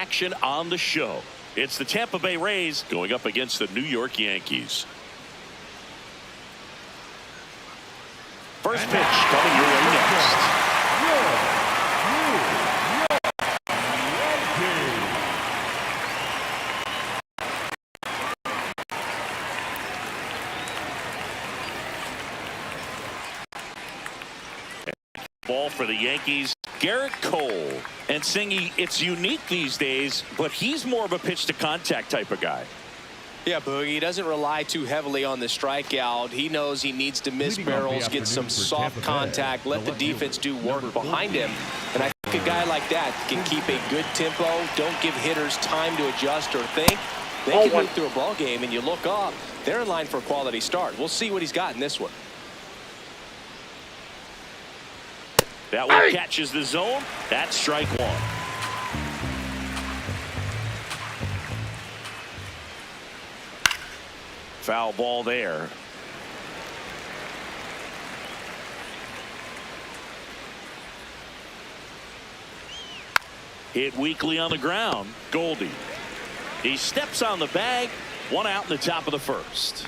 action on the show. It's the Tampa Bay Rays going up against the New York Yankees. First pitch coming your way next. Ball for the Yankees, Garrett Cole. And Singy, it's unique these days, but he's more of a pitch to contact type of guy. Yeah, Boogie, he doesn't rely too heavily on the strikeout. He knows he needs to miss barrels, get some soft contact, let the defense do work behind him. And I think a guy like that can keep a good tempo, don't give hitters time to adjust or think. They can move through a ball game, and you look up, they're in line for a quality start. We'll see what he's got in this one. That one catches the zone. That's strike one. Foul ball there. Hit weakly on the ground. Goldie. He steps on the bag. One out in the top of the first.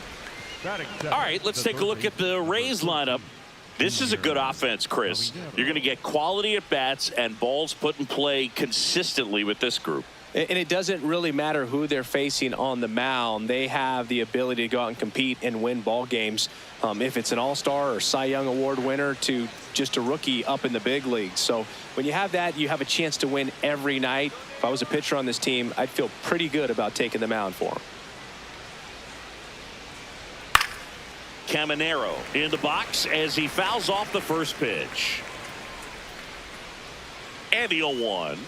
All right, let's take a look at the Rays lineup. This is a good offense, Chris. You're going to get quality at bats and balls put in play consistently with this group. And it doesn't really matter who they're facing on the mound. They have the ability to go out and compete and win ball games. If it's an all-star or Cy Young Award winner to just a rookie up in the big leagues. So when you have that, you have a chance to win every night. If I was a pitcher on this team, I'd feel pretty good about taking the mound for him. Caminero in the box as he fouls off the first pitch. And the 0-1.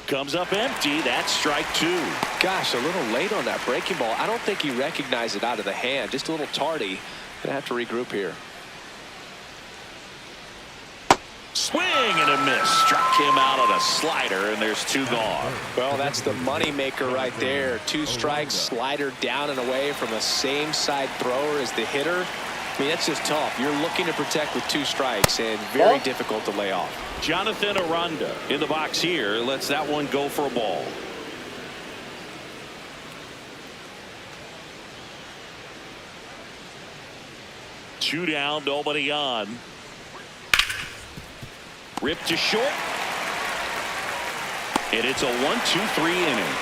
Comes up empty. That's strike two. Gosh, a little late on that breaking ball. I don't think he recognized it out of the hand. Just a little tardy. Gonna have to regroup here. Swing and a miss. Struck him out on a slider, and there's two gone. Well, that's the money maker right there. Two strikes, slider down and away from the same side thrower as the hitter. I mean, that's just tough. You're looking to protect with two strikes, and very difficult to lay off. Jonathan Aranda in the box here. Lets that one go for a ball. Two down, nobody on. Ripped to short. And it's a 1-2-3 inning.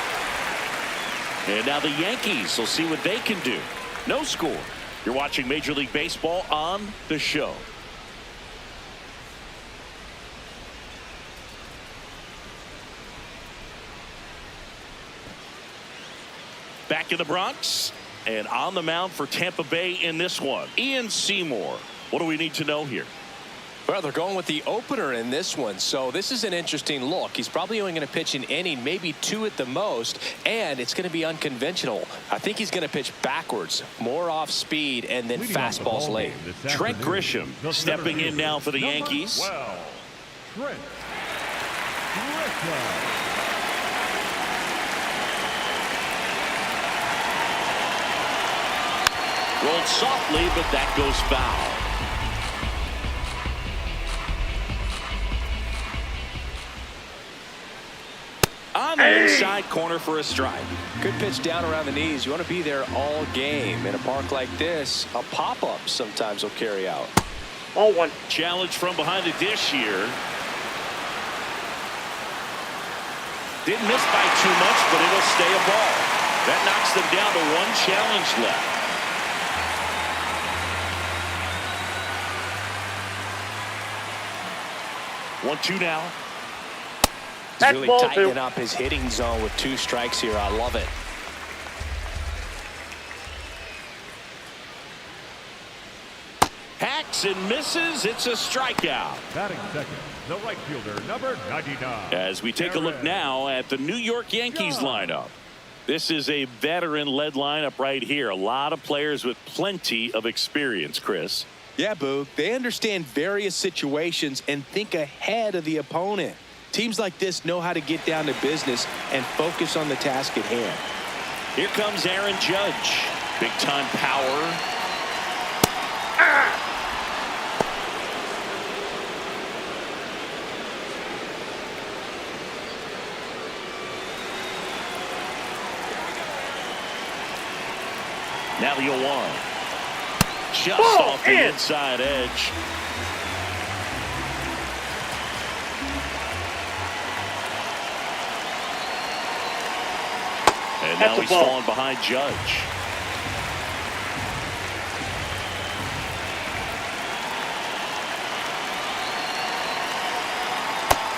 And now the Yankees will see what they can do. No score. You're watching Major League Baseball on the show. Back in the Bronx and on the mound for Tampa Bay in this one. Ian Seymour. What do we need to know here? Well, they're going with the opener in this one, so this is an interesting look. He's probably only going to pitch an inning, maybe two at the most, and it's going to be unconventional. I think he's going to pitch backwards, more off speed, and then fastballs late. Trent Grisham stepping in now for the Yankees. Trent Grisham. Rolled softly, but that goes foul. On the inside corner for a strike. Good pitch down around the knees. You want to be there all game. In a park like this, a pop-up sometimes will carry out. 0-1. Challenge from behind the dish here. Didn't miss by too much, but it'll stay a ball. That knocks them down to one challenge left. One-two now. He's really tightening up his hitting zone with two strikes here. I love it. Hacks and misses. It's a strikeout. Batting second, the right fielder, number 99. As we take a look now at the New York Yankees lineup. This is a veteran-led lineup right here. A lot of players with plenty of experience, Chris. Yeah, Boo. They understand various situations and think ahead of the opponent. Teams like this know how to get down to business and focus on the task at hand. Here comes Aaron Judge. Big-time power. Now the 0-1. Just off the inside edge. And now he's falling behind Judge.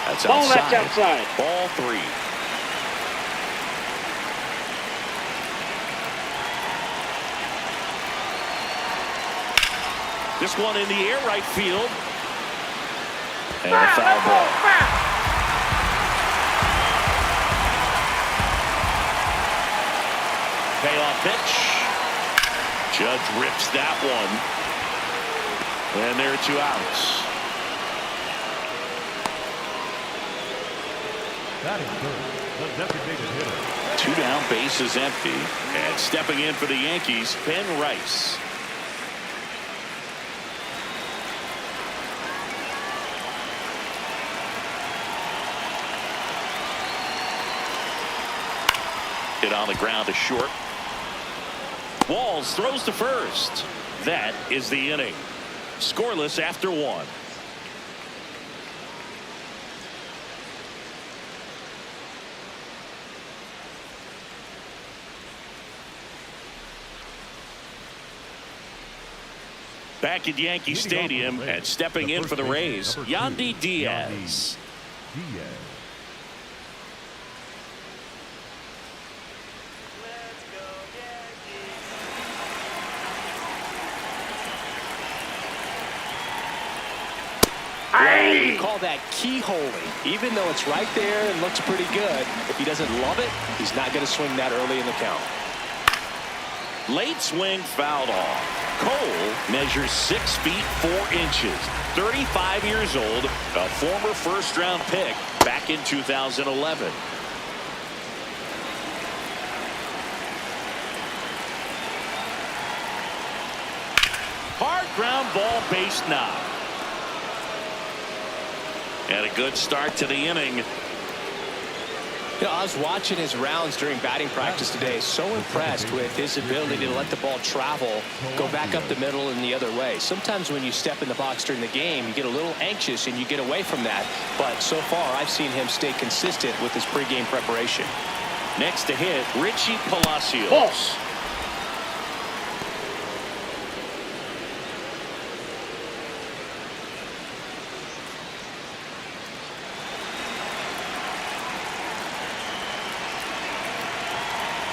That's outside. That's outside. Ball 3. This one in the air, right field. And a foul ball. Payoff pitch. Judge rips that one. And there are 2 outs. Batting third, the designated hitter. 2 down, bases empty. And stepping in for the Yankees, Ben Rice. Hit on the ground to short. Walls throws to first. That is the inning. Scoreless after 1. Back at Yankee Stadium and stepping in for the Rays, Yandy Diaz. We call that keyholing. Even though it's right there and looks pretty good, if he doesn't love it, he's not going to swing that early in the count. Late swing fouled off. Cole measures 6 feet 4 inches. 35 years old, a former first-round pick back in 2011. Hard ground ball, base knock. And a good start to the inning. You know, I was watching his rounds during batting practice today. So impressed with his ability to let the ball travel, go back up the middle and the other way. Sometimes when you step in the box during the game, you get a little anxious and you get away from that. But so far, I've seen him stay consistent with his pregame preparation. Next to hit, Richie Palacios.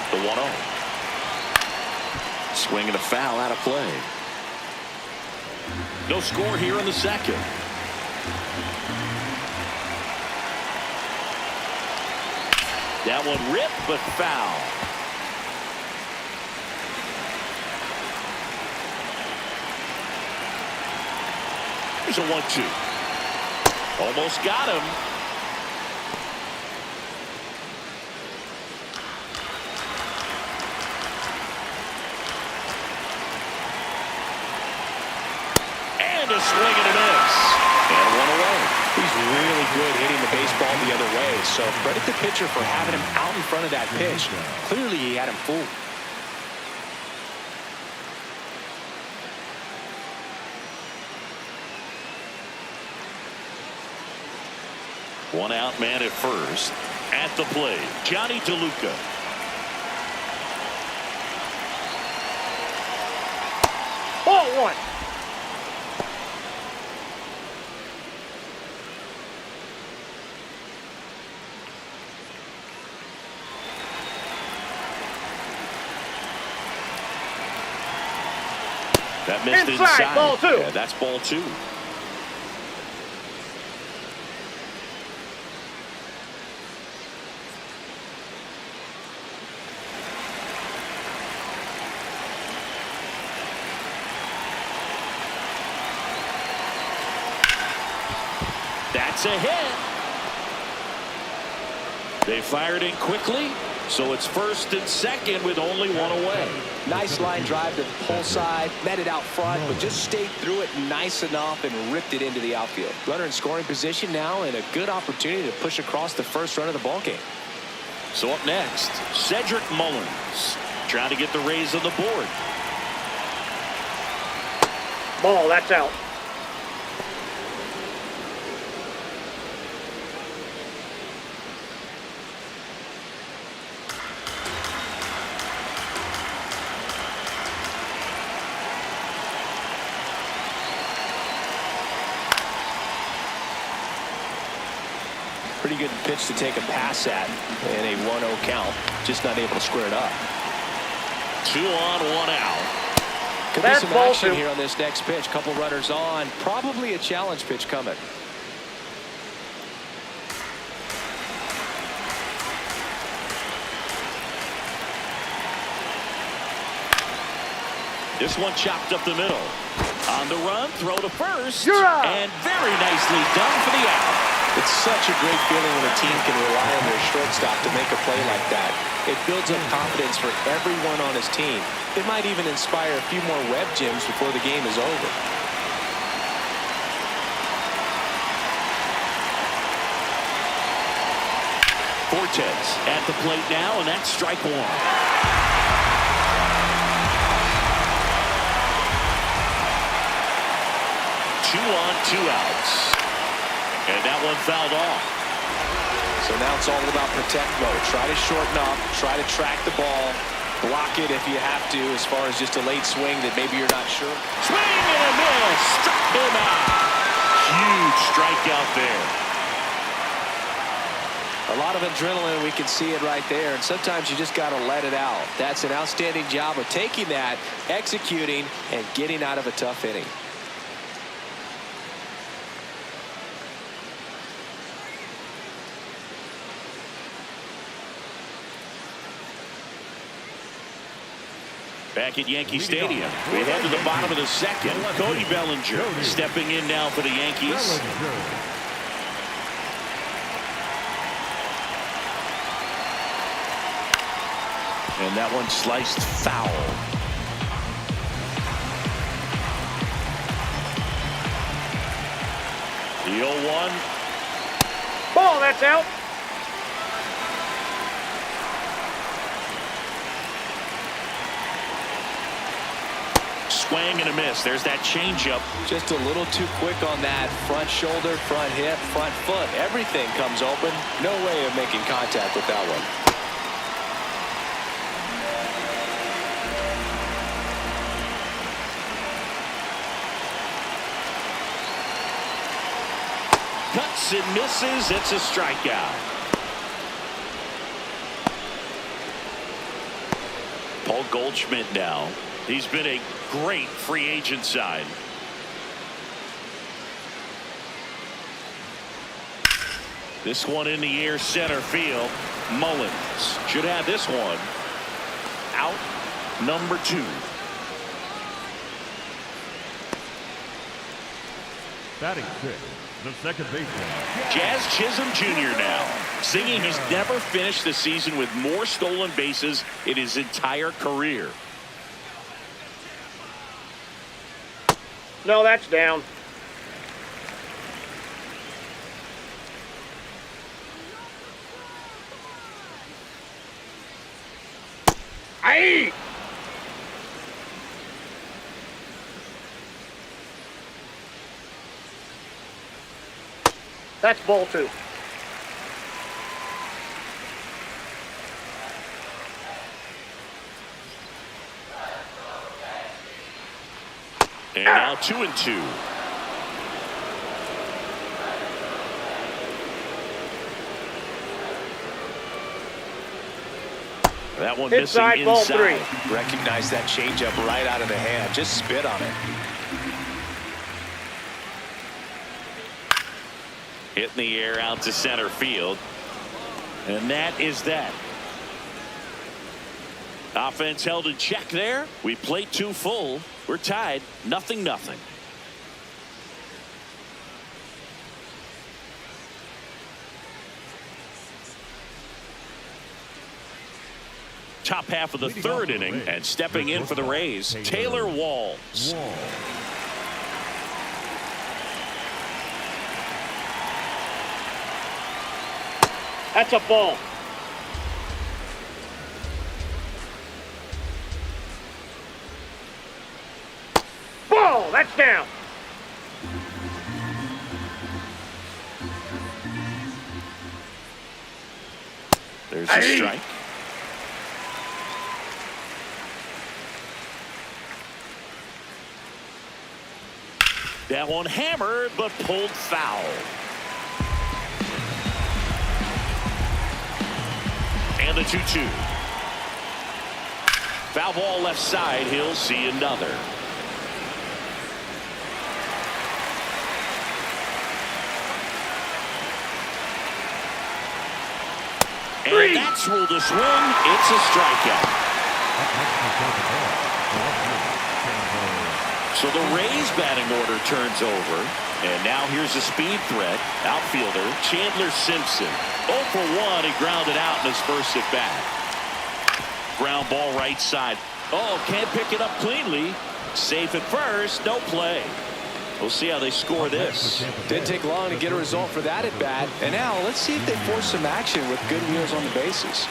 The 1-0. Swing and a foul out of play. No score here in the second. That one ripped, but foul. Here's a 1-2. Almost got him. A swing and a miss. And 1 away. He's really good hitting the baseball the other way. So credit the pitcher for having him out in front of that pitch. Clearly he had him fooled. One out man at first. At the plate, Johnny DeLuca. Ball 1. That missed inside. Ball 2. Yeah, that's ball 2. That's a hit. They fired in quickly, so it's first and second with only 1 away. Nice line drive to the pull side, met it out front, but just stayed through it nice enough and ripped it into the outfield. Runner in scoring position now and a good opportunity to push across the first run of the ball game. So up next, Cedric Mullins trying to get the Rays on the board. Ball, that's out. Pretty good pitch to take a pass at in a 1-0 count. Just not able to square it up. 2 on, 1 out. Could be some action here on this next pitch. Couple runners on. Probably a challenge pitch coming. This one chopped up the middle. On the run, throw to first. You're out. And very nicely done for the out. It's such a great feeling when a team can rely on their shortstop to make a play like that. It builds up confidence for everyone on his team. It might even inspire a few more web gyms before the game is over. Fortes at the plate now, and that's strike 1. 2 on, 2 outs. And that one fouled off. So now it's all about protect mode. Try to shorten up, try to track the ball, block it if you have to, as far as just a late swing that maybe you're not sure. Swing and a miss, struck him out. Huge strikeout there. A lot of adrenaline, we can see it right there, and sometimes you just got to let it out. That's an outstanding job of taking that, executing, and getting out of a tough inning. Back at Yankee Stadium, we head to the bottom of the second. Cody Bellinger stepping in now for the Yankees. And that one sliced foul. The 0-1. Ball, that's out. Swing and a miss. There's that changeup. Just a little too quick on that front shoulder, front hip, front foot. Everything comes open. No way of making contact with that one. Cuts and misses. It's a strikeout. Paul Goldschmidt now. He's been a great free agent sign. This one in the air, center field. Mullins should have this one. Out number 2. Batting 6, the second baseman. Jazz Chisholm Jr. now, singing he's never finished the season with more stolen bases in his entire career. No, that's down. Aye! That's ball 2. And now 2-2. That one Inside, missing ball inside. 3. Recognize that changeup right out of the hand. Just spit on it. Hit in the air out to center field. And that is that. Offense held in check there. We played 2 full. We're tied 0-0. Top half of the 3rd inning, and stepping in for the Rays, Taylor Walls. That's a ball. Ball! Ball, that's down. There's a strike. That one hammered, but pulled foul. And the 2-2. Foul ball left side. He'll see another. And that's ruled a swing. It's a strikeout. So the Rays batting order turns over. And now here's a speed threat. Outfielder Chandler Simpson. 0 for 1. He grounded out in his first at bat. Ground ball right side. Oh, can't pick it up cleanly. Safe at first. No play. We'll see how they score this. Didn't take long to get a result for that at bat. And now let's see if they force some action with good wheels on the bases.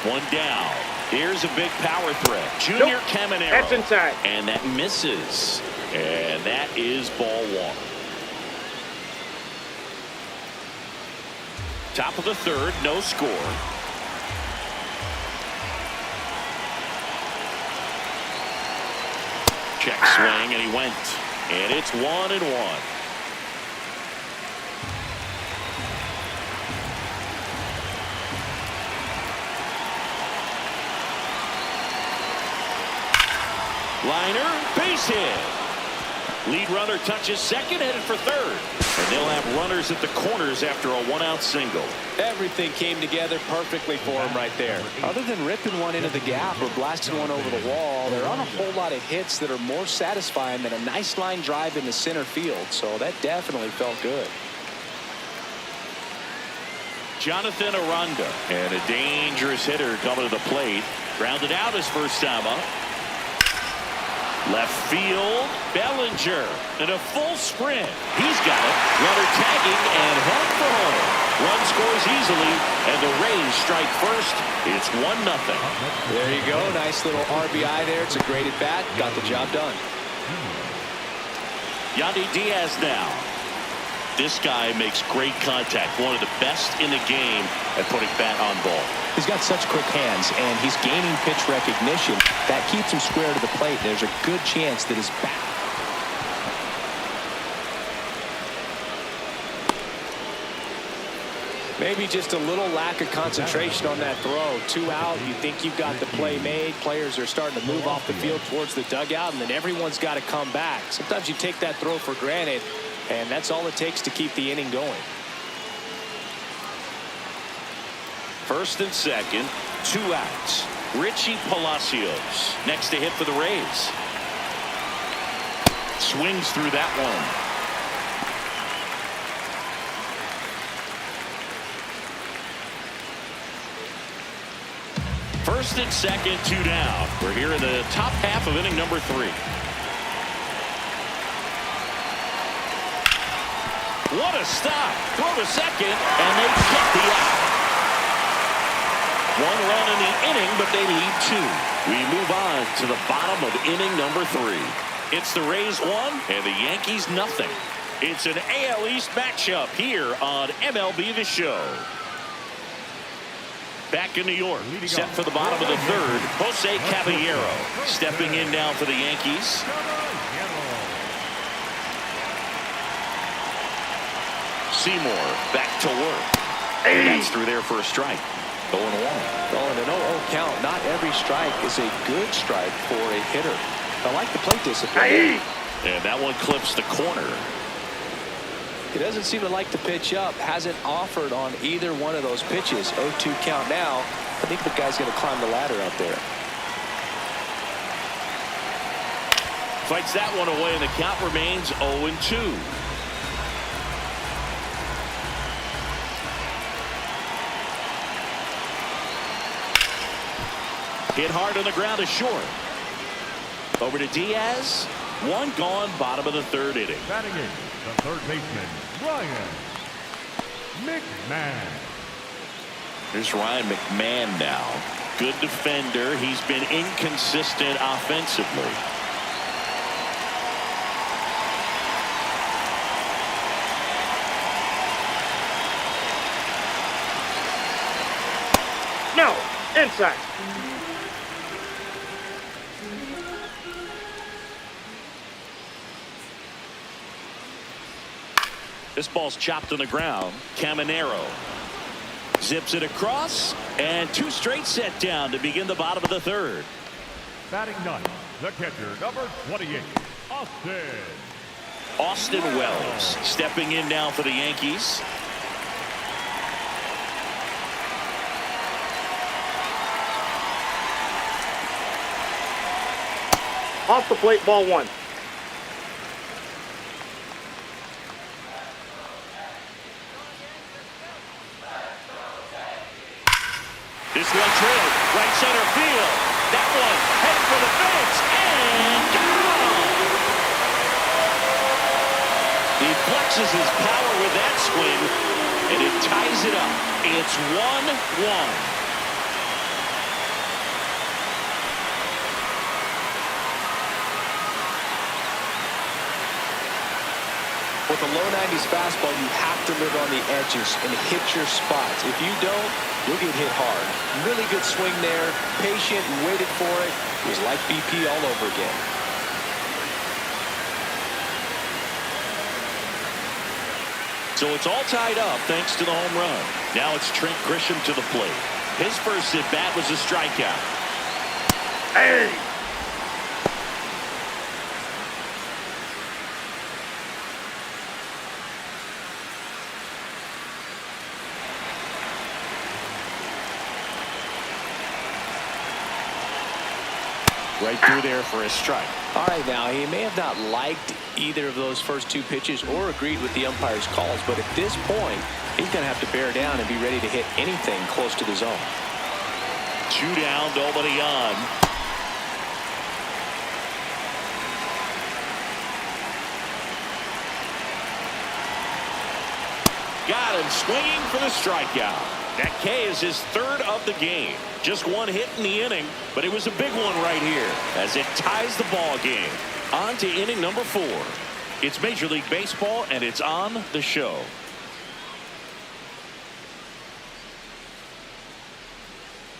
One down. Here's a big power threat. Junior Caminero. That's inside. And that misses. And that is ball one. Top of the third, no score. Check swing, and he went. And it's 1-1. Liner, base hit. Lead runner touches second, headed for third. And they'll have runners at the corners after a one-out single. Everything came together perfectly for him right there. Other than ripping one into the gap or blasting one over the wall, there aren't a whole lot of hits that are more satisfying than a nice line drive into center field. So that definitely felt good. Jonathan Aranda, and a dangerous hitter coming to the plate. Grounded out his first time up. Left field, Bellinger, and a full sprint. He's got it. Runner tagging and home for home. Run scores easily, and the Rays strike first. It's 1-0. There you go. Nice little RBI there. It's a great at bat. Got the job done. Yandy Diaz now. This guy makes great contact. One of the best in the game at putting bat on ball. He's got such quick hands, and he's gaining pitch recognition. That keeps him square to the plate. There's a good chance that his bat. Maybe just a little lack of concentration on that throw. 2 out. You think you've got the play made. Players are starting to move off the field towards the dugout, and then everyone's got to come back. Sometimes you take that throw for granted, and that's all it takes to keep the inning going. First and second, 2 outs. Richie Palacios next to hit for the Rays. Swings through that one. First and second, 2 down. We're here in the top half of inning number 3. What a stop. Throw to second, and they get the out. 1 run in the inning, but they need 2. We move on to the bottom of inning number 3. It's the Rays 1 and the Yankees nothing. It's an AL East matchup here on MLB The Show. Back in New York, set for the bottom of the third, Jose Caballero stepping in now for the Yankees. Seymour back to work. And that's through there for a strike. 0-1. Oh, and an 0-0 count. Not every strike is a good strike for a hitter. I like the plate discipline. And that one clips the corner. He doesn't seem to like to pitch up. Hasn't offered on either one of those pitches. 0-2 count now. I think the guy's going to climb the ladder out there. Fights that one away, and the count remains 0-2. Hit hard on the ground is short. Over to Diaz. 1 gone, bottom of the third inning. Batting in, the third baseman, Ryan McMahon. Here's Ryan McMahon now. Good defender. He's been inconsistent offensively. No, inside. This ball's chopped on the ground. Caminero zips it across, and 2 straight set down to begin the bottom of the 3rd. Batting ninth, the catcher, number 28, Austin Wells stepping in now for the Yankees. Off the plate, ball 1. This one trailed right center field. That one headed for the fence and gone. He flexes his power with that swing, and it ties it up. It's 1-1. With a low 90s fastball, you have to live on the edges and hit your spots. If you don't, you'll get hit hard. Really good swing there. Patient and waited for it. It was like BP all over again. So it's all tied up thanks to the home run. Now it's Trent Grisham to the plate. His first at bat was a strikeout. Hey! Right through there for a strike. All right, now, he may have not liked either of those first 2 pitches or agreed with the umpire's calls, but at this point, he's going to have to bear down and be ready to hit anything close to the zone. 2 down, nobody on. Got him swinging for the strikeout. That K is his 3rd of the game. Just 1 hit in the inning, but it was a big one right here as it ties the ball game. On to inning number 4. It's Major League Baseball, and it's on the show.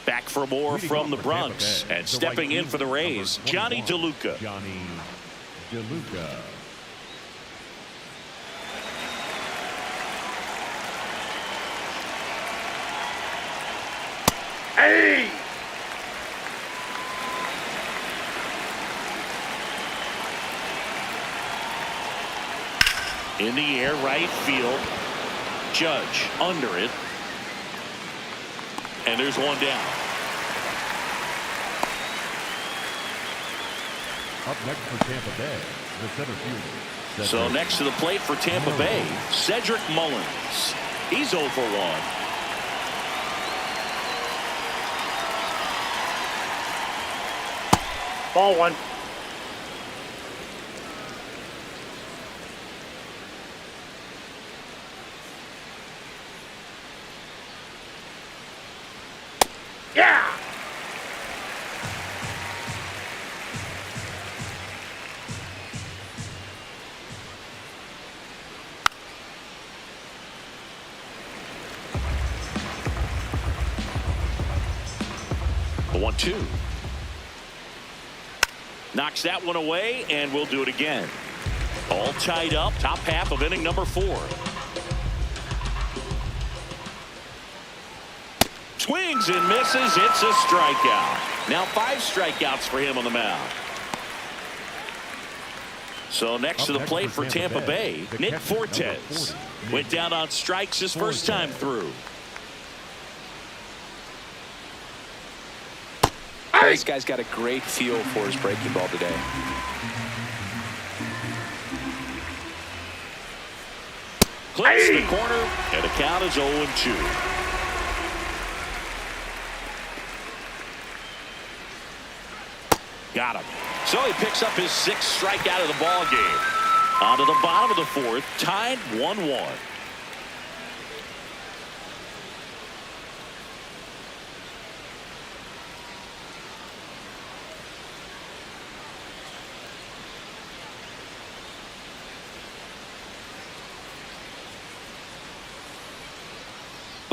Back for more from the Bronx, and stepping in for the Rays, Johnny DeLuca. Hey! In the air, right field. Judge under it. And there's 1 down. Up next for Tampa Bay, the center fielder. So next to the plate for Tampa Bay, Cedric Mullins. He's 0 for 1. Ball 1. Yeah! The 1-2. Knocks that one away, and we'll do it again. All tied up, top half of inning number 4. Swings and misses. It's a strikeout. Now 5 strikeouts for him on the mound. So next to the plate for Tampa Bay, Nick Fortes. Went down on strikes his first time through. This guy's got a great feel for his breaking ball today. Clips the corner, and the count is 0-2. Got him. So he picks up his 6th strikeout of the ball game. On to the bottom of the 4th, tied 1-1.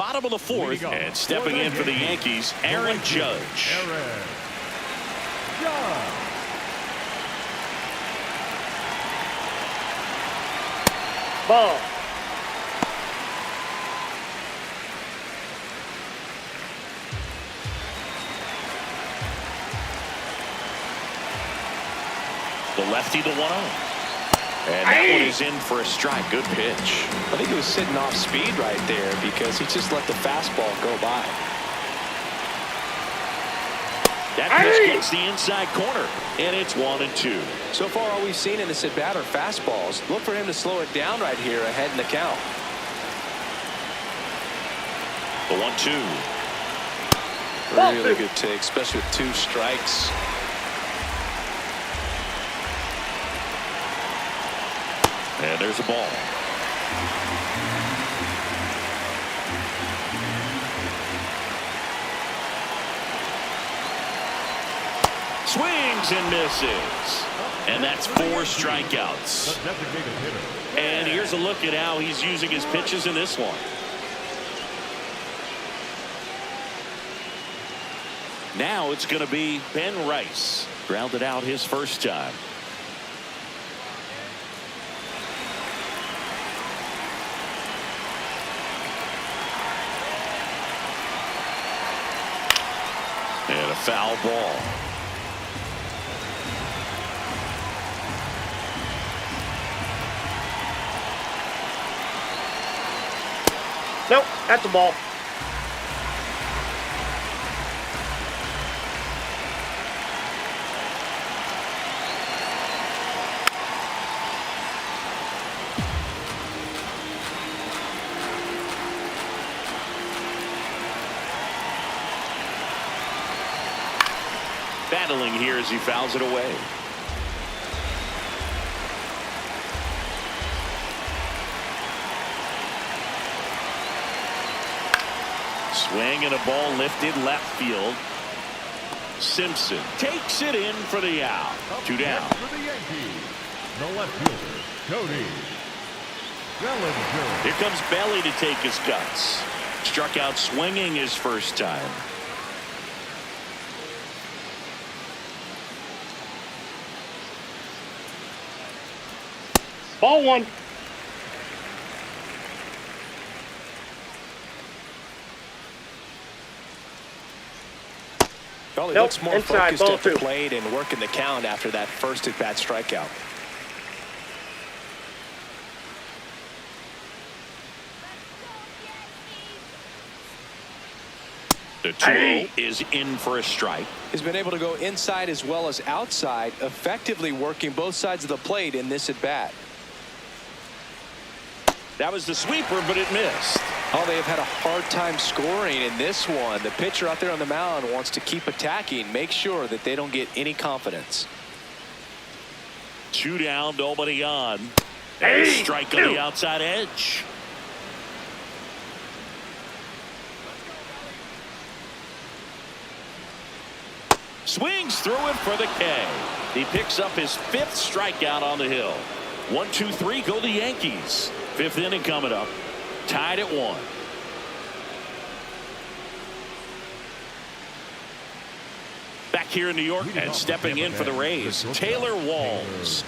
bottom of the fourth, and stepping in for the Yankees, Aaron Judge. Ball. The lefty, the 1-0. And that one is in for a strike. Good pitch. I think he was sitting off speed right there because he just let the fastball go by. That pitch gets the inside corner, and it's 1-2. So far, all we've seen in this at-bat are fastballs. Look for him to slow it down right here ahead in the count. The 1-2. Really good take, especially with 2 strikes. And there's a ball. Swings and misses. And that's 4 strikeouts. And here's a look at how he's using his pitches in this one. Now it's going to be Ben Rice. Grounded out his first time. And a foul ball. Nope, that's a ball. Battling here as he fouls it away. Swing and a ball lifted left field. Simpson takes it in for the out. 2 down. For the Yankees, the left fielder, Cody Bellinger. Here comes Belly to take his cuts. Struck out swinging his first time. Ball 1. Well, he Nope, looks more inside, focused ball at the 2. plate and working the count after that first at-bat strikeout. The 2-0 is in for a strike. He's been able to go inside as well as outside, effectively working both sides of the plate in this at-bat. That was the sweeper, but it missed. Oh, they have had a hard time scoring in this one. The pitcher out there on the mound wants to keep attacking, make sure that they don't get any confidence. 2 down, nobody on. And a strike on the outside edge. Swings through it for the K. He picks up his 5th strikeout on the hill. 1, 2, 3, go the Yankees. 5th inning coming up. Tied at 1. Back here in New York and stepping in for the Rays, Taylor Walls.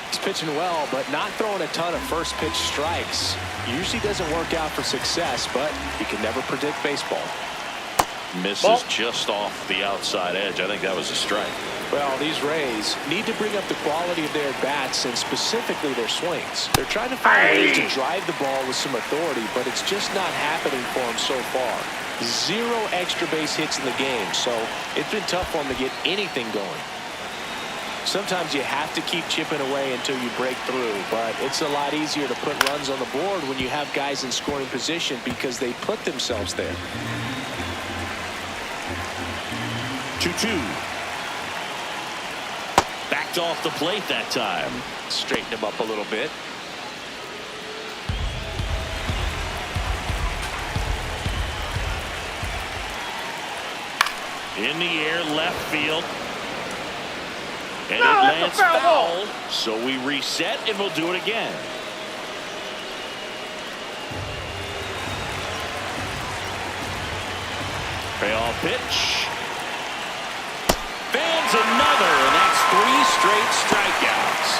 He's pitching well, but not throwing a ton of first pitch strikes. Usually doesn't work out for success, but you can never predict baseball. Misses just off the outside edge. I think that was a strike. Well, these Rays need to bring up the quality of their bats and specifically their swings. They're trying to find ways to drive the ball with some authority, but it's just not happening for them so far. 0 extra base hits in the game, so it's been tough for them to get anything going. Sometimes you have to keep chipping away until you break through, but it's a lot easier to put runs on the board when you have guys in scoring position because they put themselves there. 2-2. Backed off the plate that time. Straighten him up a little bit. In the air, left field. And No, it that's a lands foul foul. ball. So we reset and we'll do it again. Payoff pitch. Fans another, and that's 3 straight strikeouts.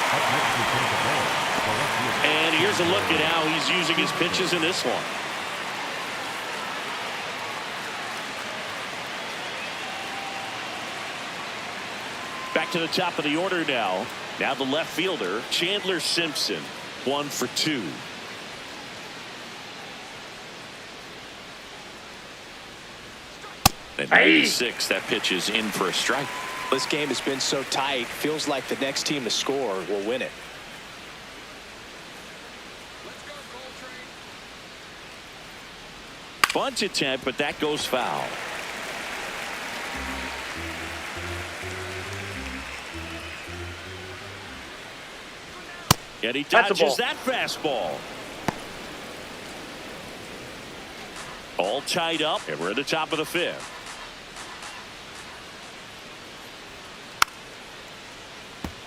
And here's a look at how he's using his pitches in this one. Back to the top of the order now. Now the left fielder, Chandler Simpson, 1 for 2. At 96, that pitch is in for a strike. This game has been so tight. Feels like the next team to score will win it. Bunt attempt, but that goes foul. And he dodges that fastball. All tied up, and we're at the top of the 5th.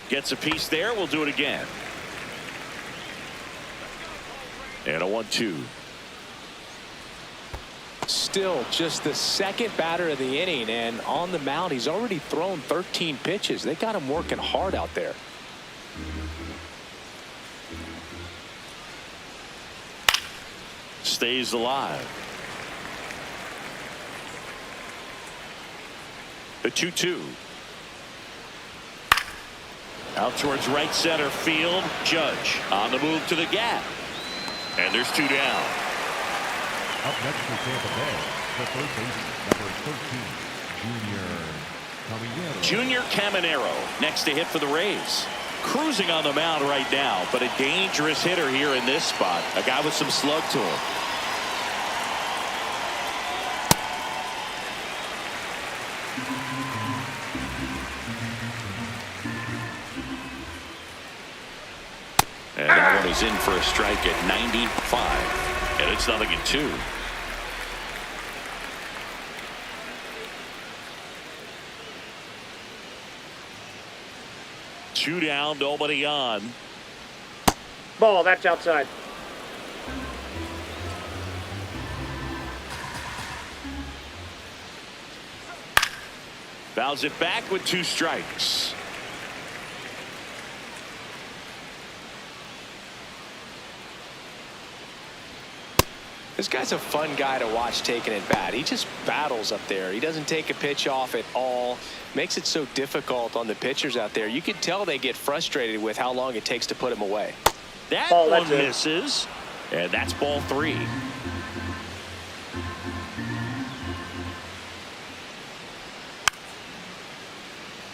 Gets a piece there. We'll do it again. And a 1-2. Still just the second batter of the inning, and on the mound he's already thrown 13 pitches. They got him working hard out there. Stays alive. The 2-2. Out towards right center field. Judge on the move to the gap. And there's 2 down. Up next for Tampa Bay, the third baseman, number 13, Junior Caminero next to hit for the Rays. Cruising on the mound right now, but a dangerous hitter here in this spot. A guy with some slug to him. And that one is in for a strike at 95. And it's 0-2. Two down, nobody on. Ball, that's outside. Fouls it back with 2 strikes. This guy's a fun guy to watch taking at bat. He just battles up there. He doesn't take a pitch off at all. Makes it so difficult on the pitchers out there. You can tell they get frustrated with how long it takes to put him away. That one misses, and that's ball 3.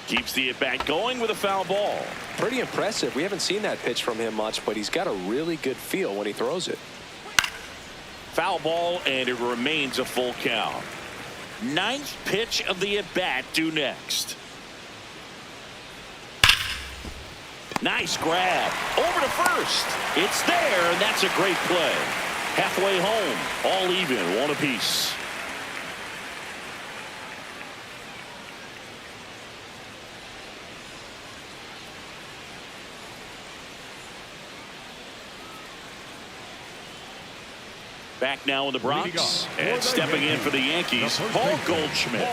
Keeps the at-bat going with a foul ball. Pretty impressive. We haven't seen that pitch from him much, but he's got a really good feel when he throws it. Foul ball, and it remains a full count. 9th pitch of the at-bat due next. Nice grab. Over to first. It's there, and that's a great play. Halfway home. All even. 1 apiece. Back now in the Bronx, and stepping in for the Yankees, Paul Goldschmidt.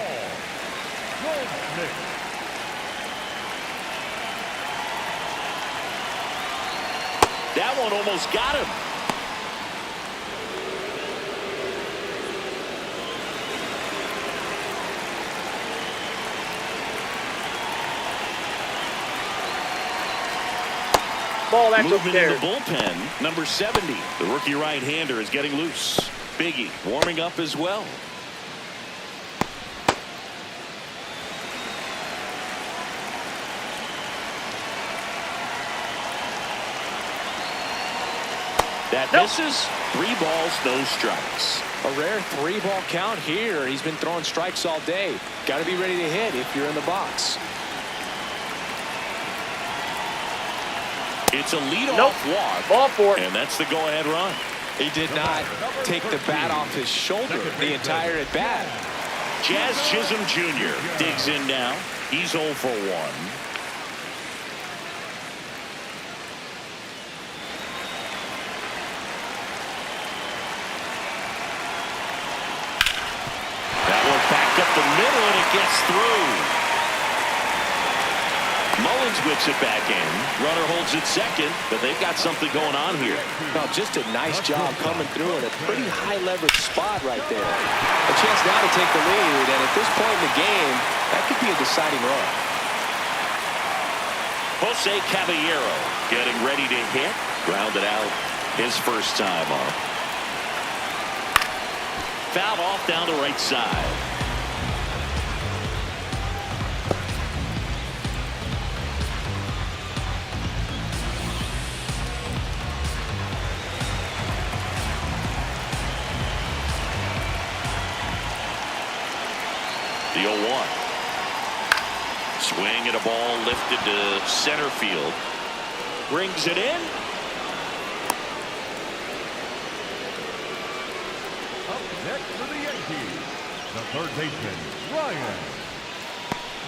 That one almost got him. Ball, that's movement upstairs. in the bullpen. Number 70, the rookie right-hander, is getting loose. Biggie warming up as well. That misses. 3 balls, no strikes. A rare 3-ball count here. He's been throwing strikes all day. Got to be ready to hit if you're in the box. It's a leadoff walk. Ball 4. And that's the go-ahead run. He did not take the bat off his shoulder the entire at bat. Jazz Chisholm Jr. digs in now. He's 0 for 1. gets through. Mullins whips it back in. Runner holds it second, but they've got something going on here. Well, just a nice job coming through in a pretty high leverage spot right there. A chance now to take the lead, and at this point in the game, that could be a deciding run. Jose Caballero getting ready to hit. Grounded out his first time up. Fouled off down the right side. The 0-1. Swing and a ball lifted to center field. Brings it in. Up next for the Yankees, the third baseman, Ryan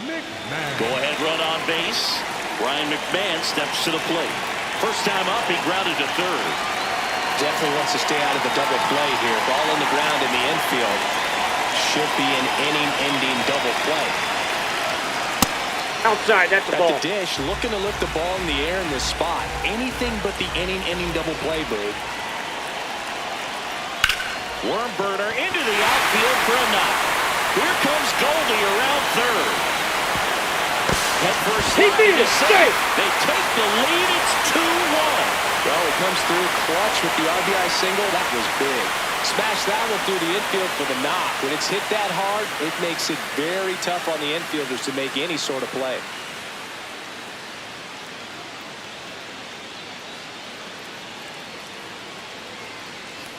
McMahon. Go ahead run on base. Ryan McMahon steps to the plate. First time up, he grounded to third. Definitely wants to stay out of the double play here. Ball on the ground in the infield. Should be an inning-ending double play. Outside, that's the ball. At the dish, looking to lift the ball in the air in this spot. Anything but the inning-ending double play, Boog. Worm burner into the outfield for a knock. Here comes Goldie around third. Head first slide to safe. They take the lead. It's 2-1. Well, it comes through clutch with the RBI single. That was big. Smash that one through the infield for the knock. When it's hit that hard, it makes it very tough on the infielders to make any sort of play.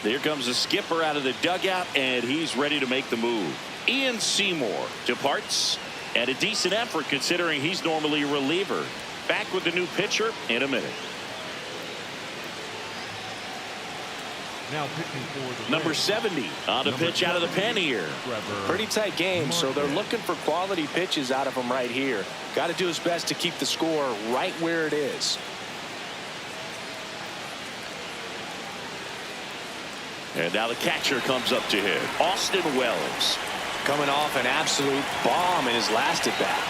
Here comes the skipper out of the dugout, and he's ready to make the move. Ian Seymour departs, and a decent effort considering he's normally a reliever. Back with the new pitcher in a minute. Now pitching for the Number 70 on the pitch out of the pen here. Pretty tight game, so they're looking for quality pitches out of him right here. Got to do his best to keep the score right where it is. And now the catcher comes up to hit. Austin Wells. Coming off an absolute bomb in his last at bat.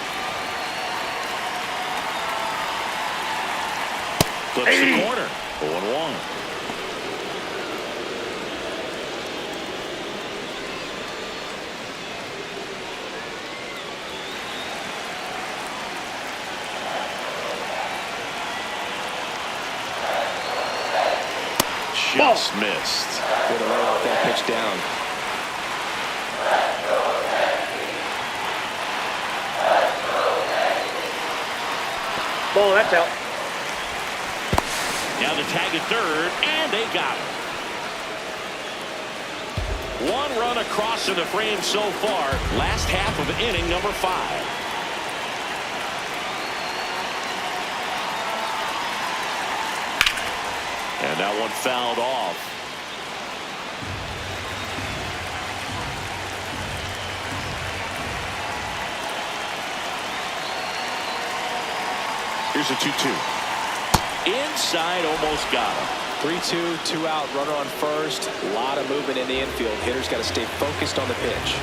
Flips the corner. 0-1. Just missed. Way to lay off that pitch down. Ball, that's out. Now the tag at third, and they got him. One run across in the frame so far. Last half of inning number 5. And that one fouled off. Here's a 2-2. Inside, almost got him. 3-2, 2 out, runner on first. A lot of movement in the infield. Hitter's got to stay focused on the pitch.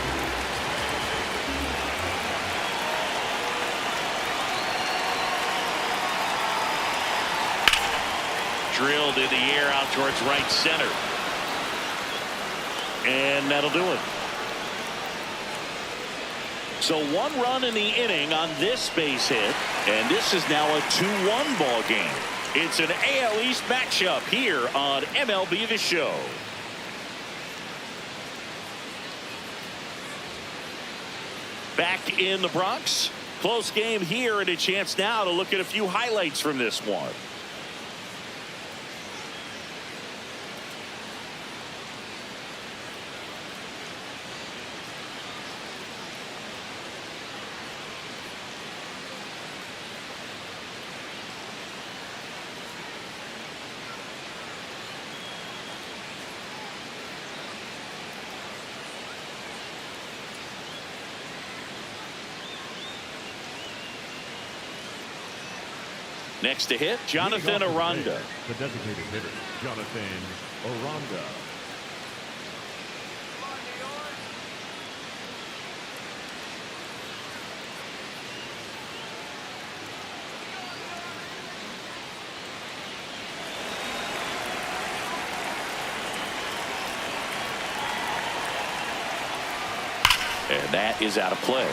Drilled in the air out towards right center. And that'll do it. So 1 run in the inning on this base hit. And this is now a 2-1 ball game. It's an AL East matchup here on MLB The Show. Back in the Bronx. Close game here, and a chance now to look at a few highlights from this one. Next to hit, Jonathan Aranda. The designated hitter, Jonathan Aranda. And that is out of play.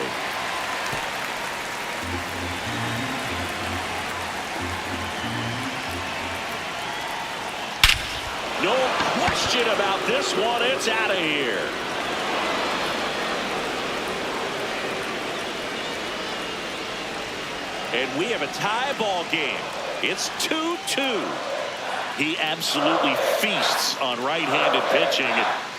No question about this one. It's out of here. And we have a tie ball game. It's 2-2. He absolutely feasts on right-handed pitching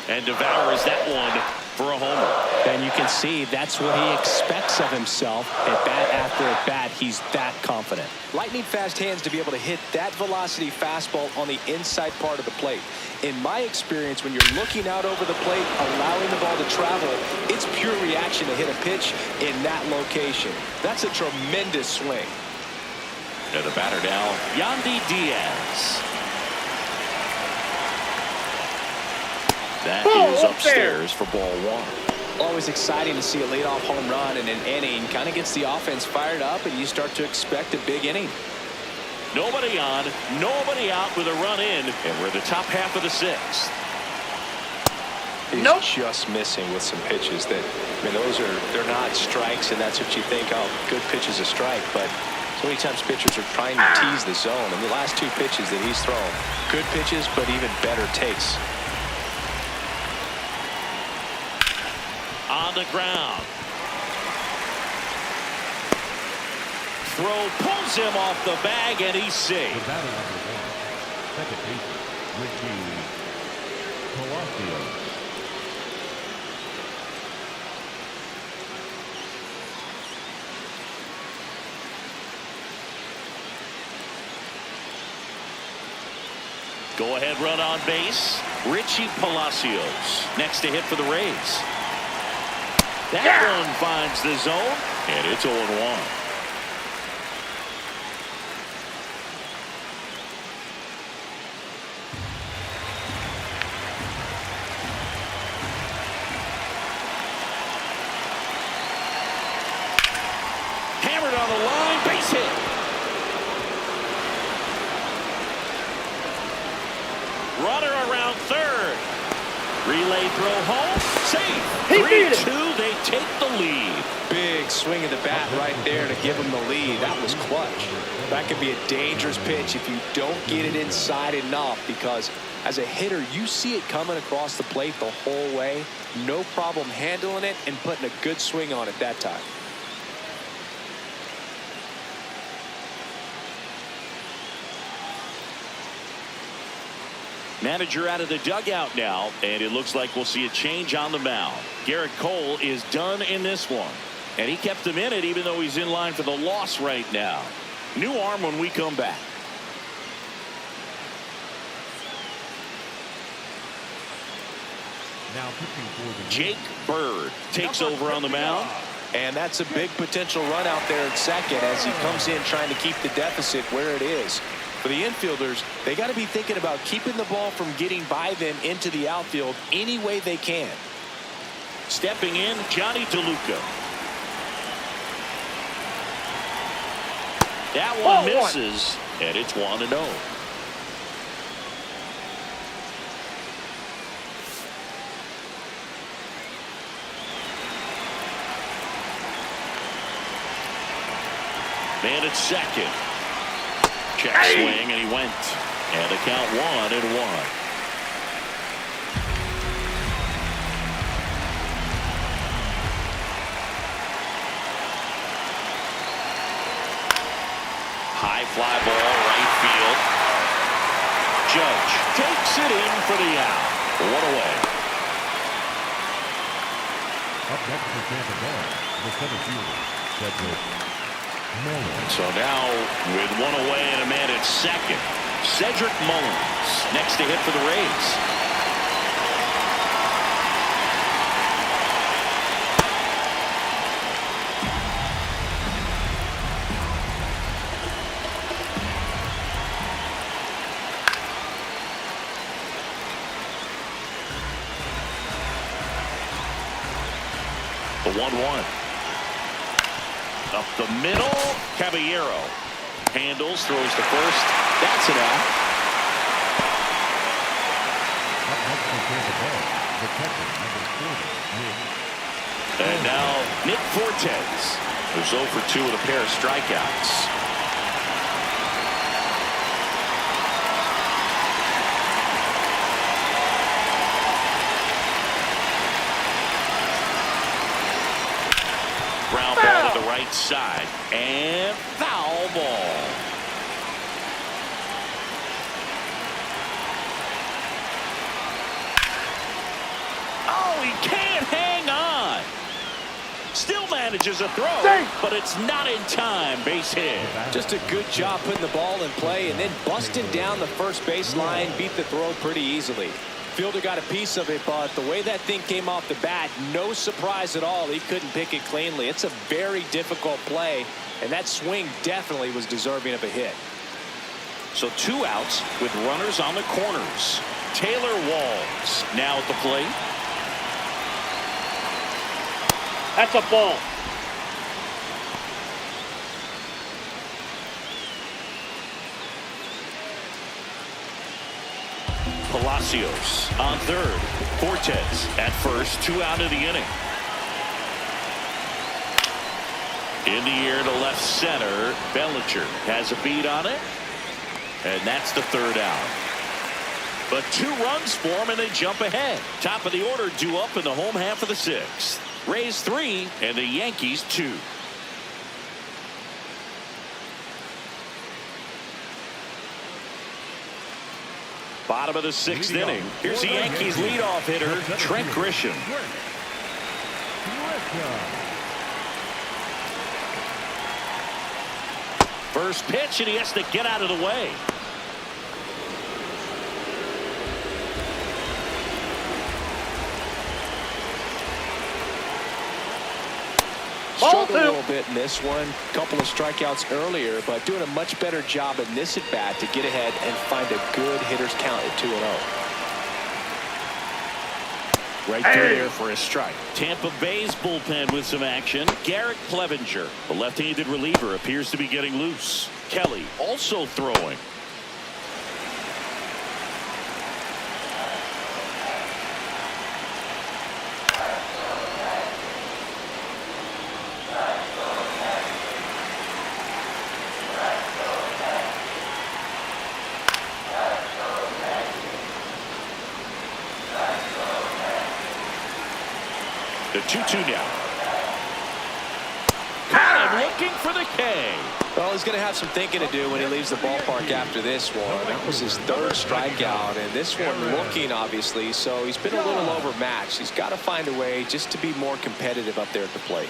and devours that one for a homer. And you can see that's what he expects of himself. At bat after at bat, he's that confident. Lightning fast hands to be able to hit that velocity fastball on the inside part of the plate. In my experience, when you're looking out over the plate, allowing the ball to travel, it's pure reaction to hit a pitch in that location. That's a tremendous swing. And the batter now, Yandy Diaz. That is upstairs for ball one. Always exciting to see a leadoff home run in an inning. Kind of gets the offense fired up, and you start to expect a big inning. Nobody on, nobody out with a run in, and we're the top half of the sixth. He's just missing with some pitches that, I mean, they're not strikes, and that's what you think, oh, good pitch is a strike, but so many times pitchers are trying to tease the zone, and the last two pitches that he's thrown, good pitches, but even better takes. On the ground. Throw pulls him off the bag, and he's safe. The batter number one, second baseman, Richie Palacios. Go ahead run on base. Richie Palacios next to hit for the Rays. That one finds the zone, and it's 0-1. Hammered on the line, base hit. Runner around third. Relay throw home. Safe. 3-2. They take the lead. Big swing of the bat right there to give him the lead. That was clutch. That could be a dangerous pitch if you don't get it inside enough, because as a hitter, you see it coming across the plate the whole way. No problem handling it and putting a good swing on it that time. Manager out of the dugout now, and it looks like we'll see a change on the mound. Garrett Cole is done in this one, and he kept him in it even though he's in line for the loss right now. New arm when we come back. Now pitching for the Jake Bird takes over on the mound. And that's a big potential run out there at second as he comes in trying to keep the deficit where it is. For the infielders, they got to be thinking about keeping the ball from getting by them into the outfield any way they can. Stepping in, Johnny DeLuca. That one misses, and it's 1-0. Man at second. Check swing, and he went. And the count 1-1. High fly ball, right field. Judge takes it in for the out. 1 away. Up next for Tampa Bay, the center fielder, Cedric Mullins. So now with 1 away and a man at second, Cedric Mullins next to hit for the Rays. The 1-1. Up the middle, Caballero handles, throws to first. That's it out. Up next for Tampa Bay, the catcher, number 40, Nick And now Nick Fortes, who's 0 for 2 with a pair of strikeouts. Ground ball to the right side and foul ball. Oh, he can't hang on. Still manages a throw, but it's not in time. Base hit. Just a good job putting the ball in play and then busting down the first base line. Beat the throw pretty easily. Fielder got a piece of it, but the way that thing came off the bat, no surprise at all. He couldn't pick it cleanly. It's a very difficult play, and that swing definitely was deserving of a hit. So 2 outs with runners on the corners. Taylor Walls now at the plate. That's a ball. Palacios on third. Fortes at first. 2 out of the inning. In the air to left center. Bellinger has a beat on it. And that's the 3rd out. But 2 runs for him and they jump ahead. Top of the order due up in the home half of the 6th. Rays 3 and the Yankees 2. Bottom of the 6th inning. Here's the Yankees leadoff hitter, Trent Grisham. First pitch, and he has to get out of the way. Struggled a little bit in this one. Couple of strikeouts earlier, but doing a much better job in this at bat to get ahead and find a good hitter's count at 2-0. Right through there for a strike. Tampa Bay's bullpen with some action. Garrett Clevenger, the left-handed reliever, appears to be getting loose. Kelly also throwing. The 2-2 now. Caught him looking for the K. Well, he's going to have some thinking to do when he leaves the ballpark after this one. That was his 3rd strikeout, and this one looking, obviously, so he's been a little overmatched. He's got to find a way just to be more competitive up there at the plate.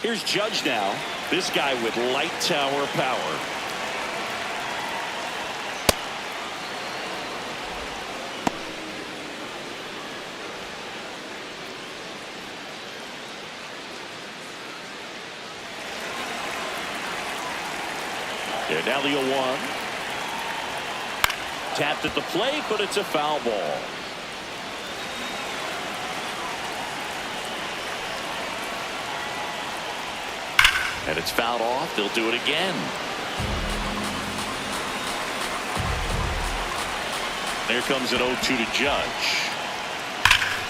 Here's Judge now. This guy with light tower power. And now the 0-1. Tapped at the plate, but it's a foul ball. And it's fouled off. They'll do it again. There comes an 0-2 to Judge.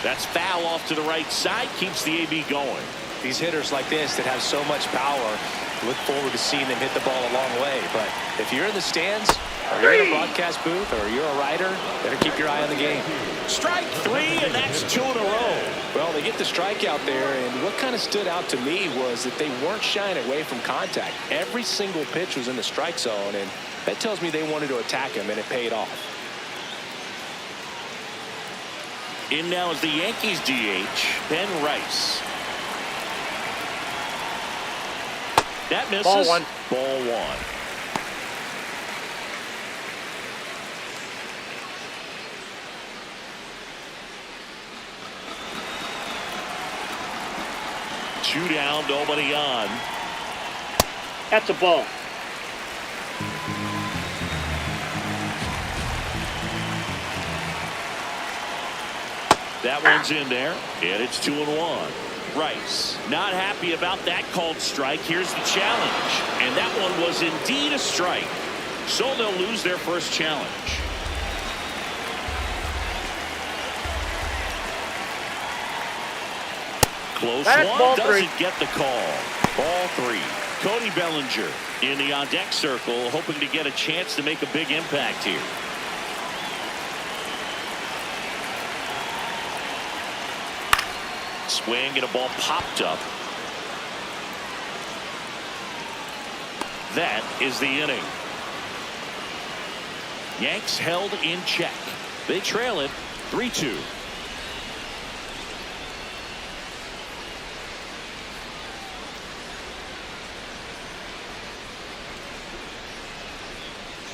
That's foul off to the right side. Keeps the AB going. These hitters like this that have so much power, look forward to seeing them hit the ball a long way. But if you're in the stands, or you're in a broadcast booth, or you're a writer, better keep your eye on the game. Strike 3, and that's 2 in a row. Well, they get the strikeout there, and what kind of stood out to me was that they weren't shying away from contact. Every single pitch was in the strike zone, and that tells me they wanted to attack him, and it paid off. In now is the Yankees DH, Ben Rice. That misses. Ball 1. Ball 1. Two down, nobody on. That's a ball. That one's in there, and it's 2-1. Rice not happy about that called strike. Here's the challenge, and that one was indeed a strike. So they'll lose their first challenge. close That's one. ball Doesn't three. get the call. Ball 3. Cody Bellinger in the on-deck circle, hoping to get a chance to make a big impact here. Swing and a ball popped up. That is the inning. Yanks held in check. They trail it 3-2.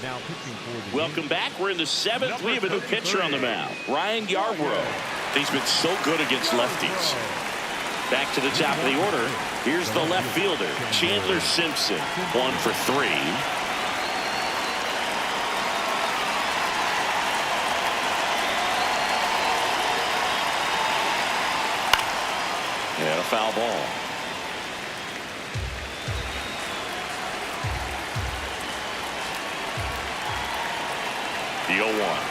Now pitching for the Welcome back. We're in the 7th. We have a new pitcher on the mound, Ryan Yarbrough. He's been so good against lefties. Back to the top of the order. Here's the left fielder, Chandler Simpson, 1 for 3. And a foul ball. The 0-1.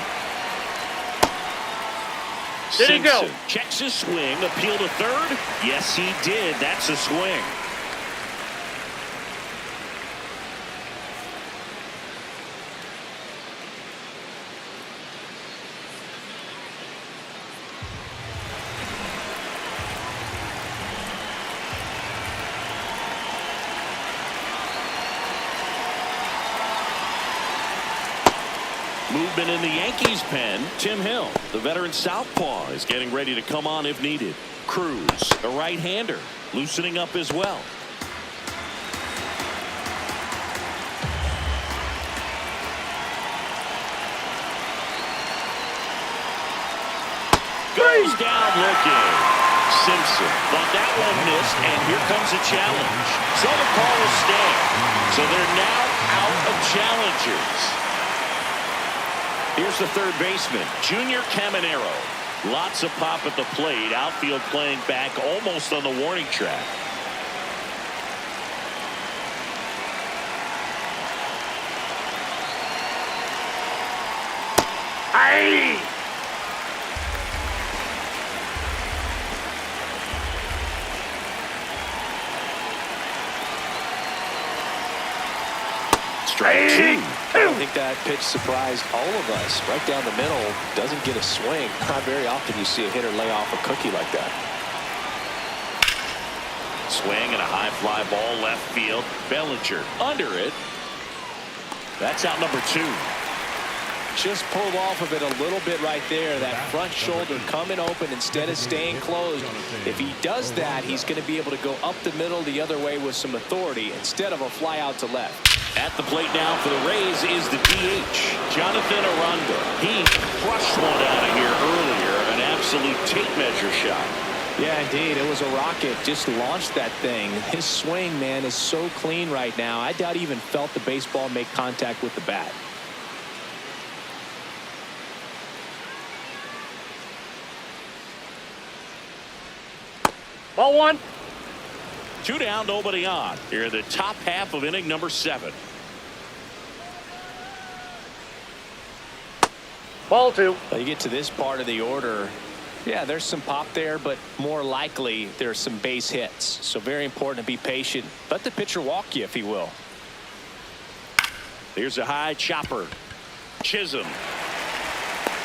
Did he go? Simpson checks his swing. Appeal to third. Yes, he did. That's a swing. Movement in the Yankees pen. Tim Hill, the veteran southpaw, is getting ready to come on if needed. Cruz, a right-hander, loosening up as well. Goes down looking. Simpson thought that one missed, and here comes a challenge. So the call will stand. So they're now out of challengers. Here's the third baseman, Junior Caminero. Lots of pop at the plate. Outfield playing back almost on the warning track. Aye. Strike 2. I think that pitch surprised all of us. Right down the middle, doesn't get a swing. Not very often you see a hitter lay off a cookie like that. Swing and a high fly ball left field. Bellinger under it. That's out number 2. Just pulled off of it a little bit right there. That front shoulder coming open instead of staying closed. If he does that, he's going to be able to go up the middle the other way with some authority instead of a fly out to left. At the plate now for the Rays is the DH, Jonathan Aranda. He crushed one out of here earlier, an absolute tape measure shot. Yeah, indeed. It was a rocket. Just launched that thing. His swing, man, is so clean right now. I doubt he even felt the baseball make contact with the bat. Ball 1. 2 down, nobody on. Here in the top half of inning number 7. Ball 2. Now you get to this part of the order. Yeah, there's some pop there, but more likely there's some base hits. So very important to be patient. Let the pitcher walk you if he will. Here's a high chopper. Chisholm.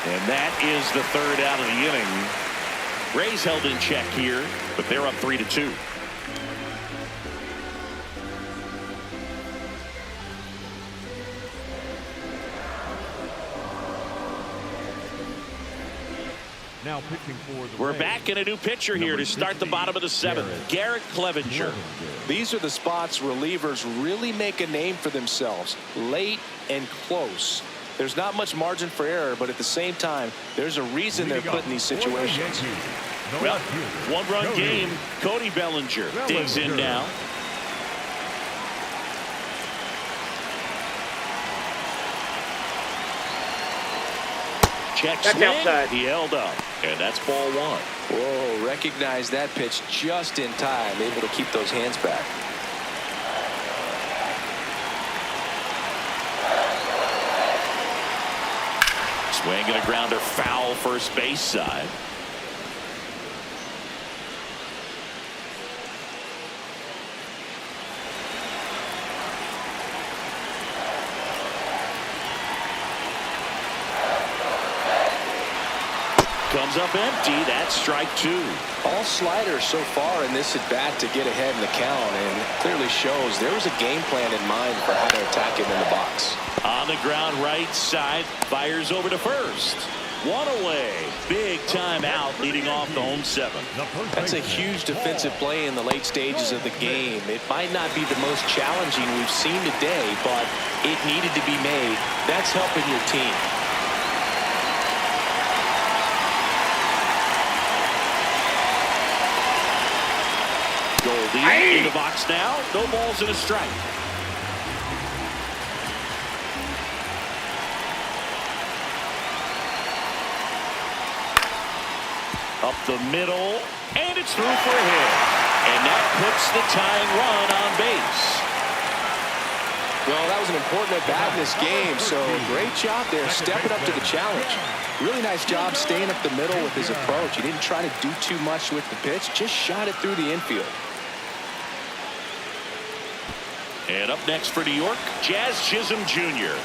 And that is the third out of the inning. Rays held in check here, but they're up 3-2. Now pitching for the We're Rays, back in a new pitcher here to start the bottom of the 7th. Garrett Clevenger. These are the spots relievers really make a name for themselves. Late and close. There's not much margin for error, but at the same time, there's a reason they're put in these situations. Well, one-run game. Cody Bellinger digs in now. Check That's swing. outside. He held up, and that's ball 1. Whoa, recognize that pitch just in time, able to keep those hands back. Swing and a grounder foul first base side. Comes up empty. That's strike 2. All sliders so far in this at-bat to get ahead in the count, and clearly shows there was a game plan in mind for how to attack him in the box. On the ground right side, fires over to first. One away. Big time out leading off the home 7. That's a huge defensive play in the late stages of the game. It might not be the most challenging we've seen today, but it needed to be made. That's helping your team. Goldie in the box now. No balls and a strike. Up the middle, and it's through for a hit. And that puts the tying run on base. Well, that was an important at-bat in this game, so great job there stepping up to the challenge. Really nice job staying up the middle with his approach. He didn't try to do too much with the pitch, just shot it through the infield. And up next for New York, Jazz Chisholm Jr.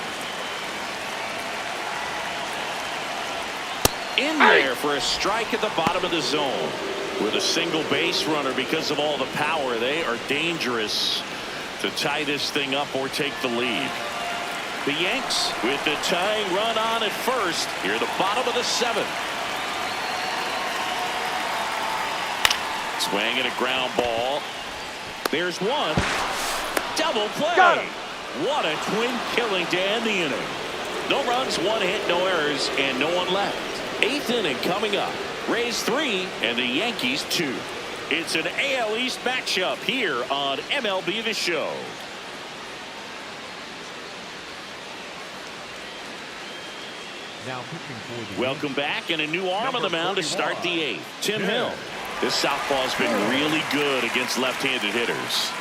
In there for a strike at the bottom of the zone. With a single base runner, because of all the power, they are dangerous to tie this thing up or take the lead. The Yanks with the tying run on at first here at the bottom of the 7th. Swing and a ground ball. There's one. Double play. Got him. What a twin killing to end the inning. No runs, 1 hit, no errors, and no one left. 8th inning coming up. Rays 3 and the Yankees 2. It's an AL East matchup here on MLB The Show. Now pitching for the Welcome back, and a new arm on the mound to start the 8th. Tim Hill. This southpaw's been really good against left-handed hitters.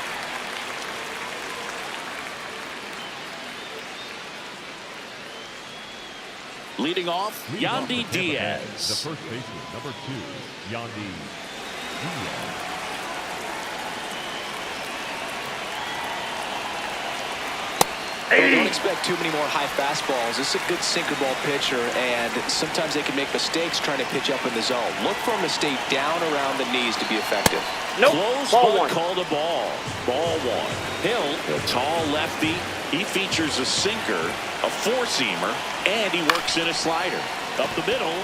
Leading off, Yandy Diaz. The first baseman, number 2, Yandy Diaz. Don't expect too many more high fastballs. This is a good sinker ball pitcher, and sometimes they can make mistakes trying to pitch up in the zone. Look for him to stay down around the knees to be effective. Nope. Close, Ball but 1. called a ball. Ball 1. Hill, the tall lefty. He features a sinker, a four-seamer, and he works in a slider. Up the middle.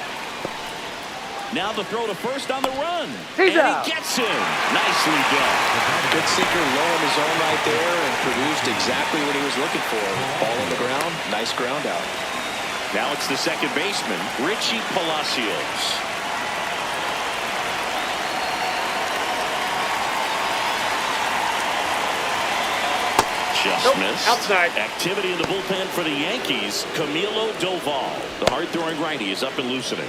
Now the throw to first on the run. He's and out. He gets him. Nicely done. Good sinker low in the zone right there and produced exactly what he was looking for. Ball on the ground, nice ground out. Now it's the second baseman, Richie Palacios. Just missed. Outside. Activity in the bullpen for the Yankees. Camilo Doval, the hard-throwing righty, is up and loosening.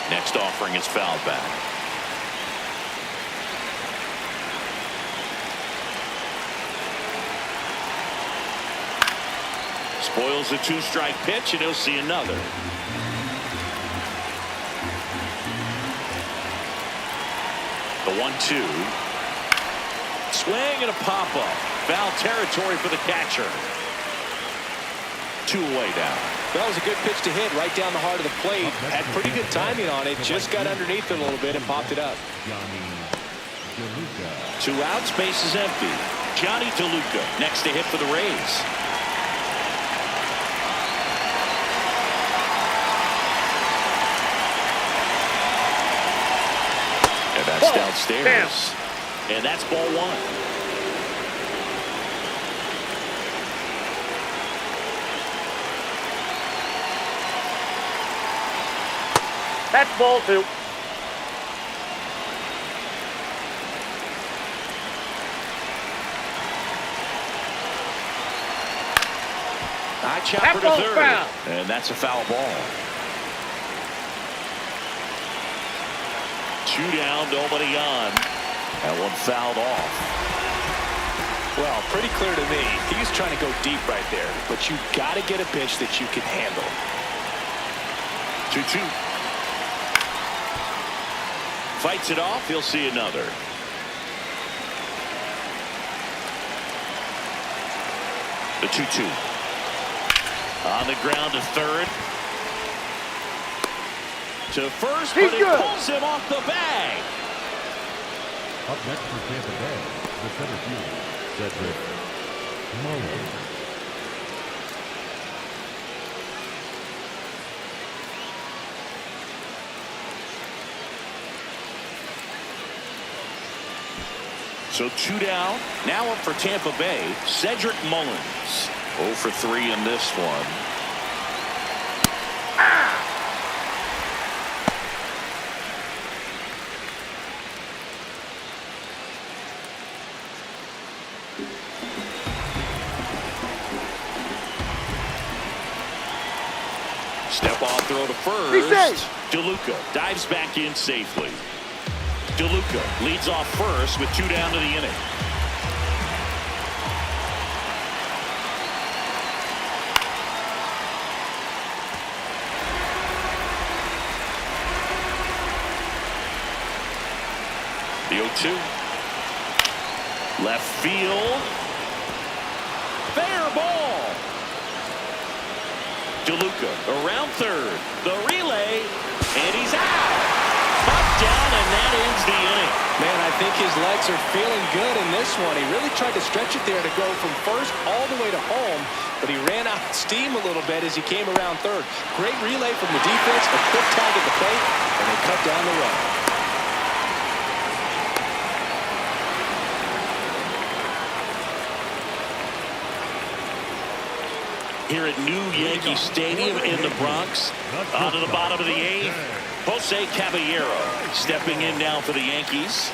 Next offering is fouled back. Spoils a 2-strike pitch, and he'll see another. The 1-2. Swing and a pop-up. Foul territory for the catcher. 2 away now. That was a good pitch to hit right down the heart of the plate. Had pretty good timing on it. Just got underneath it a little bit and popped it up. 2 outs, base is empty. Johnny DeLuca next to hit for the Rays. And that's downstairs. And that's ball 1. That's ball 2. High chopper That to ball's third. foul. And that's a foul ball. 2 down, nobody on. That one fouled off. Well, pretty clear to me. He was trying to go deep right there, but you got to get a pitch that you can handle. 2-2. Fights it off. He'll see another. The 2-2. On the ground to third. To first, but it pulls him off the bag. Up next for Tampa Bay, the center fielder, Cedric Mullins. So 2 down. Now up for Tampa Bay, Cedric Mullins. 0 for 3 in this one. Step off throw to first. DeLuca dives back in safely. DeLuca leads off first with 2 down to the inning. The 0-2. Left field. Fair ball. DeLuca around third. The relay. And he's out. Bumped down, and that ends the inning. Man, I think his legs are feeling good in this one. He really tried to stretch it there to go from first all the way to home, but he ran out of steam a little bit as he came around third. Great relay from the defense, a quick tag at the plate, and they cut down the run. Here at New Yankee Stadium in the Bronx, on to the bottom of the 8th. Jose Caballero stepping in now for the Yankees.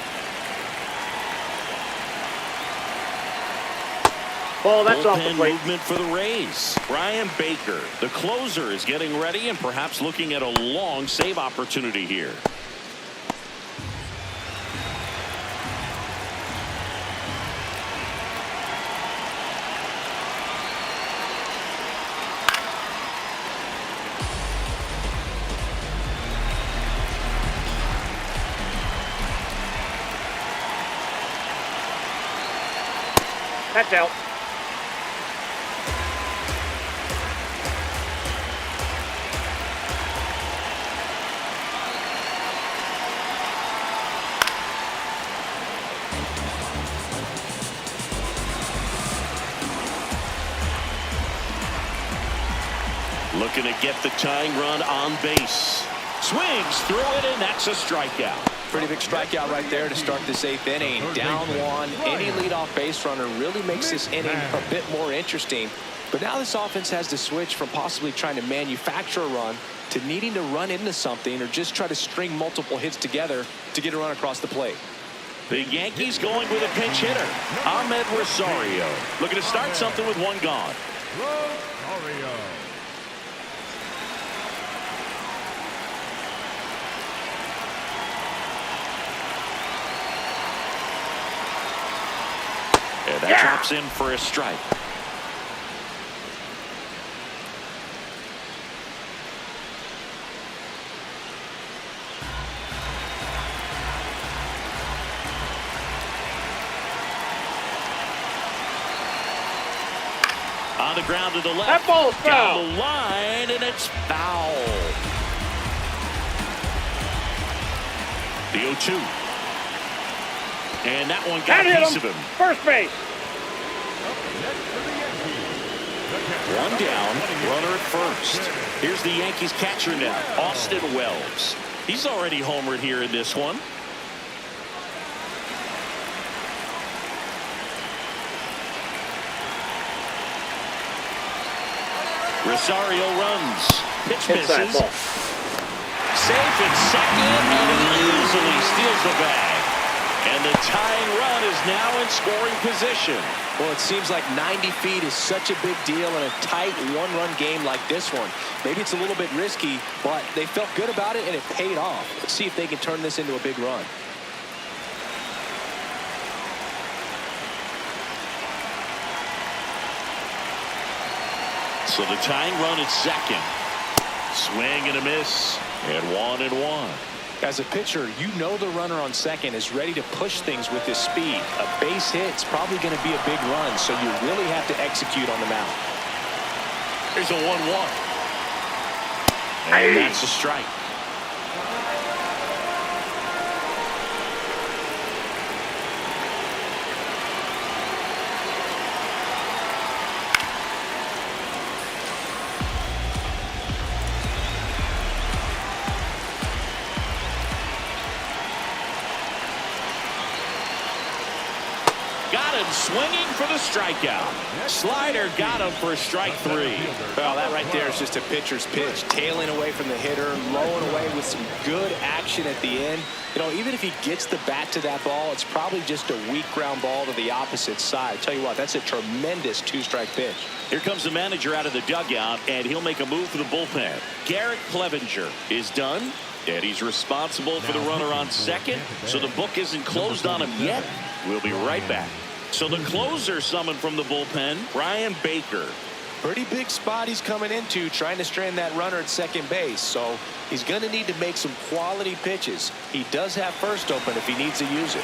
Ball, that's off the Bullpen plate. movement for the Rays. Brian Baker, the closer, is getting ready and perhaps looking at a long save opportunity here. That's out. Looking to get the tying run on base. Swings through it, and that's a strikeout. Pretty big strikeout right there to start this 8th inning. Down 1, any leadoff base runner really makes this inning a bit more interesting. But now this offense has to switch from possibly trying to manufacture a run to needing to run into something or just try to string multiple hits together to get a run across the plate. The Yankees going with a pinch hitter, Ahmed Rosario. Looking to start something with 1 gone. Rosario. And that drops in for a strike. On the ground to the left. That ball's foul. Down the line, and it's foul. The 0-2. And that one got a piece of him. First base. 1 down, runner at first. Here's the Yankees catcher now, Austin Wells. He's already homered here in this one. Rosario runs. Pitch misses. Safe at second, and he easily steals the bag. And the tying run is now in scoring position. Well, it seems like 90 feet is such a big deal in a tight 1-run game like this one. Maybe it's a little bit risky, but they felt good about it, and it paid off. Let's see if they can turn this into a big run. So the tying run at second. Swing and a miss. And 1-1. As a pitcher, you know the runner on second is ready to push things with his speed. A base hit's probably going to be a big run, so you really have to execute on the mound. Here's a 1-1. And that's a strike. Got him swinging for the strikeout. Slider got him for strike 3. Well, that right there is just a pitcher's pitch. Tailing away from the hitter, lowing away with some good action at the end. You know, even if he gets the bat to that ball, it's probably just a weak ground ball to the opposite side. Tell you what, that's a tremendous 2-strike pitch. Here comes the manager out of the dugout, and he'll make a move for the bullpen. Garrett Clevenger is done, and he's responsible for the runner on second, so the book isn't closed on him yet. We'll be right back. So the closer summoned from the bullpen, Brian Baker. Pretty big spot he's coming into, trying to strand that runner at second base. So he's going to need to make some quality pitches. He does have first open if he needs to use it.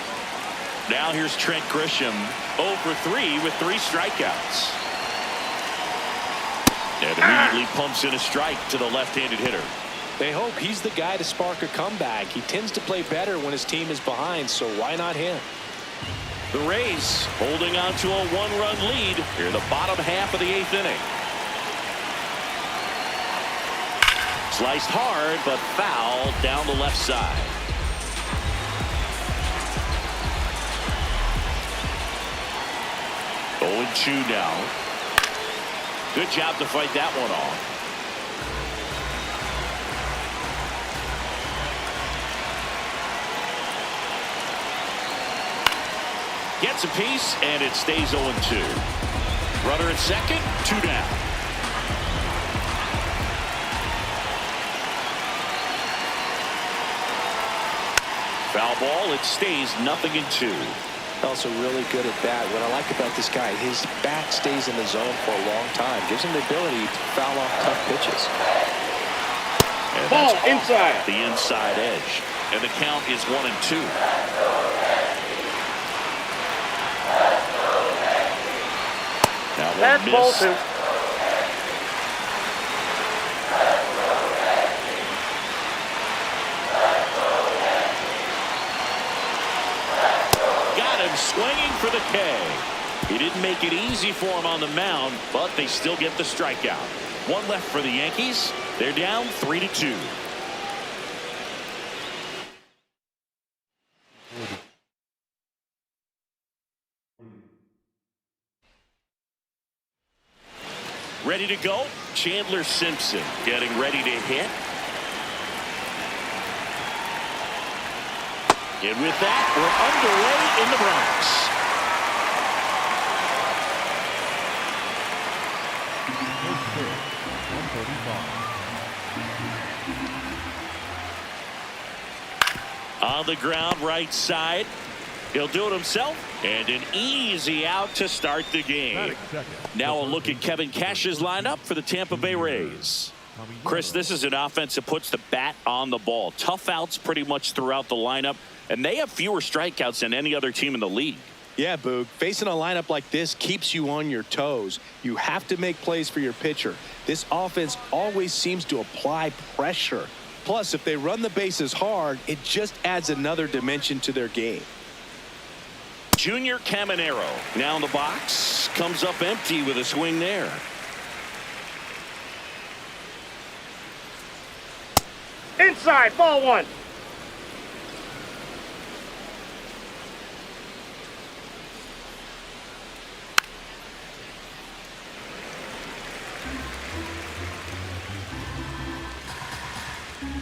Now here's Trent Grisham, 0 for 3 with 3 strikeouts. And immediately pumps in a strike to the left-handed hitter. They hope he's the guy to spark a comeback. He tends to play better when his team is behind, so why not him? The Rays holding on to a 1-run lead here in the bottom half of the 8th inning. Sliced hard, but foul down the left side. Oh, 0-2 now. Good job to fight that one off. Gets a piece, and it stays 0-2. Runner at second, 2 down. Foul ball, it stays 0-2. Also really good at bat. What I like about this guy, his bat stays in the zone for a long time. Gives him the ability to foul off tough pitches. And ball that's inside. The inside edge. And the count is 1-2. That's ball 2. Got him swinging for the K. He didn't make it easy for him on the mound, but they still get the strikeout. 1 left for the Yankees. They're down 3-2. Ready to go. Chandler Simpson getting ready to hit. And with that, we're underway in the Bronx. On the ground, right side. He'll do it himself, and an easy out to start the game. Now a look at Kevin Cash's lineup for the Tampa Bay Rays. Chris, this is an offense that puts the bat on the ball. Tough outs pretty much throughout the lineup, and they have fewer strikeouts than any other team in the league. Yeah, Boog. Facing a lineup like this keeps you on your toes. You have to make plays for your pitcher. This offense always seems to apply pressure. Plus, if they run the bases hard, it just adds another dimension to their game. Junior Caminero now in the box, comes up empty with a swing there. Inside, ball 1.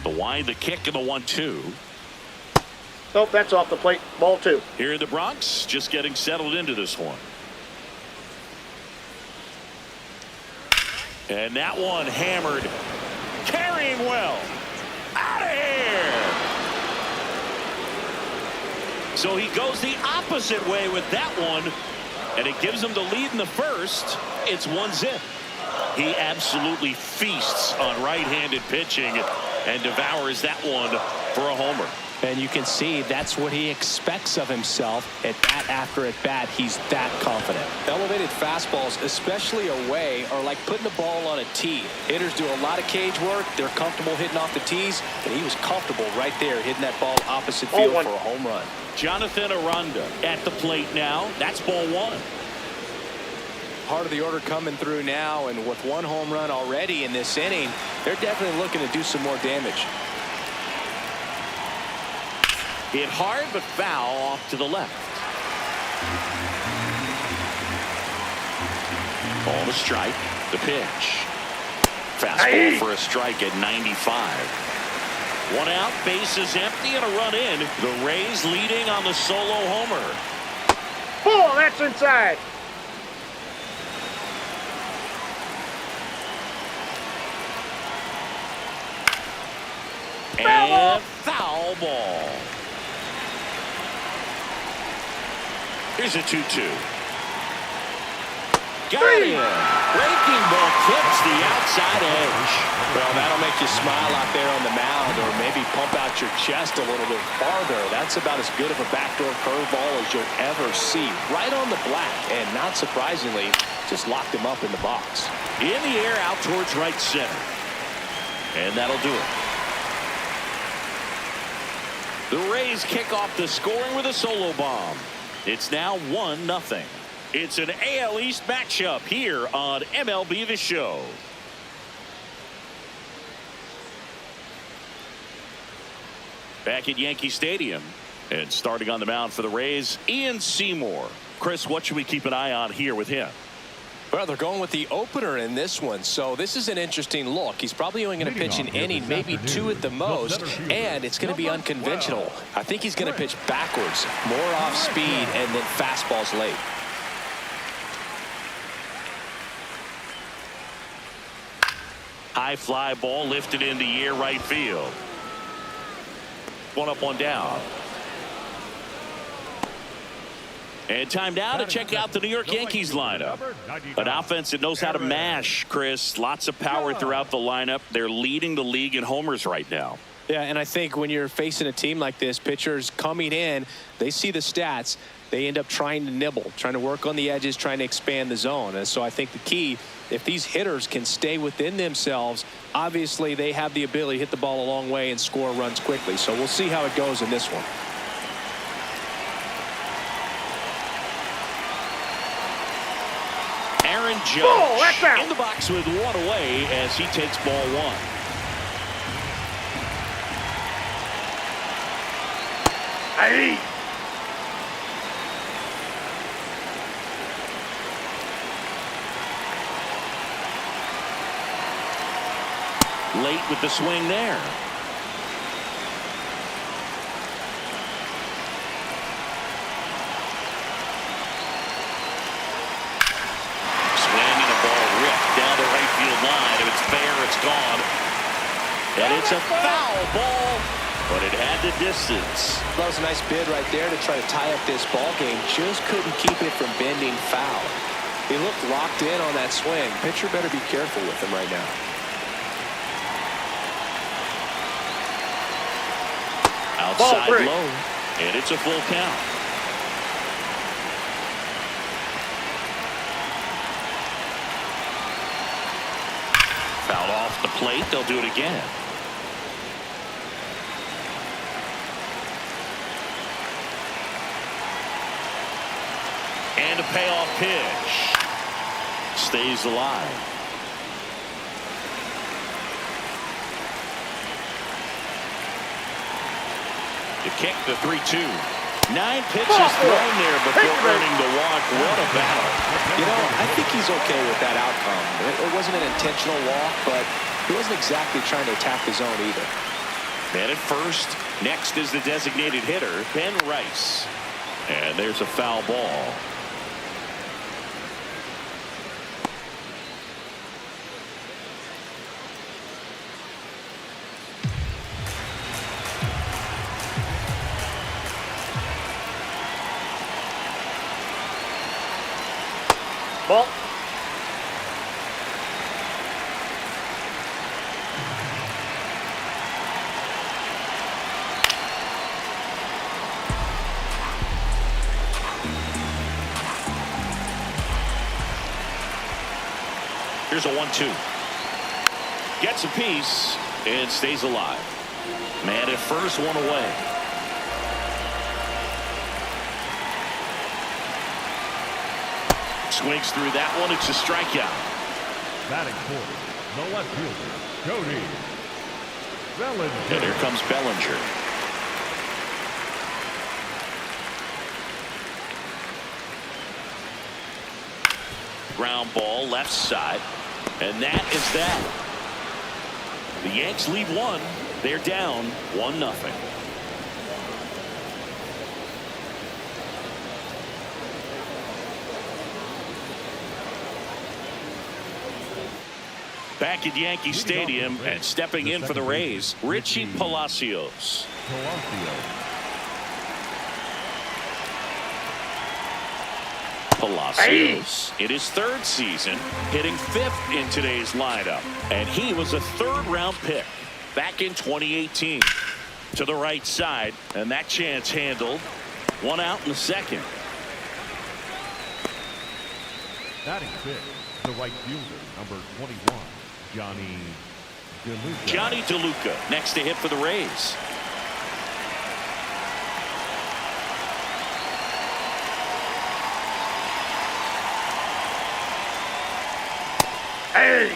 The wind, the kick, and the 1-2. Nope, that's off the plate. Ball 2. Here in the Bronx, just getting settled into this one. And that one hammered. Carrying well. Out of here. So he goes the opposite way with that one. And it gives him the lead in the first. It's 1-0. He absolutely feasts on right-handed pitching and devours that one for a homer. And you can see that's what he expects of himself at bat after at bat. He's that confident. Elevated fastballs, especially away, are like putting the ball on a tee. Hitters do a lot of cage work. They're comfortable hitting off the tees, and he was comfortable right there hitting that ball opposite field for a home run. Jonathan Aranda at the plate now. That's ball one. Part of the order coming through now, and with one home run already in this inning, they're definitely looking to do some more damage. Hit hard, but foul off to the left. Ball to strike. The pitch. Fastball for a strike at 95. One out, bases empty, and a run in. The Rays leading on the solo homer. Ball, that's inside. And foul ball. Here's a 2-2. Got him. Breaking ball clips the outside edge. Well, that'll make you smile out there on the mound, or maybe pump out your chest a little bit farther. That's about as good of a backdoor curveball as you'll ever see. Right on the black, and not surprisingly, just locked him up in the box. In the air, out towards right center. And that'll do it. The Rays kick off the scoring with a solo bomb. It's now 1-0. It's an AL East matchup here on MLB The Show. Back at Yankee Stadium, and starting on the mound for the Rays, Ian Seymour. Chris, what should we keep an eye on here with him? Well, they're going with the opener in this one, so this is an interesting look. He's probably only going to pitch an inning, maybe two at the most, and it's going to be unconventional. I think he's going to pitch backwards, more off speed, and then fastballs late. High fly ball lifted in the air right field. One up, one down. And time now to check out the New York Yankees lineup. An offense that knows how to mash, Chris. Lots of power throughout the lineup. They're leading the league in homers right now. Yeah, and I think when you're facing a team like this, pitchers coming in, they see the stats. They end up trying to nibble, trying to work on the edges, trying to expand the zone. And so I think the key, if these hitters can stay within themselves, obviously they have the ability to hit the ball a long way and score runs quickly. So we'll see how it goes in this one. Aaron Judge in the box with one away as he takes ball one. Hey. Late with the swing there. Swinging a ball ripped down the right field line. If it's fair, it's gone. And it's a foul ball, but it had the distance. That was a nice bid right there to try to tie up this ball game. Just couldn't keep it from bending foul. He looked locked in on that swing. Pitcher better be careful with him right now. Outside low, and it's a full count. Fouled off the plate. They'll do it again. And a payoff pitch. Stays alive. The kick, the 3-2. 9 pitches thrown there before earning the walk. What a battle. You know, I think he's okay with that outcome. It wasn't an intentional walk, but he wasn't exactly trying to attack the zone either. And at first, next is the designated hitter, Ben Rice. And there's a foul ball. Ball. Here's a 1-2. Gets a piece and stays alive. Man at first, one away. Swings through that one. It's a strikeout. Batting fourth, the left fielder, Cody Bellinger. And here comes Bellinger. Ground ball left side. And that is that. The Yanks lead one. They're down 1-0. Back at Yankee Stadium and stepping in for the Rays, Richie Palacios. Palacios in his third season, hitting 5th in today's lineup, and he was a 3rd-round pick back in 2018. To the right side, and that chance handled. 1 out in the second. Batting 5th, the right fielder, number 21, Johnny DeLuca. Johnny DeLuca next to hit for the Rays. Hey!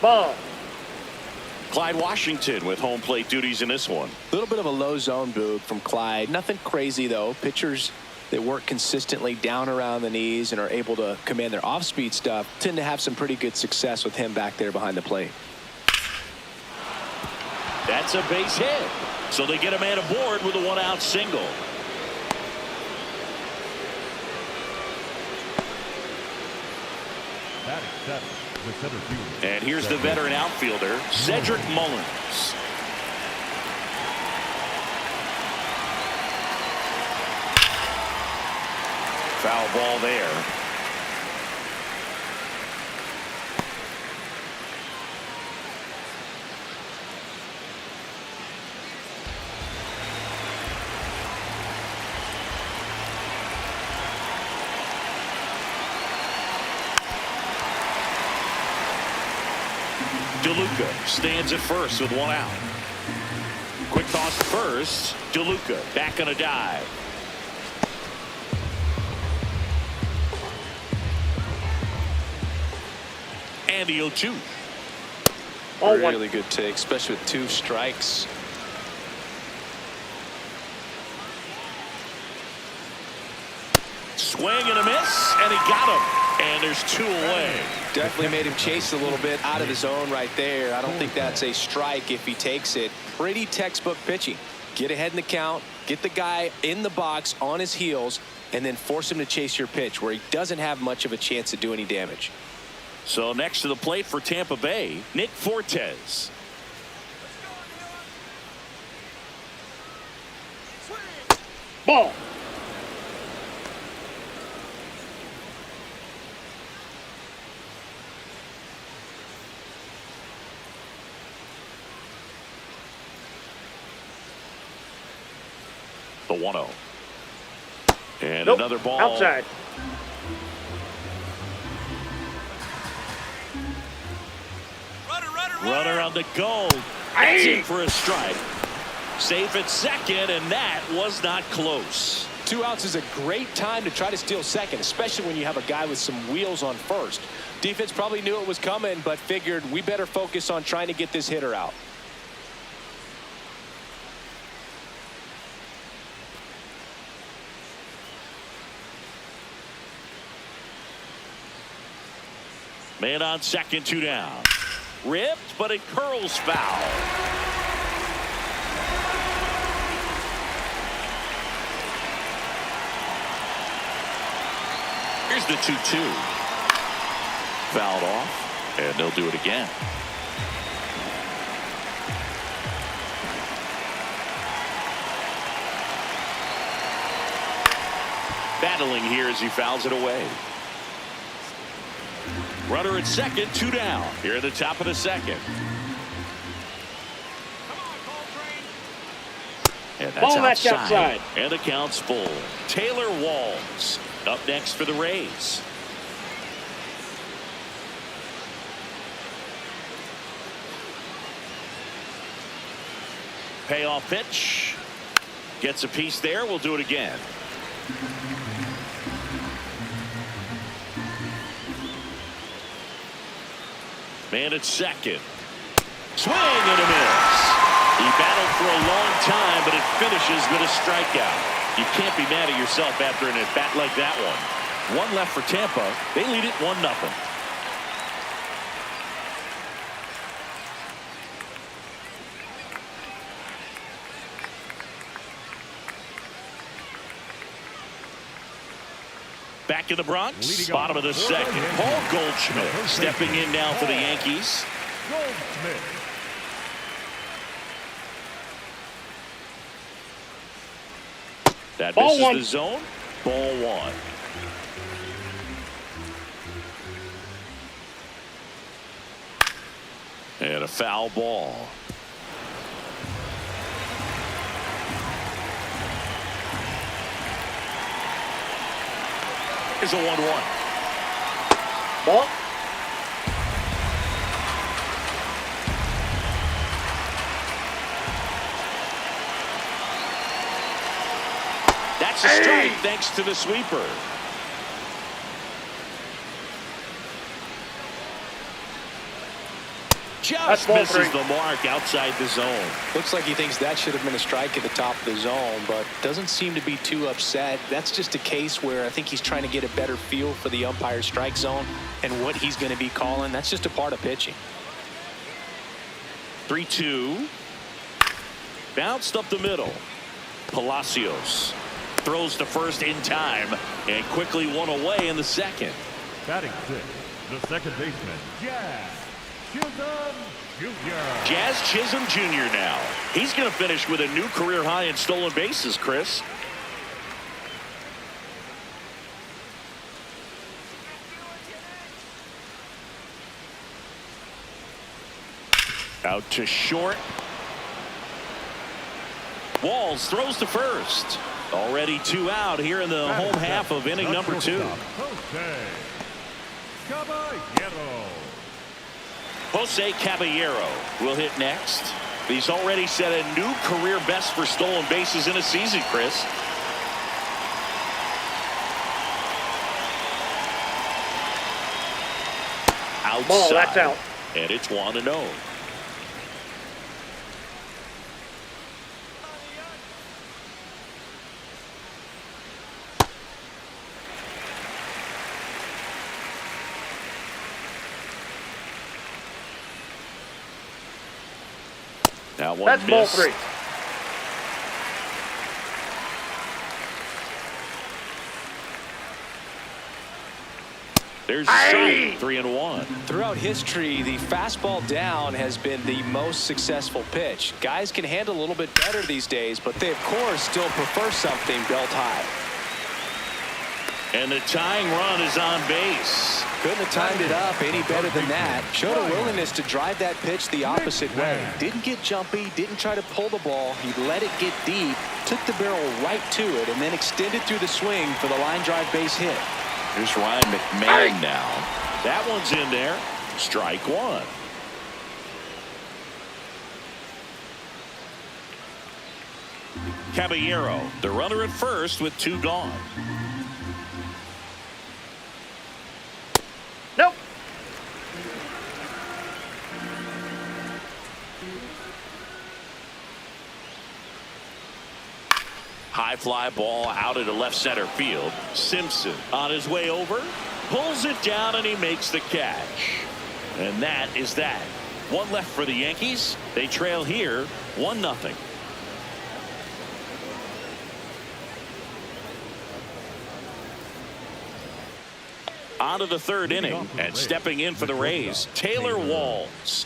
Ball. Clyde Washington with home plate duties in this one. A little bit of a low zone, Boog, from Clyde. Nothing crazy, though. Pitchers that work consistently down around the knees and are able to command their off-speed stuff tend to have some pretty good success with him back there behind the plate. That's a base hit. So they get a man aboard with a 1-out single. Batting 7th, the center fielder. And here's the veteran outfielder, Cedric Mullins. Foul ball there. DeLuca stands at first with 1 out. Quick toss to first. DeLuca back on a dive. And the 0-2. Really good take, especially with 2 strikes. Swing and a miss, and he got him. And there's 2 away. Definitely made him chase a little bit out of the zone right there. I don't think that's a strike if he takes it. Pretty textbook pitching. Get ahead in the count, get the guy in the box on his heels, and then force him to chase your pitch where he doesn't have much of a chance to do any damage. So next to the plate for Tampa Bay, Nick Fortes. Ball. The 1-0. And another ball. Outside. Runner on the go. That's in for a strike. Safe at second, and that was not close. 2 outs is a great time to try to steal second, especially when you have a guy with some wheels on first. Defense probably knew it was coming, but figured we better focus on trying to get this hitter out. Man on second, 2 down. Ripped, but it curls foul. Here's the 2-2. Fouled off, and they'll do it again. Battling here as he fouls it away. Runner at second, 2 down. Here at the top of the second. And That's outside. And the count's full. Taylor Walls up next for the Rays. Payoff pitch. Gets a piece there. We'll do it again. Man at second. Swing and a miss. He battled for a long time, but it finishes with a strikeout. You can't be mad at yourself after an at-bat like that one. One left for Tampa. They lead it 1-0. Back in the Bronx, bottom of the second. Paul Goldschmidt stepping in now for the Yankees. Goldschmidt. That Ball misses one. the zone. Ball one. And a foul ball. Here's a 1-1. Ball. That's a strike thanks to the sweeper. Just misses the mark outside the zone. Looks like he thinks that should have been a strike at the top of the zone, but doesn't seem to be too upset. That's just a case where I think he's trying to get a better feel for the umpire's strike zone and what he's going to be calling. That's just a part of pitching. 3-2. Bounced up the middle. Palacios throws to first in time and quickly one away in the second. Batting sixth, the second baseman, Jazz Chisholm Jr. now. He's going to finish with a new career high in stolen bases, Chris. Out to short. Walls throws to first. Already 2 out here in the home half of inning number 2. Jose Caballero will hit next. He's already set a new career best for stolen bases in a season, Chris. Outside. Ball, that's out. And it's 1-0. Now one That's ball missed. 3. There's strike. 3-1. Throughout history, the fastball down has been the most successful pitch. Guys can handle a little bit better these days, but they, of course, still prefer something belt high. And the tying run is on base. Couldn't have timed it up any better than that. Showed a willingness to drive that pitch the opposite way. Didn't get jumpy, didn't try to pull the ball. He let it get deep, took the barrel right to it, and then extended through the swing for the line drive base hit. Here's Ryan McMahon now. That one's in there. Strike one. Caballero, the runner at first with 2 gone. Nope. High fly ball out into left center field. Simpson on his way over, pulls it down, and he makes the catch. And that is that. 1 left for the Yankees. They trail here 1-0. On to the 3rd inning, and stepping in for the Rays, Taylor Walls.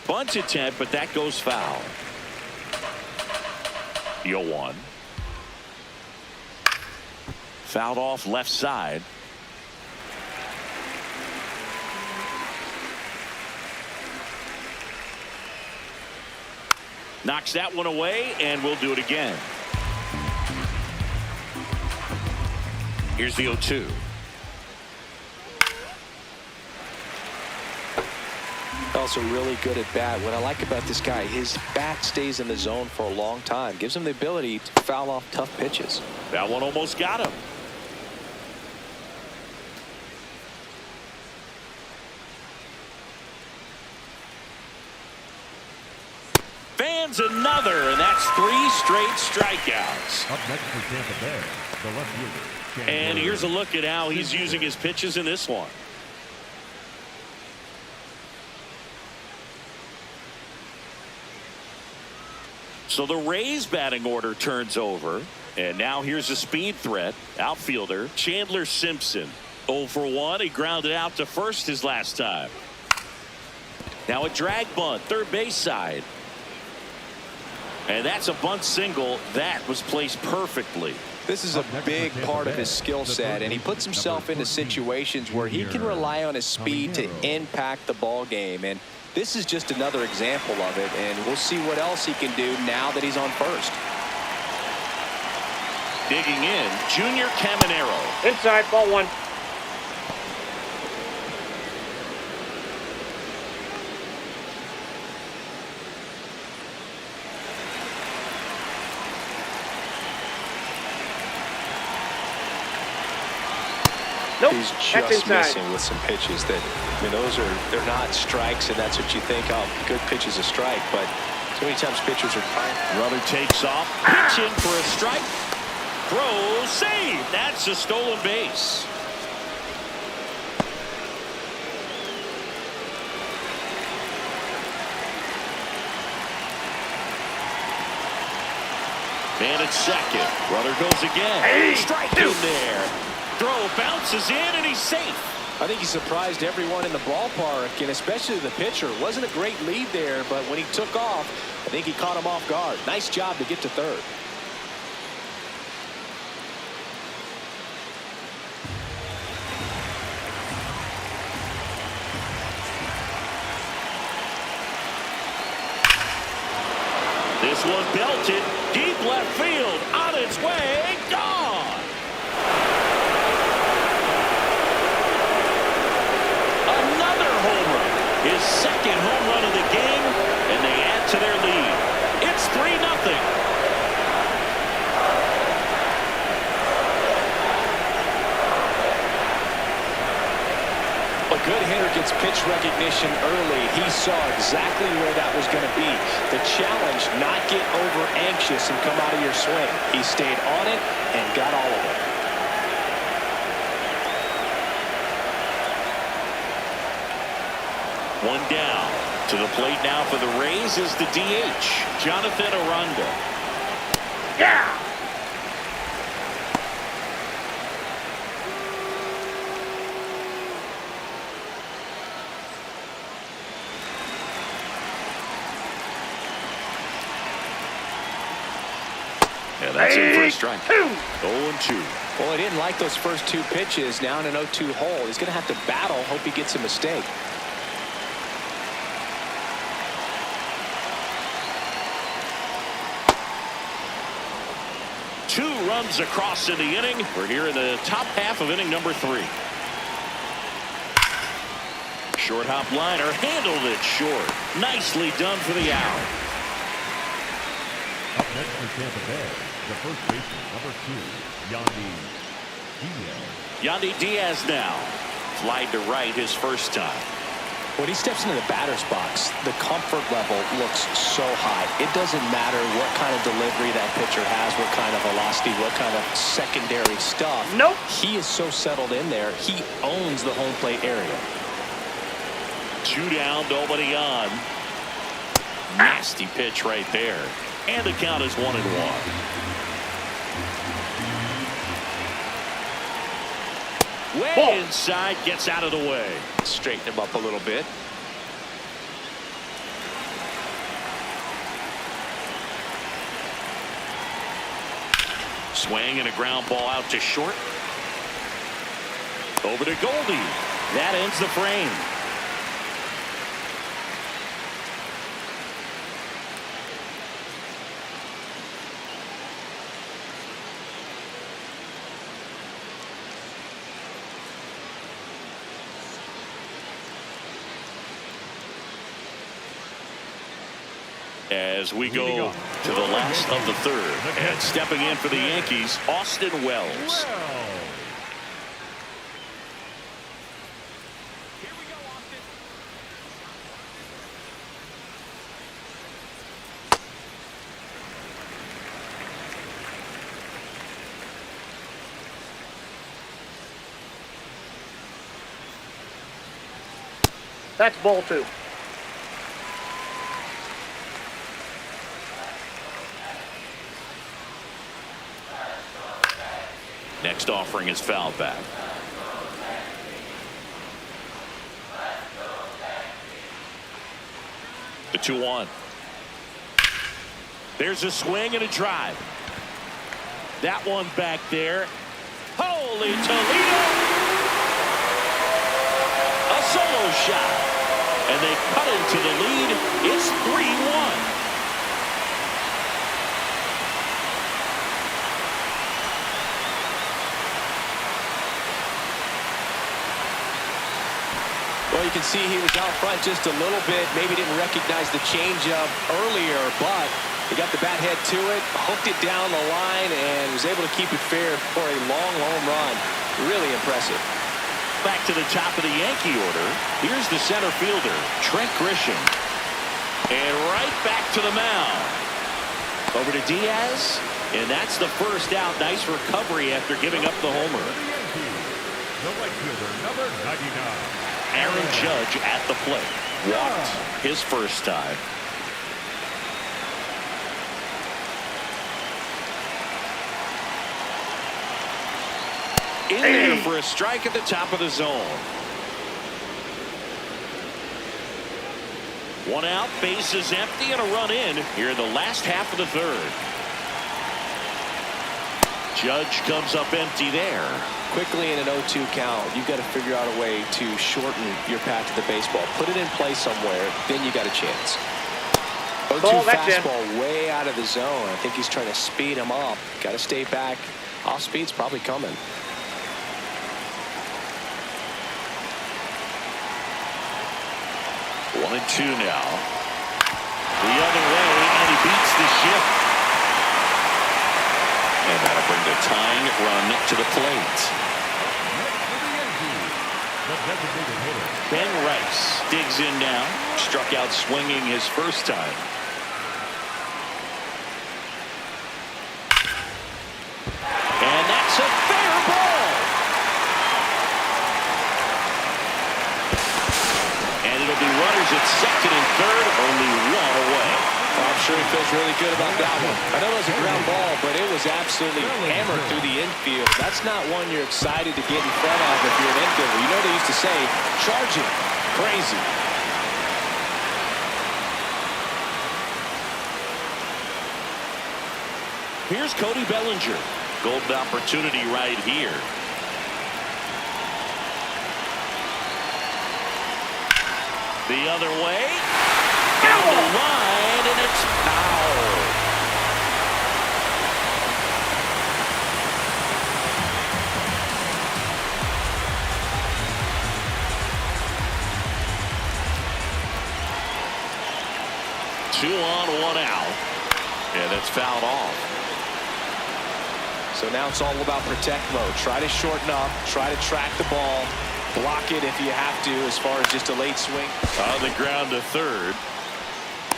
Bunt attempt, but that goes foul. 0-1. Fouled off left side. Knocks that one away, and we'll do it again. Here's the 0-2. Also really good at bat. What I like about this guy, his bat stays in the zone for a long time. Gives him the ability to foul off tough pitches. That one almost got him. Fans another, and that's 3 straight strikeouts. Up next for Tampa Bay, the left fielder. And here's a look at how he's using his pitches in this one. So the Rays batting order turns over, and now here's a speed threat. Outfielder Chandler Simpson. 0 for 1. He grounded out to first his last time. Now a drag bunt, third base side. And that's a bunt single that was placed perfectly. This is a big part of his skill set, and he puts himself into situations where he can rely on his speed to impact the ball game. And this is just another example of it, and we'll see what else he can do now that he's on first. Digging in, Junior Caminero. Inside, ball 1. Nope, he's that's just inside. missing with some pitches that, I mean, they're not strikes, and that's what you think, oh, good pitch is a strike, but so many times pitchers are fine. Runner takes off, pitch in for a strike. Throw, save. That's a stolen base. Man at second. Runner goes again. Hey, strike in there. Throw bounces in, and he's safe. I think he surprised everyone in the ballpark, and especially the pitcher. Wasn't a great lead there, but when he took off, I think he caught him off guard. Nice job to get to third. This one belted deep left field, on its way, gone. Another home run, his second home run of the game, and they add to their lead. It's 3-0. A good hitter gets pitch recognition early. He saw exactly where that was going to be. The challenge, not get over anxious and come out of your swing. He stayed on it and got all of it. One down. To the plate now for the Rays is the DH, Jonathan Aranda. Yeah! Yeah, that's in for a strike. 0-2. Well, he didn't like those first 2 pitches. Now in an 0-2 hole. He's going to have to battle. Hope he gets a mistake. Two runs across in the inning. We're here in the top half of inning number 3. Short hop liner, handled it short. Nicely done for the out. Up next for Tampa Bay, the first baseman, number 2, Yandy Diaz. Yandy Diaz now. Flied to right his first time. When he steps into the batter's box, the comfort level looks so high. It doesn't matter what kind of delivery that pitcher has, what kind of velocity, what kind of secondary stuff. Nope. He is so settled in there. He owns the home plate area. 2 down, nobody on. Nasty pitch right there. And the count is 1-1. Way Ball. inside, gets out of the way. Straighten him up a little bit. Swing and a ground ball out to short. Over to Goldie. That ends the frame. As we go to the last of the third, and stepping in for the Yankees, Austin Wells. That's ball 2. Next offering is foul back. The 2-1. There's a swing and a drive. That one back there. Holy Toledo! A solo shot. And they cut into the lead. It's 3-1. Well, you can see he was out front just a little bit. Maybe didn't recognize the changeup earlier, but he got the bat head to it, hooked it down the line, and was able to keep it fair for a long home run. Really impressive. Back to the top of the Yankee order. Here's the center fielder, Trent Grisham. And right back to the mound. Over to Diaz. And that's the first out. Nice recovery after giving up the homer. The right fielder, number 99. Aaron Judge at the plate. Walked his first time. In there for a strike at the top of the zone. One out, bases empty, and a run in here in the last half of the third. Judge comes up empty there. Quickly in an 0-2 count, you've got to figure out a way to shorten your path to the baseball. Put it in play somewhere, then you got a chance. 0-2 fastball way out of the zone. I think he's trying to speed him up. Got to stay back. Off speed's probably coming. 1-2 now. The other way, and he beats the shift. And that'll bring the tying run to the plate. Ben Rice digs in now. Struck out swinging his first time. And that's a fair ball. And it'll be runners at second and third, only one away. I'm sure he feels really good about that one. I know it was a ground ball, but it was absolutely hammered through the infield. That's not one you're excited to get in front of if you're an infielder. You know they used to say, charge it. Crazy. Here's Cody Bellinger. Golden opportunity right here. The other way. Down the line, and it's foul. Two on, one out. And it's fouled off. So now it's all about protect mode. Try to shorten up. Try to track the ball. Block it if you have to as far as just a late swing. On the ground to third.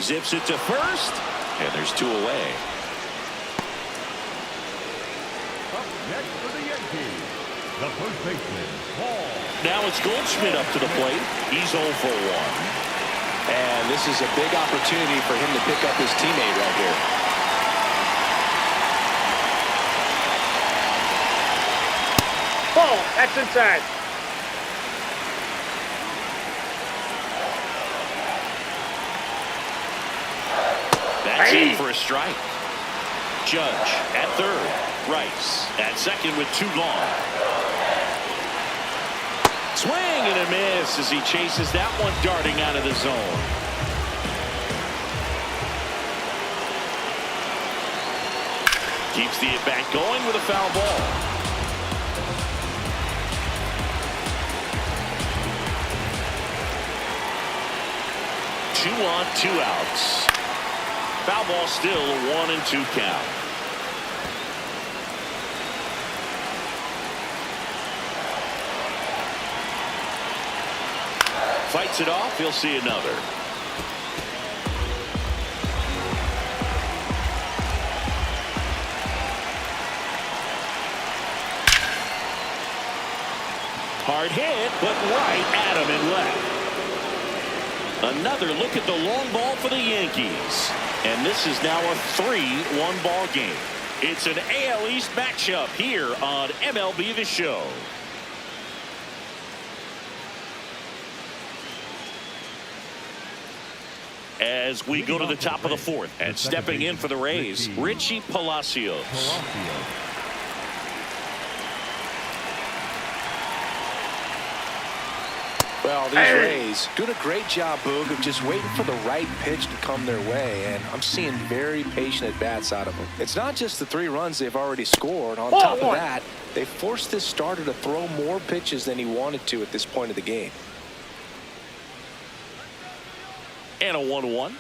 Zips it to first. And there's two away. Up next for the Yankees, the first baseman, Paul. Now it's Goldschmidt up to the plate. He's 0 for 1. And this is a big opportunity for him to pick up his teammate right here. Ball, that's inside. That's in for a strike. Judge at third. Rice at second with two gone. Swing and a miss as he chases that one darting out of the zone. Keeps the at-bat going with a foul ball. Two on, 2 outs. Foul ball still a 1-2 count. Fights it off. He'll see another. Hard hit, but right at him and left. Another look at the long ball for the Yankees. And this is now a 3-1 ball game. It's an AL East matchup here on MLB The Show. As we go to the top of the 4th, and stepping in for the Rays, Richie Palacios. Well, these Rays doing a great job, Boog, of just waiting for the right pitch to come their way, and I'm seeing very patient at-bats out of them. It's not just the 3 runs they've already scored. On top of that, they forced this starter to throw more pitches than he wanted to at this point of the game. And a 1-1.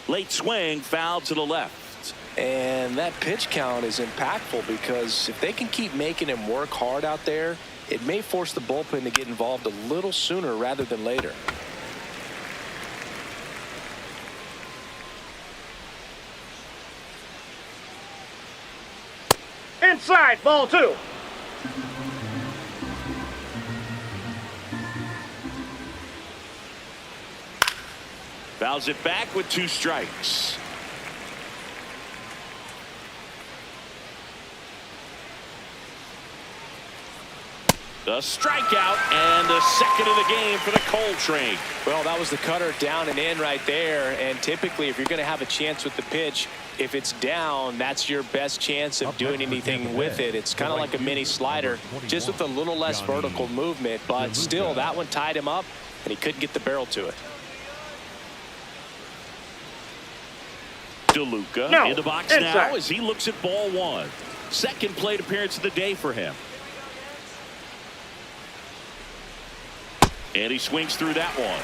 Late swing, foul to the left. And that pitch count is impactful because if they can keep making him work hard out there, it may force the bullpen to get involved a little sooner rather than later. Inside, ball 2. Fouls it back with 2 strikes. A strikeout and a second of the game for the Coltrane. Well, that was the cutter down and in right there. And typically, if you're going to have a chance with the pitch, if it's down, that's your best chance of doing anything with it. It's kind of like a mini slider, just with a little less vertical movement. But still, that one tied him up, and he couldn't get the barrel to it. DeLuca in the box now as he looks at ball 1. Second plate appearance of the day for him. And he swings through that one.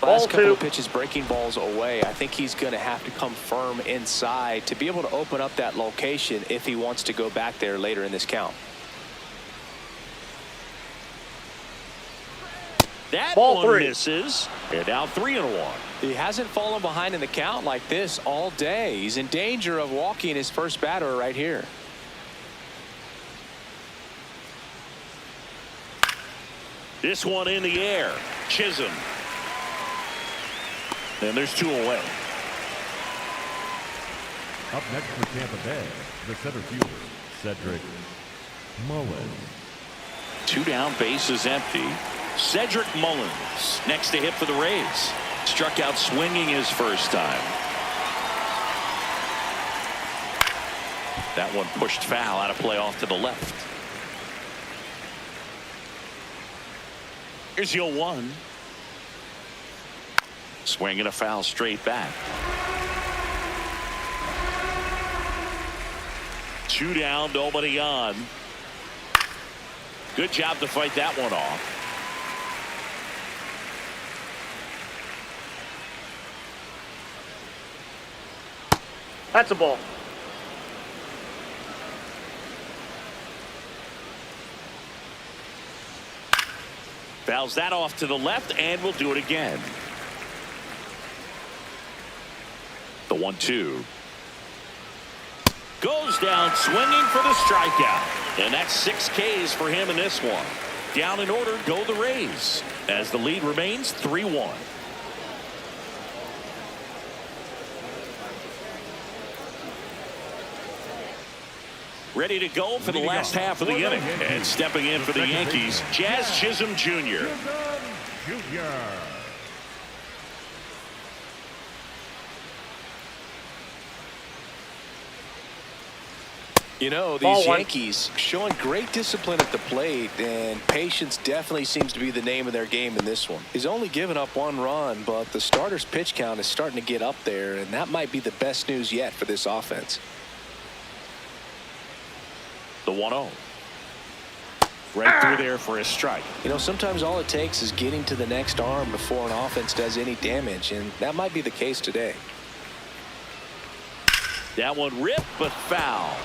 Last couple of pitches breaking balls away. I think he's going to have to come firm inside to be able to open up that location if he wants to go back there later in this count. That one misses. And now 3-1. He hasn't fallen behind in the count like this all day. He's in danger of walking his first batter right here. This one in the air. Chisholm. And there's 2 away. Up next for Tampa Bay, the center fielder, Cedric Mullins. 2 down, bases empty. Cedric Mullins next to hit for the Rays. Struck out swinging his first time. That one pushed foul out of play off to the left. Here's 0-1. Swinging a foul straight back. 2 down, nobody on. Good job to fight that one off. That's a ball. Fouls that off to the left, and we'll do it again. The 1-2. Goes down swinging for the strikeout. And that's 6 Ks for him in this one. Down in order go the Rays as the lead remains 3-1. Ready to go for the last half of the inning. And stepping in for the Yankees, Jazz Chisholm Jr. You know, these Yankees showing great discipline at the plate, and patience definitely seems to be the name of their game in this one. He's only given up 1 run, but the starter's pitch count is starting to get up there, and that might be the best news yet for this offense. The 1-0. Right through there for a strike. You know, sometimes all it takes is getting to the next arm before an offense does any damage, and that might be the case today. That one ripped, but foul.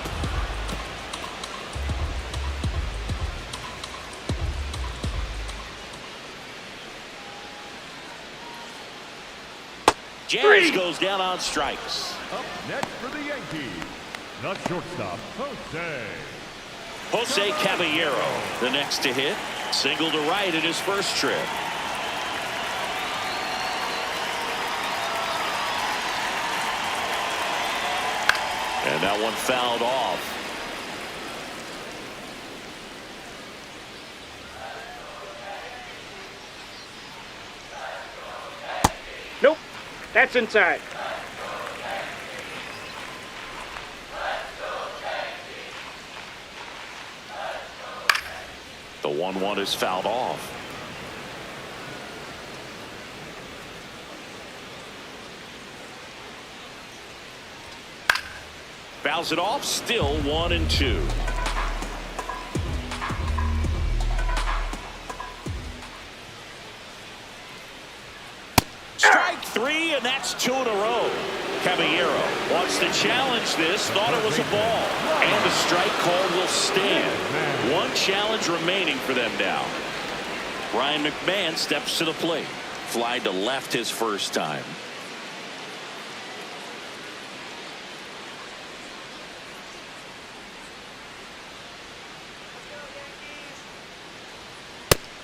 Jazz goes down on strikes. Up next for the Yankees, the shortstop, Jose Caballero, the next to hit. Single to right in his first trip. And that one fouled off. Nope. That's inside. The 1-1 is fouled off. Fouls it off. Still 1-2. Strike 3, and that's 2 in a row. Caballero wants to challenge this. Thought it was a ball. And the strike call will stand. 1 challenge remaining for them now. Ryan McMahon steps to the plate. Fly to left his first time.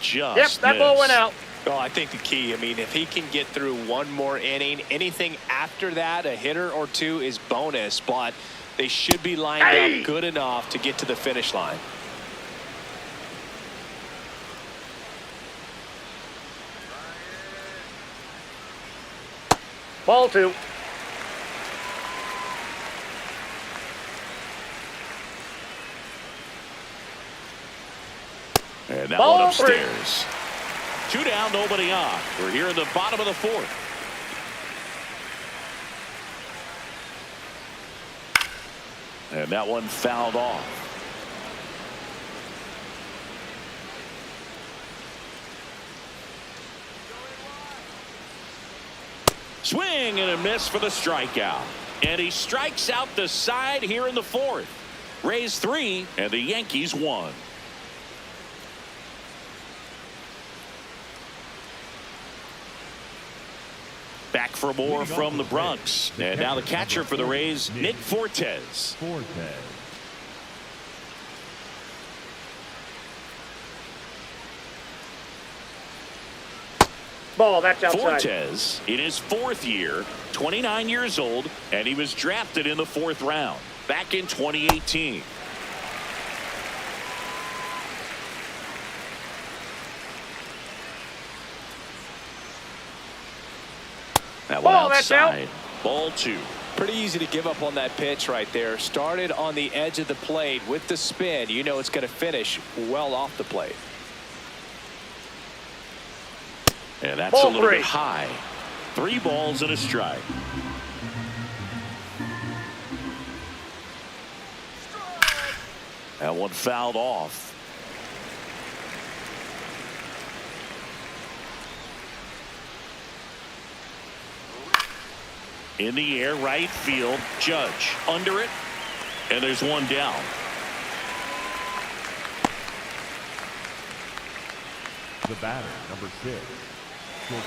Just yep, that ball went out. Well, I think the key, I mean, if he can get through 1 more inning, anything after that, a hitter or 2 is bonus, but they should be lined up good enough to get to the finish line. Ball 2. And that ball one upstairs. 2 down, nobody on. We're here in the bottom of the 4th. And that one fouled off. Swing and a miss for the strikeout. And he strikes out the side here in the 4th. Rays 3 and the Yankees 1. Back for more from the Bronx. And now the catcher for the Rays, Nick Fortes. Ball, that's outside. Fortes in his 4th year, 29 years old, and he was drafted in the 4th round back in 2018. That one outside. Ball 2. Pretty easy to give up on that pitch right there. Started on the edge of the plate with the spin. You know it's going to finish well off the plate. And that's a little bit high. 3 balls and a strike. That one fouled off. In the air, right field. Judge under it, and there's 1 down. The batter, number 6.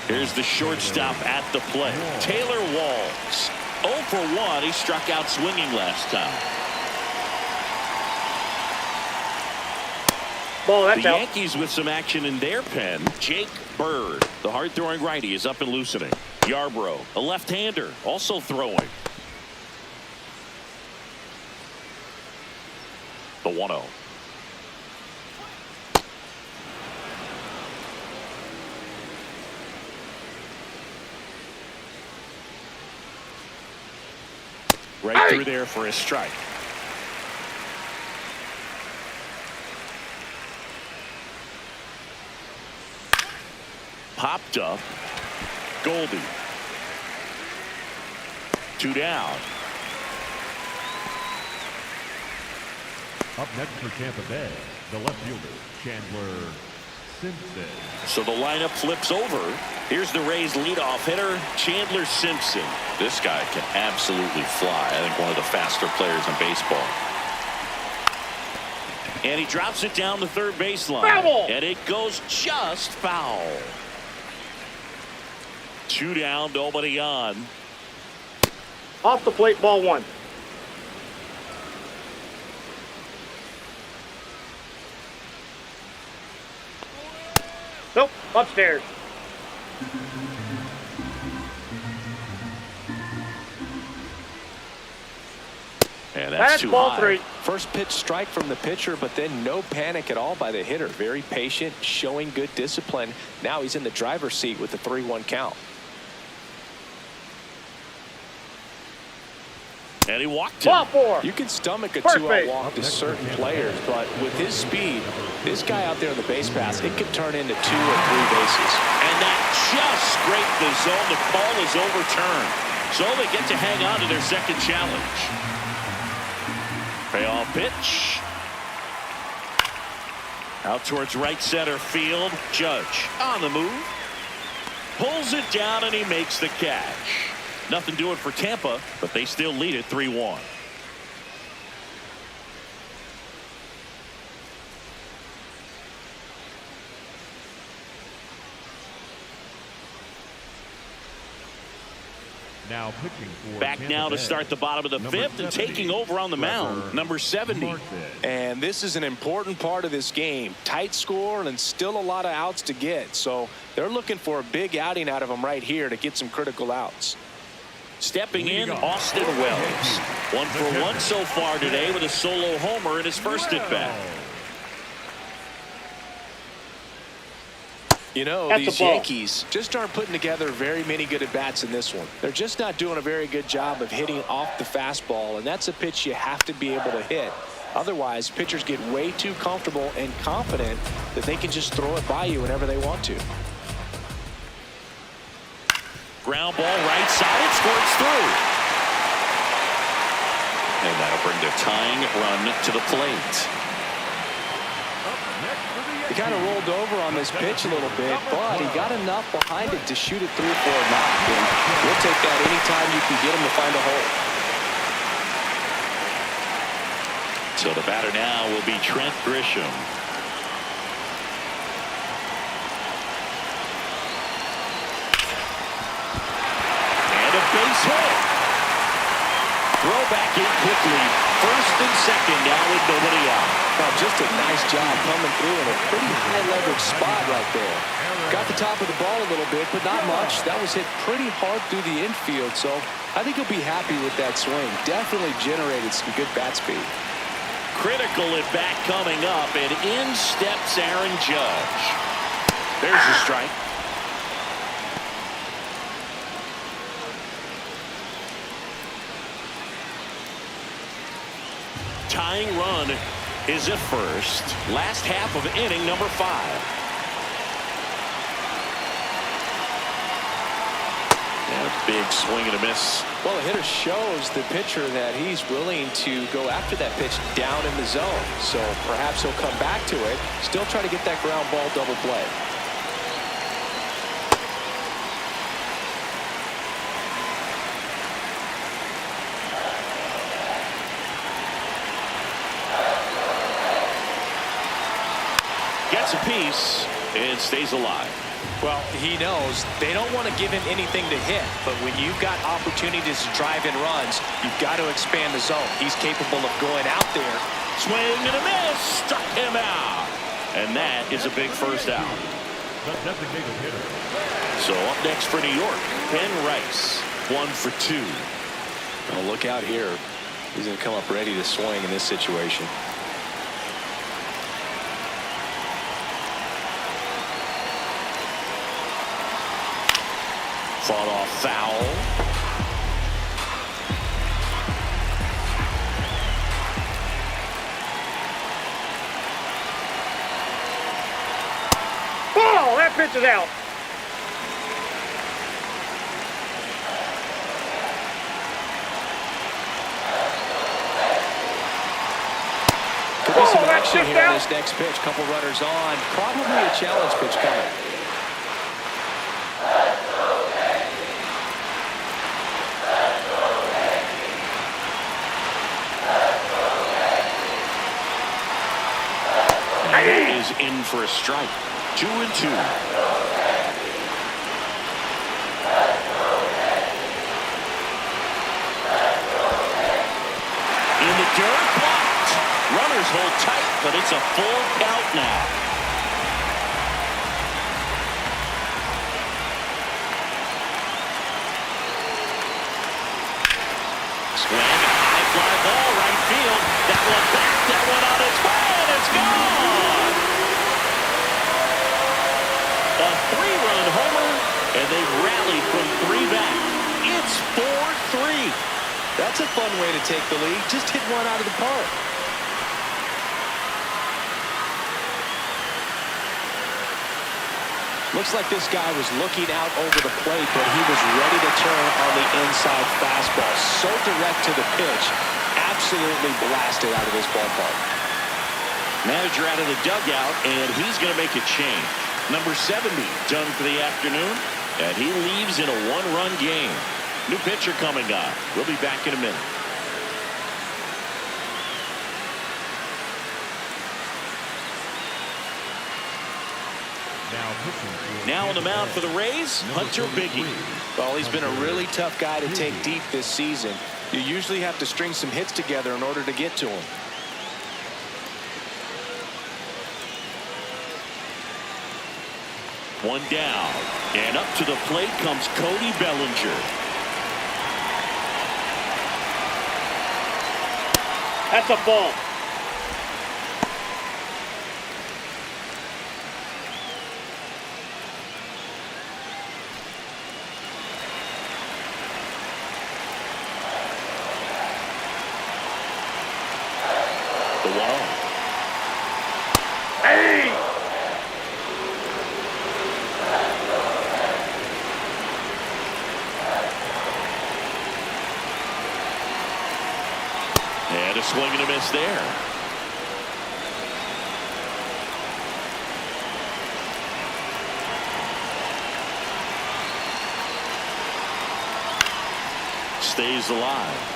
Here's the shortstop at the plate. Taylor Walls. 0 for 1. He struck out swinging last time. Ball, that's the out. Yankees with some action in their pen. Jake Bird, the hard-throwing righty, is up and loosening. Yarbrough, a left-hander, also throwing. The 1-0. Right through there for a strike. popped up. Goldie. 2 down. Up next for Tampa Bay, the left fielder, Chandler Simpson. So the lineup flips over. Here's the Rays leadoff hitter, Chandler Simpson. This guy can absolutely fly. I think one of the faster players in baseball. And he drops it down the third baseline. Foul! And it goes just foul. 2 down, nobody on. Off the plate, ball 1. Nope, upstairs. And that's too ball high. 3. First pitch strike from the pitcher, but then no panic at all by the hitter. Very patient, showing good discipline. Now he's in the driver's seat with the 3-1 count. And he walked him. Ball 4. You can stomach a First 2-out base. walk to certain players, but with his speed, this guy out there on the base pass, it could turn into 2 or 3 bases. And that just scraped the zone. The call is overturned. So they get to hang on to their second challenge. Payoff pitch. Out towards right center field. Judge on the move. Pulls it down and he makes the catch. Nothing doing for Tampa, but they still lead it 3-1. Now pitching for Back Tampa now to Bay, start the bottom of the number 5th and 70, taking over on the mound, number 70. And this is an important part of this game. Tight score and still a lot of outs to get. So they're looking for a big outing out of him right here to get some critical outs. Stepping in, Austin Wells. 1 for 1 so far today with a solo homer in his first at bat. You know, That's these a ball. Yankees just aren't putting together very many good at-bats in this one. They're just not doing a very good job of hitting off the fastball, and that's a pitch you have to be able to hit. Otherwise, pitchers get way too comfortable and confident that they can just throw it by you whenever they want to. Ground ball right side, it squirts through. And that'll bring the tying run to the plate. He kind of rolled over on this pitch a little bit, but he got enough behind it to shoot it through for a knock. And we'll take that anytime you can get him to find a hole. So the batter now will be Trent Grisham. And a base hit. Throw back in quickly. First and second now with nobody out. Well, just a nice job coming through in a pretty high leverage spot right there. Got the top of the ball a little bit, but not much. That was hit pretty hard through the infield, so I think he'll be happy with that swing. Definitely generated some good bat speed. Critical at bat coming up, and in steps Aaron Judge. There's a strike. Tying run is at first. Last half of inning number 5. And a big swing and a miss. Well, the hitter shows the pitcher that he's willing to go after that pitch down in the zone. So perhaps he'll come back to it. Still try to get that ground ball double play. Gets a piece and stays alive. Well, he knows they don't want to give him anything to hit, but when you've got opportunities to drive in runs, you've got to expand the zone. He's capable of going out there. Swing and a miss. Struck him out. And that is a big first out. The designated hitter. So up next for New York, Ken Rice. 1 for 2. Well, look out here. He's going to come up ready to swing in this situation. Fought off foul. Ball! That pitch is out. action here on this next pitch. Couple runners on. Probably a challenge pitch coming. Is in for a strike. 2-2. In the dirt, blocked. Runners hold tight, but it's a full count now. Swing, high fly ball, right field. That one back, that one on its way, and it's gone. A 3-run homer, and they've rallied from 3 back. It's 4-3. That's a fun way to take the lead. Just hit one out of the park. Looks like this guy was looking out over the plate, but he was ready to turn on the inside fastball. So direct to the pitch. Absolutely blasted out of this ballpark. Manager out of the dugout, and he's going to make a change. Number 70 done for the afternoon, and he leaves in a 1-run game. New pitcher coming on. We'll be back in a minute. Now on the mound for the Rays, Hunter Biggie. Well, he's been a really tough guy to take deep this season. You usually have to string some hits together in order to get to him. One down, and up to the plate comes Cody Bellinger. That's a ball. The wall. Hey! And a swing and a miss there. Stays alive.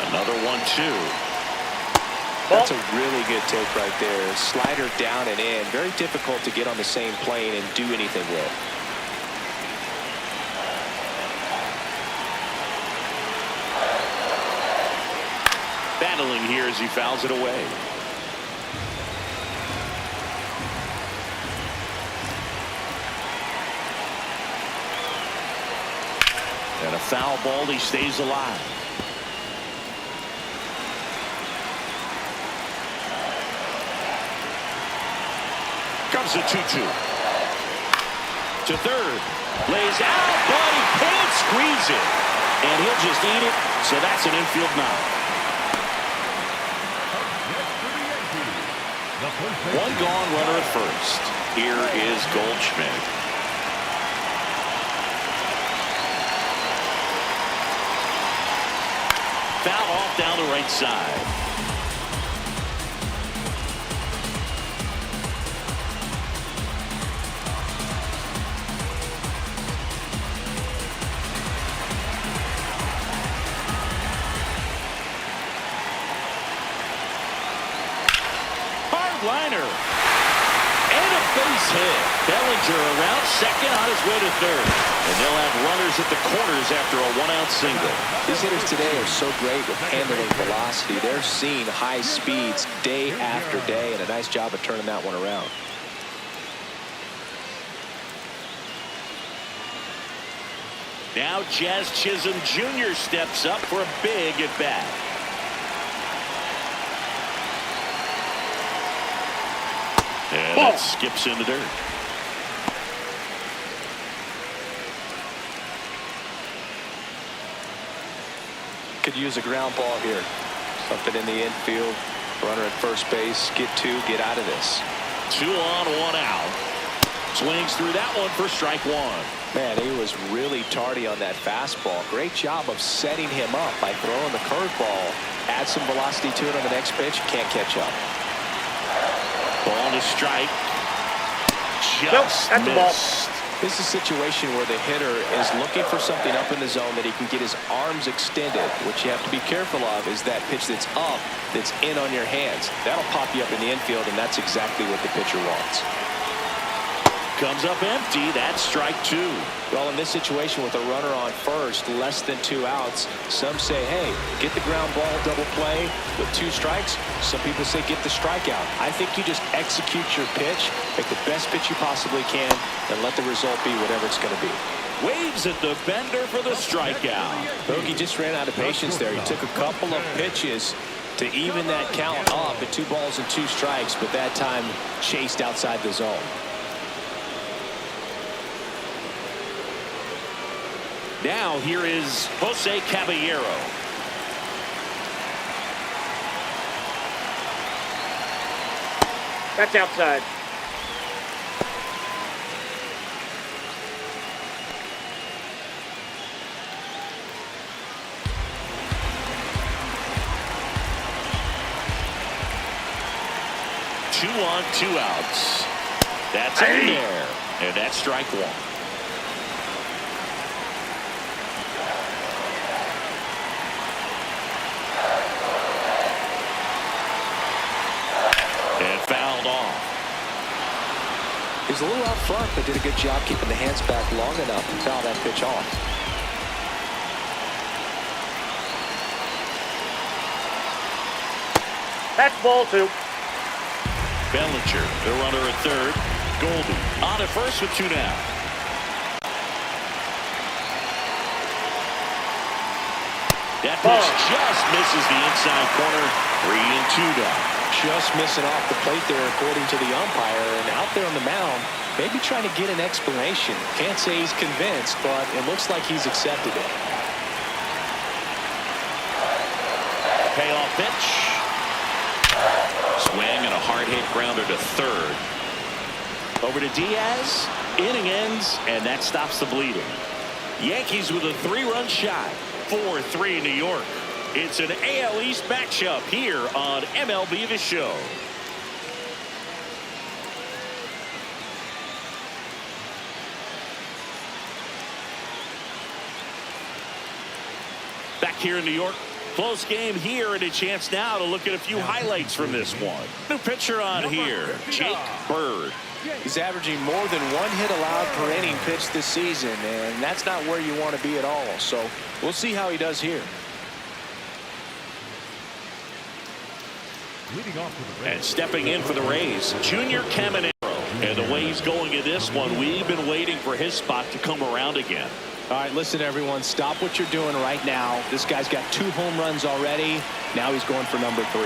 Another 1-2. That's a really good take right there. Slider down and in. Very difficult to get on the same plane and do anything with. Battling here as he fouls it away. And a foul ball, he stays alive. Comes a 2-2. To third. Lays out, but he can't squeeze it. And he'll just eat it, so that's an infield knock. One gone, runner at first. Here is Goldschmidt. Foul off down the right side. Liner and a base hit. Bellinger around second, on his way to third, and they'll have runners at the corners after a 1-out single. These hitters today are so great with handling velocity. They're seeing high speeds day after day, and a nice job of turning that one around. Now Jazz Chisholm Jr. steps up for a big at bat. And that skips in the dirt. Could use a ground ball here. Something in the infield. Runner at first base. Get two. Get out of this. 2 on, 1 out. Swings through that one for strike one. Man, he was really tardy on that fastball. Great job of setting him up by throwing the curveball. Add some velocity to it on the next pitch. Can't catch up. Ball to strike. That's the ball. This is a situation where the hitter is looking for something up in the zone that he can get his arms extended. What you have to be careful of is that pitch that's up, that's in on your hands. That'll pop you up in the infield, and that's exactly what the pitcher wants. Comes up empty. That's strike two. Well, in this situation with a runner on first, less than 2 outs, some say, hey, get the ground ball, double play with 2 strikes. Some people say get the strikeout. I think you just execute your pitch, make the best pitch you possibly can, and let the result be whatever it's going to be. Waves at the bender for the strikeout. Bogey just ran out of patience there. He took a couple of pitches to even that count up at 2 balls and 2 strikes, but that time chased outside the zone. Now here is Jose Caballero. That's outside. Two on, 2 outs. That's in there. And that's strike one. And fouled off. He's a little out front, but did a good job keeping the hands back long enough to foul that pitch off. That's ball 2. Bellinger, the runner at third. Goldie on at first with 2 down. That pitch just misses the inside corner. 3 and 2 down. Just missing off the plate there, according to the umpire, and out there on the mound, maybe trying to get an explanation. Can't say he's convinced, but it looks like he's accepted it. Payoff pitch. Swing and a hard hit grounder to third. Over to Diaz. Inning ends, and that stops the bleeding. Yankees with a 3-run shot. 4-3 New York. It's an AL East matchup here on MLB The Show. Back here in New York. Close game here, and a chance now to look at a few highlights from this one. New pitcher on here, Jake Bird. He's averaging more than 1 hit allowed per inning pitched this season, and that's not where you want to be at all. So we'll see how he does here. And stepping in for the Rays, Junior Caminero. And the way he's going in this one, we've been waiting for his spot to come around again. All right, listen, everyone, stop what you're doing right now. This guy's got 2 home runs already. Now he's going for number 3.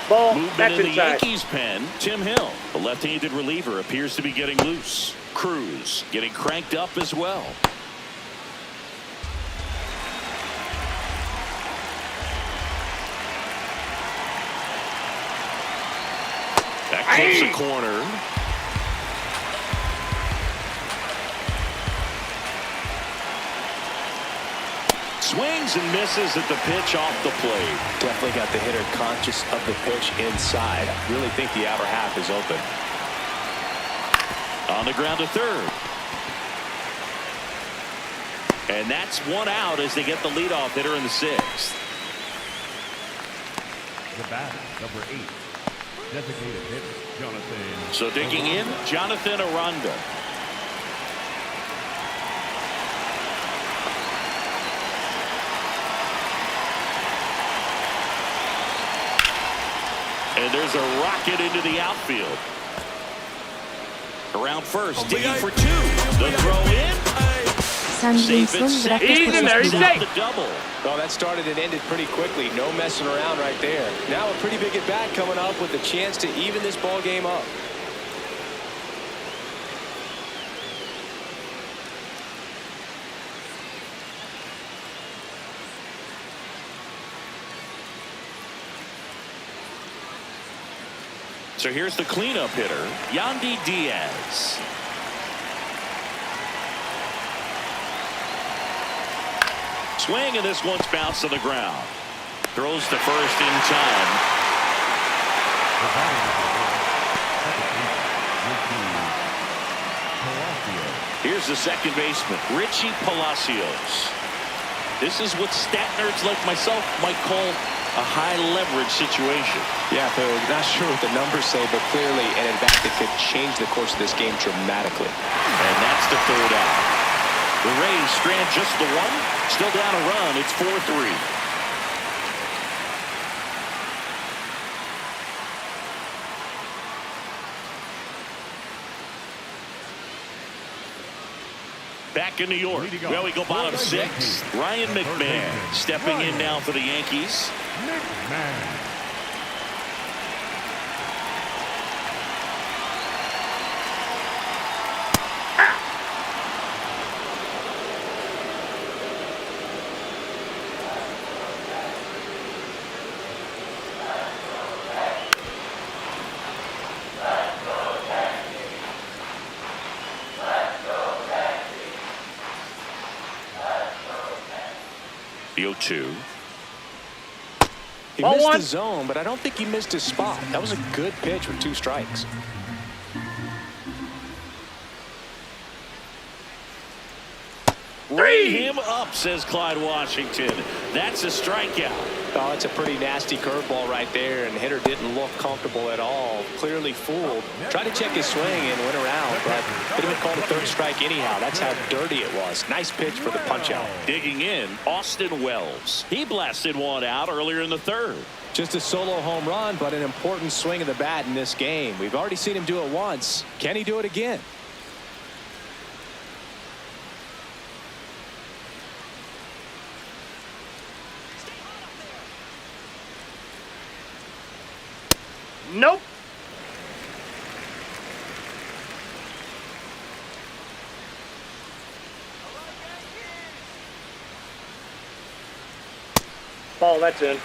Ball. Movement That's in the inside. Yankees pen. Tim Hill, the left-handed reliever, appears to be getting loose. Cruz getting cranked up as well. That clips the corner. Swings and misses at the pitch off the plate. Definitely got the hitter conscious of the pitch inside. I really think the outer half is open. On the ground to third. And that's 1 out as they get the leadoff hitter in the 6th. The batter, number 8. Designated hitter, Jonathan. So digging in, Jonathan Aranda. And there's a rocket into the outfield. Around first, digging for 2. The throw in. Safe and second. The double. Well, that started and ended pretty quickly. No messing around right there. Now a pretty big at bat coming up with a chance to even this ball game up. So here's the cleanup hitter, Yandy Diaz. Swing, and this one's bounced to the ground. Throws to first in time. Here's the second baseman, Richie Palacios. This is what stat nerds like myself might call a high leverage situation. Yeah, not sure what the numbers say, but clearly an at-bat that could change the course of this game dramatically. And that's the third out. The Rays strand just the one. Still down a run. It's 4-3. Back in New York, well, we go bottom six. Ryan McMahon stepping in now for the Yankees. McMahon. 0-2. He missed the zone, but I don't think he missed his spot. That was a good pitch with 2 strikes. Ray him up, says Clyde Washington. That's a strikeout. Oh, it's a pretty nasty curveball right there, and the hitter didn't look comfortable at all. Clearly fooled. Tried to check his swing and went around, but could have been called a 3rd strike anyhow. That's how dirty it was. Nice pitch for the punch-out. Digging in, Austin Wells. He blasted one out earlier in the 3rd. Just a solo home run, but an important swing of the bat in this game. We've already seen him do it once. Can he do it again? Nope. Ball, that's in.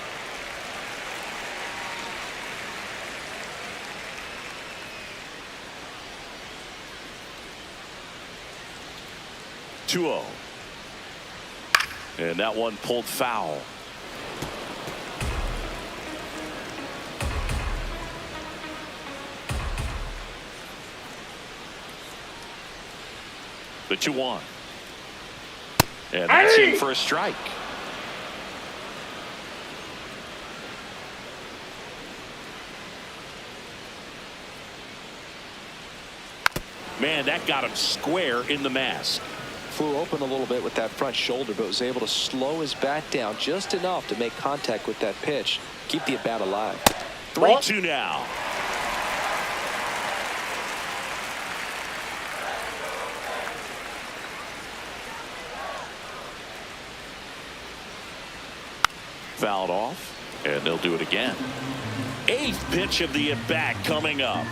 (2-0). And that one pulled foul. The 2-1. And that's in for a strike. Man, that got him square in the mask. Flew open a little bit with that front shoulder, but was able to slow his bat down just enough to make contact with that pitch. Keep the at-bat alive. 3-2 now. Fouled off, and they'll do it again. 8th pitch of the at-bat coming up.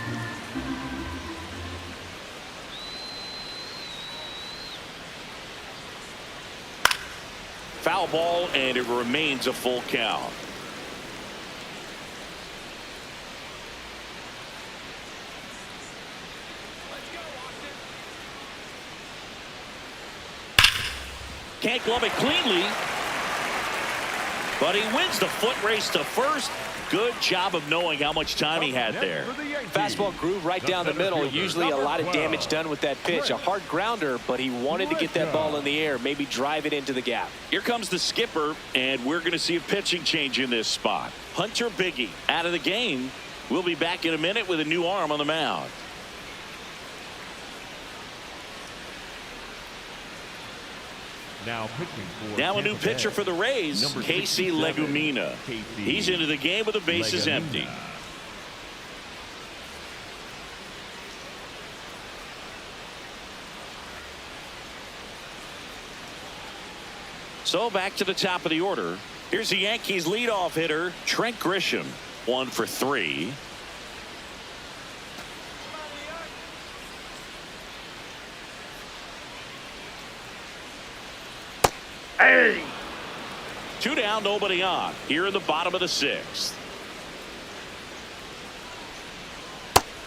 Foul ball, and it remains a full count. Can't glove it cleanly, but he wins the foot race to first. Good job of knowing how much time he had there. Fastball groove right down the middle. Usually a lot of damage done with that pitch. A hard grounder, but he wanted to get that ball in the air, maybe drive it into the gap. Here comes the skipper, and we're going to see a pitching change in this spot. Hunter Biggie out of the game. We'll be back in a minute with a new arm on the mound. Now a new pitcher for the Rays, Casey Legumina. He's into the game with the bases empty. So back to the top of the order. Here's the Yankees leadoff hitter, Trent Grisham. 1 for 3. Hey! 2 down, nobody on. Here in the bottom of the 6th.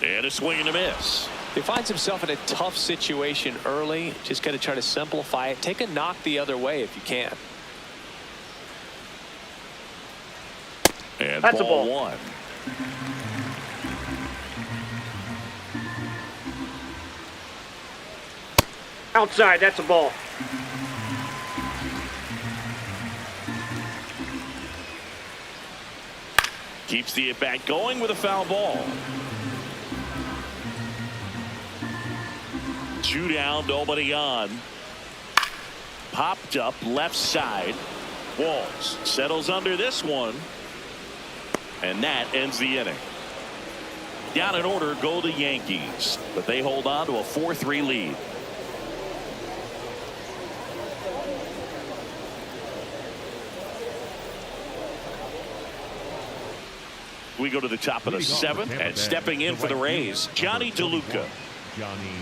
And a swing and a miss. He finds himself in a tough situation early. Just got to try to simplify it. Take a knock the other way if you can. And that's a ball ball. one. Outside, that's a ball. Keeps the at-bat going with a foul ball. 2 down, nobody on. Popped up left side. Walls settles under this one. And that ends the inning. Down in order go the Yankees, but they hold on to a 4-3 lead. We go to the top of the 7th, and stepping in for the Rays, Johnny DeLuca. Johnny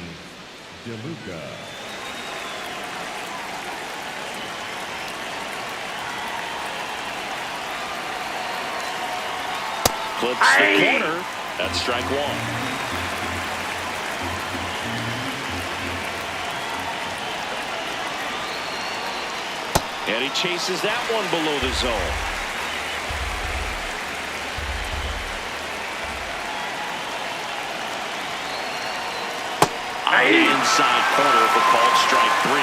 DeLuca. Clips the corner. That's strike one. And he chases that one below the zone. On the inside corner for called strike 3.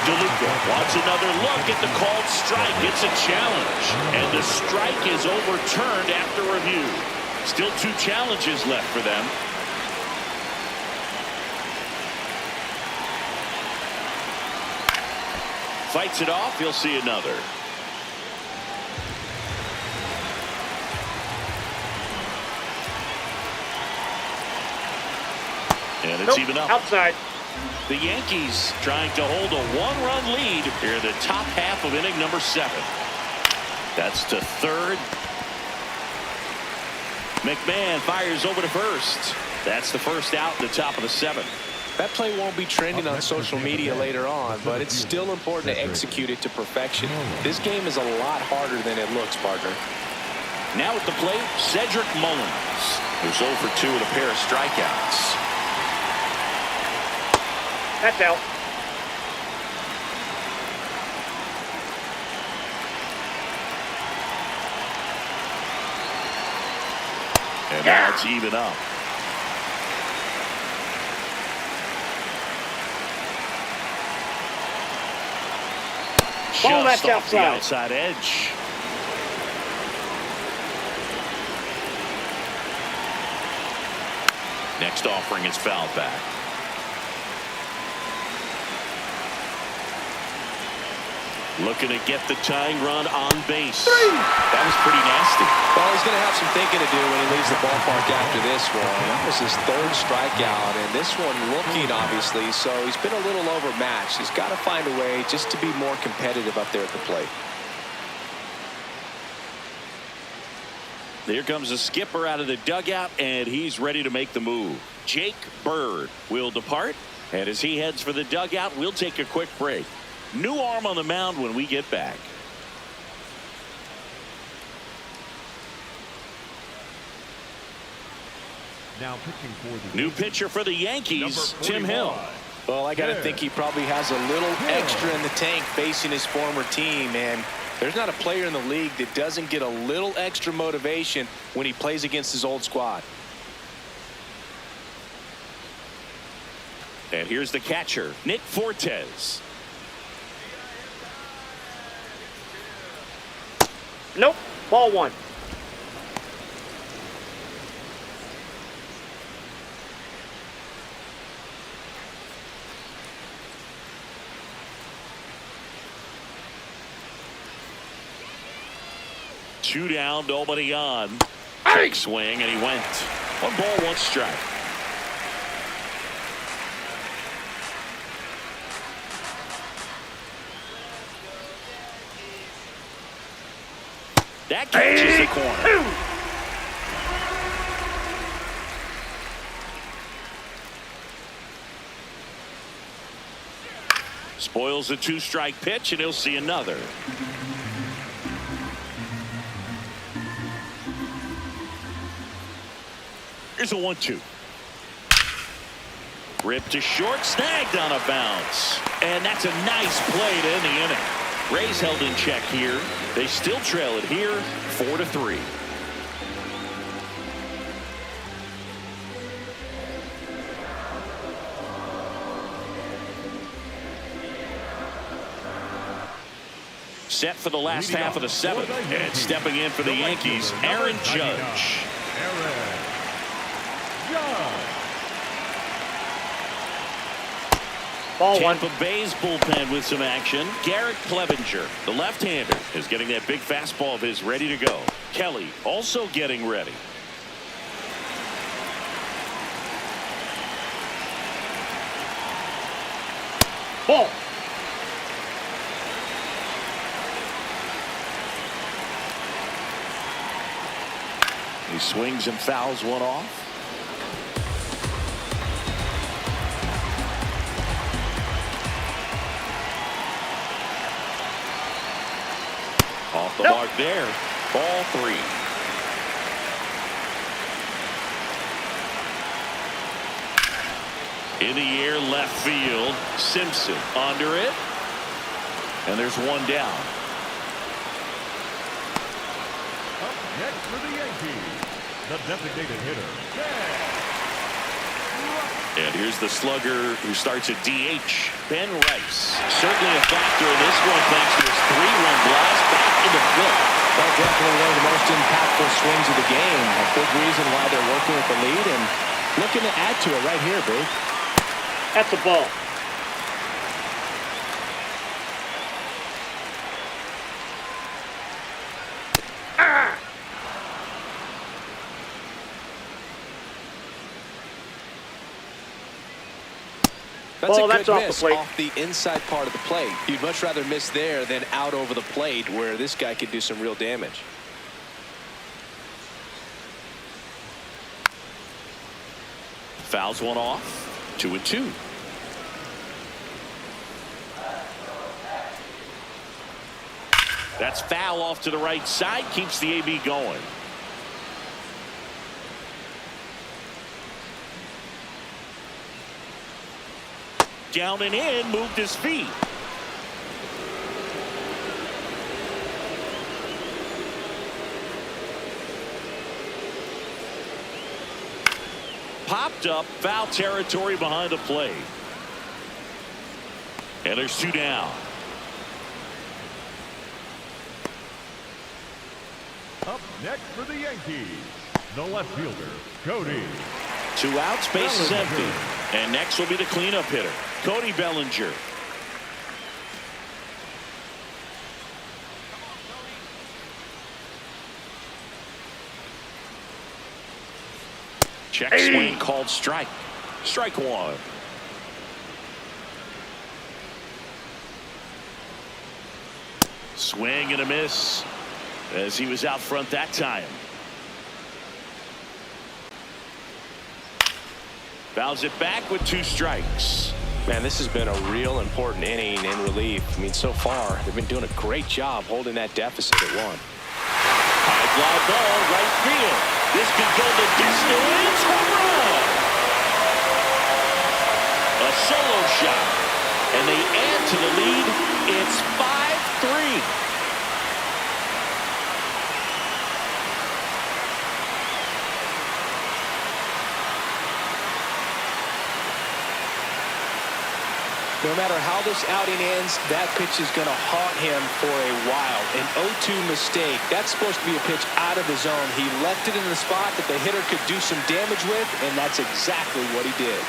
DeLuca wants another look at the called strike. It's a challenge. And the strike is overturned after review. Still 2 challenges left for them. Fights it off. He'll see another. And it's even up. Outside. The Yankees trying to hold a 1-run lead here in the top half of inning number 7. That's to third. McMahon fires over to first. That's the first out in the top of the 7th. That play won't be trending on social media later on, but it's still important to execute it to perfection. This game is a lot harder than it looks, partner. Now at the plate, Cedric Mullins, who's 0 for 2 with a pair of strikeouts. That's out. And now it's even up. Ball, Just that's off the outside. outside edge. Next offering is fouled back. Looking to get the tying run on base. That was pretty nasty. Well, he's going to have some thinking to do when he leaves the ballpark after this one. That was his 3rd strikeout, and this one looking, obviously, so he's been a little overmatched. He's got to find a way just to be more competitive up there at the plate. Here comes the skipper out of the dugout, and he's ready to make the move. Jake Bird will depart, and as he heads for the dugout, we'll take a quick break. New arm on the mound when we get back. Now pitching for the New pitcher for the Yankees, Tim Hill. Well, I got to think he probably has a little extra in the tank facing his former team, and there's not a player in the league that doesn't get a little extra motivation when he plays against his old squad. And here's the catcher, Nick Fortes. Nope. Ball 1. Two down, nobody on. Big swing, and he went. 1 ball, 1 strike. That catches the corner. Spoils the 2-strike pitch, and he'll see another. Here's a 1-2. Ripped to short, snagged on a bounce. And that's a nice play to end the inning. Rays held in check here. They still trail it here, 4-3. Set for the last half of the seventh. And stepping in for the Yankees, Aaron Judge. Ball one. Tampa Bay's bullpen with some action. Garrett Clevenger, the left-hander, is getting that big fastball of his ready to go. Kelly also getting ready. Ball. He swings and fouls one off. Off the mark there. Ball 3. In the air, left field. Simpson under it. And there's one down. Up next for the Yankees, the designated hitter, And here's the slugger who starts at DH, Ben Rice. Certainly a factor in this one thanks to his 3-run blast back in the fifth. Well, definitely one of the most impactful swings of the game. A big reason why they're working with the lead and looking to add to it right here, Big. That's a ball. That's Ball, a good that's off the miss plate. off the inside part of the plate. You'd much rather miss there than out over the plate where this guy could do some real damage. Fouls one off. 2-2. That's foul off to the right side. Keeps the AB going. Down and in, moved his feet. Popped up, foul territory behind the plate. And there's 2 down. Up next for the Yankees, the left fielder, Cody. 2 outs, base is empty. And next will be the cleanup hitter, Cody Bellinger. Check swing called strike. Strike 1. Swing and a miss as he was out front that time. Fouls it back with 2 strikes. Man, this has been a real important inning in relief. I mean, so far, they've been doing a great job holding that deficit at 1. High fly ball, right field. This could go the distance. Home run. A solo shot. And they add to the lead. It's 5-3. No matter how this outing ends, that pitch is going to haunt him for a while. An 0-2 mistake. That's supposed to be a pitch out of the zone. He left it in the spot that the hitter could do some damage with, and that's exactly what he did.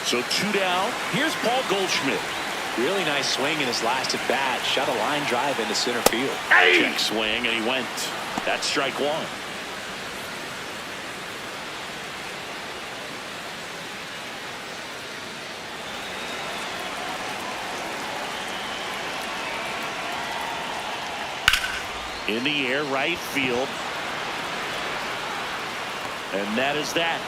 So 2 down. Here's Paul Goldschmidt. Really nice swing in his last at bat. Shot a line drive into center field. Check swing, and he went. That's strike 1. In the air, right field. And that is that.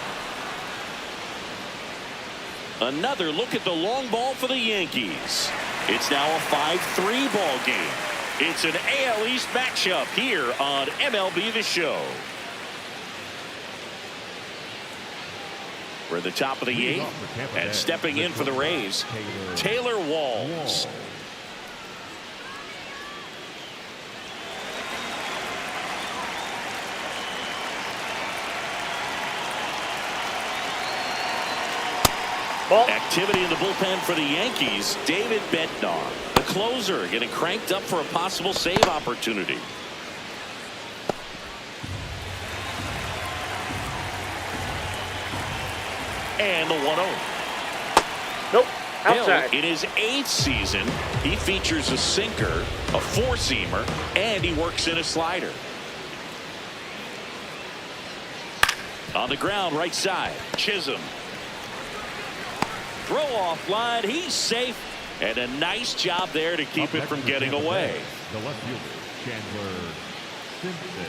Another look at the long ball for the Yankees. It's now a 5-3 ball game. It's an AL East matchup here on MLB The Show. We're at the top of the 8th, and stepping in for the Rays, Taylor Walls. Ball. Activity in the bullpen for the Yankees, David Bednar. The closer getting cranked up for a possible save opportunity. And the 1-0. Nope. Outside. In his 8th season, he features a sinker, a four-seamer, and he works in a slider. On the ground, right side, Chisholm. Throw off line, he's safe, and a nice job there to keep it from getting away. The left fielder, Chandler Simpson.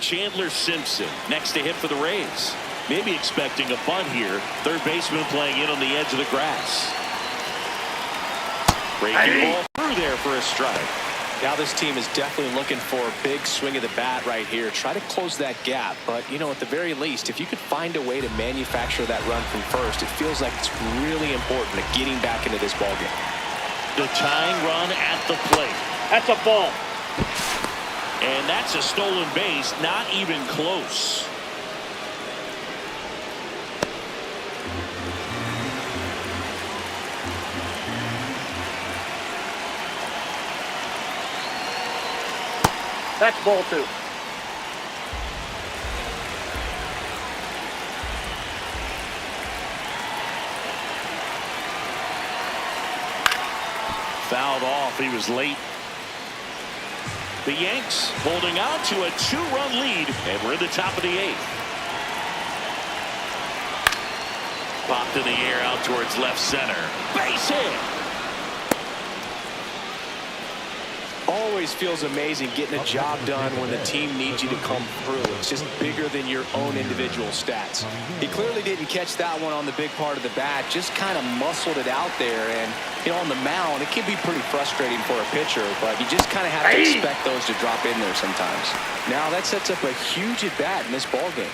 Chandler Simpson next to hit for the Rays. Maybe expecting a bunt here. Third baseman playing in on the edge of the grass. Breaking ball through there for a strike. Now this team is definitely looking for a big swing of the bat right here. Try to close that gap. But, you know, at the very least, if you could find a way to manufacture that run from first, it feels like it's really important to getting back into this ballgame. The tying run at the plate. That's a ball. And that's a stolen base, not even close. That's ball 2. Fouled off. He was late. The Yanks holding on to a 2-run lead, and we're in the top of the 8th. Popped in the air out towards left center. Base hit. Always feels amazing getting a job done when the team needs you to come through. It's just bigger than your own individual stats. He clearly didn't catch that one on the big part of the bat, just kind of muscled it out there. And, you know, on the mound, it can be pretty frustrating for a pitcher, but you just kind of have to expect those to drop in there sometimes. Now that sets up a huge at-bat in this ballgame.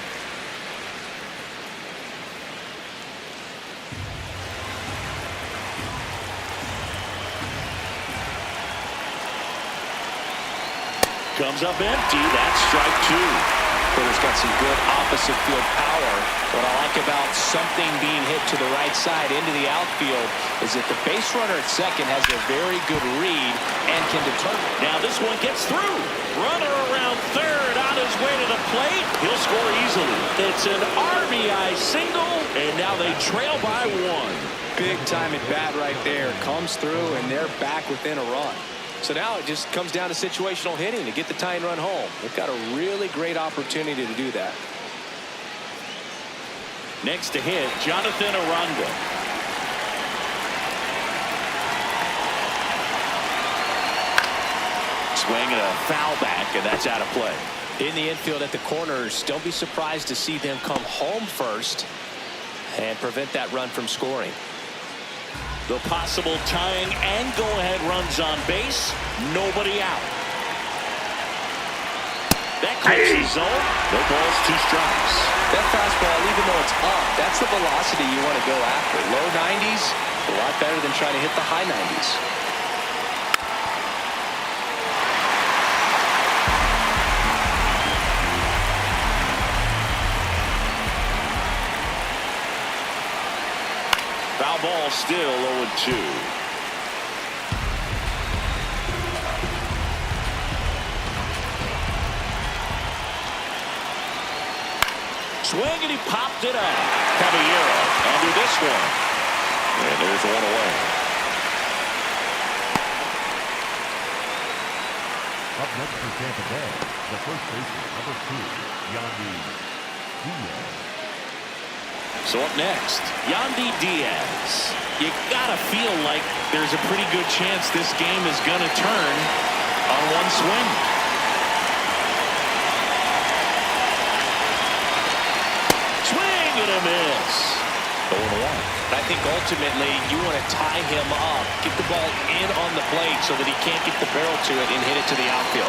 Comes up empty. That's strike 2. Hitter's got some good opposite field power. What I like about something being hit to the right side into the outfield is that the base runner at second has a very good read and can determine. Now this one gets through. Runner around third on his way to the plate. He'll score easily. It's an RBI single, and now they trail by 1. Big time at bat right there. Comes through, and they're back within a run. So now it just comes down to situational hitting to get the tying run home. They've got a really great opportunity to do that. Next to hit, Jonathan Aranda. Swing and a foul back, and that's out of play. In the infield at the corners, don't be surprised to see them come home first and prevent that run from scoring. The possible tying and go-ahead runs on base. Nobody out. That clears the zone. No balls, 2 strikes. That fastball, even though it's up, that's the velocity you want to go after. Low 90s, a lot better than trying to hit the high 90s. Foul ball, still 0-2. Swing, and he popped it up. Caballero under this one. And there's one away. Up next for Tampa Bay, the first baseman, number 2, Yankees Diaz. So up next, Yandy Diaz. You gotta feel like there's a pretty good chance this game is gonna turn on one swing. think ultimately you want to tie him up, get the ball in on the plate so that he can't get the barrel to it and hit it to the outfield.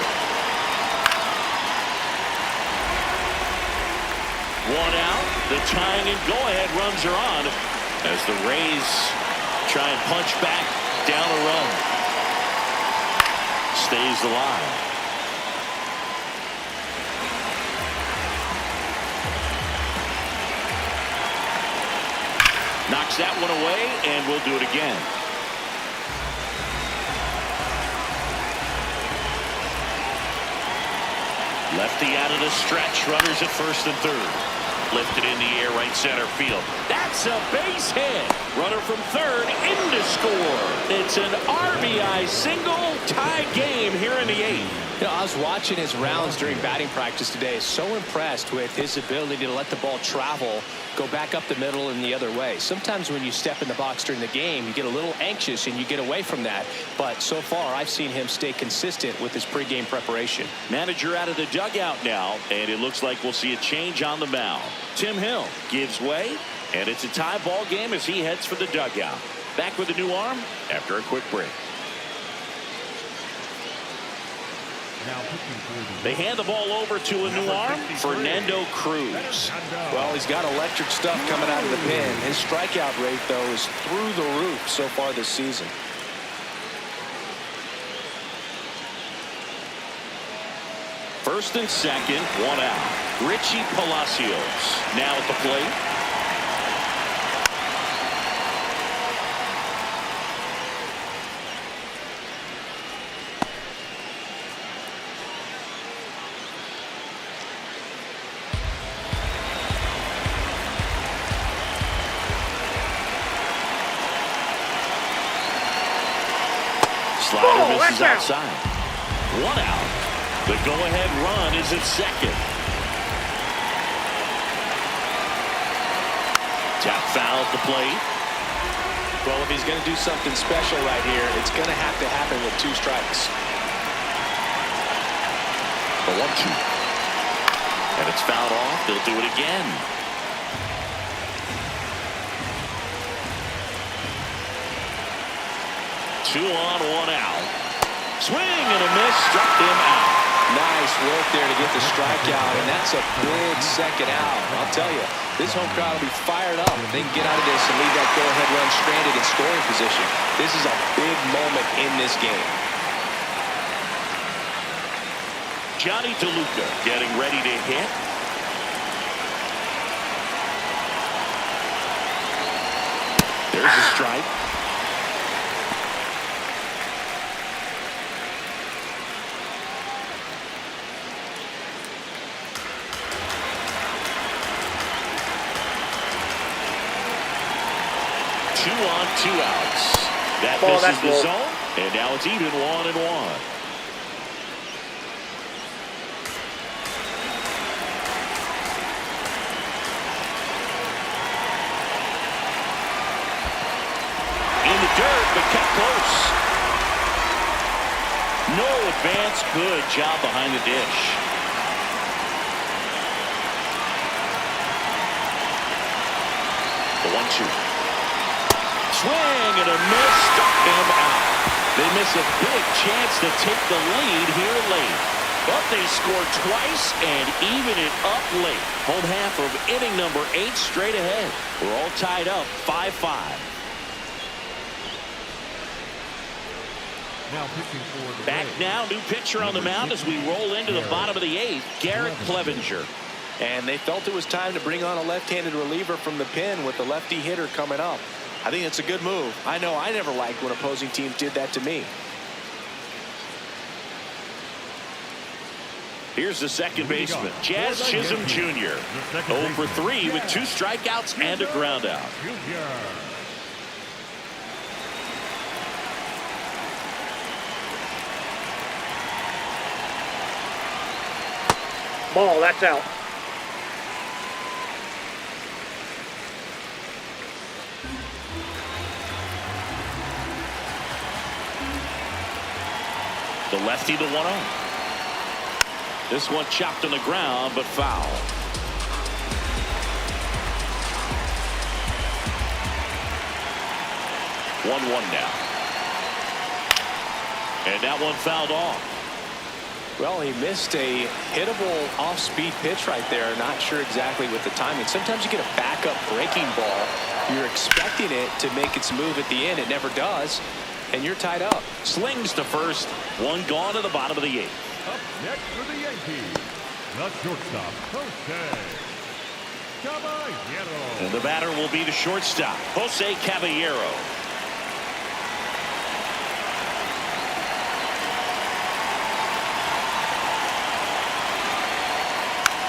One out. The tying and go-ahead runs are on as the Rays try and punch back down a run. Stays alive. Knocks that one away, and we'll do it again. Lefty out of the stretch. Runners at first and third. Lifted in the air, right center field. That's a base hit. Runner from third in to score. It's an RBI single, tie game here in the eighth. You know, I was watching his rounds during batting practice today. So impressed with his ability to let the ball travel, go back up the middle and the other way. Sometimes when you step in the box during the game, you get a little anxious and you get away from that. But so far, I've seen him stay consistent with his pregame preparation. Manager out of the dugout now, and it looks like we'll see a change on the mound. Tim Hill gives way, and it's a tie ball game as he heads for the dugout. Back with a new arm after a quick break. They hand the ball over to a new arm, Fernando Cruz. Well, he's got electric stuff coming out of the pen. His strikeout rate, though, is through the roof so far this season. First and second, one out. Richie Palacios now at the plate. Slider misses outside. One out. The go-ahead run is at second. Tap foul at the plate. Well, if he's going to do something special right here, it's going to have to happen with 2 strikes. The 1-2. And it's fouled off. They'll do it again. Two on, one out. Swing and a miss, struck him out. Nice work there to get the strikeout, and that's a big second out. I'll tell you, this home crowd will be fired up if they can get out of this and leave that go-ahead run stranded in scoring position. This is a big moment in this game. Johnny DeLuca getting ready to hit. There's a strike. Two on, 2 outs. That misses the zone, and now it's even 1-1. In the dirt, but kept close. No advance. Good job behind the dish. The 1-2. Swing and a miss, struck him out. They miss a big chance to take the lead here late. But they score twice and even it up late. Home half of inning number 8 straight ahead. We're all tied up 5-5. Back now, new pitcher on the mound as we roll into the bottom of the 8th, Garrett Clevenger. And they felt it was time to bring on a left-handed reliever from the pen with the lefty hitter coming up. I think it's a good move. I know I never liked when opposing teams did that to me. Here's the second baseman, Jazz Chisholm Jr. 0 for 3 with 2 strikeouts and a ground out. Ball, that's out. The lefty, the 1-0. This one chopped on the ground, but foul. 1-1 now. And that one fouled off. Well, he missed a hittable off-speed pitch right there. Not sure exactly with the timing. Sometimes you get a backup breaking ball. You're expecting it to make its move at the end. It never does. And you're tied up. Slings to first. One gone to the bottom of the 8th. Up next for the Yankees, the shortstop, Jose Caballero. And the batter will be the shortstop, Jose Caballero.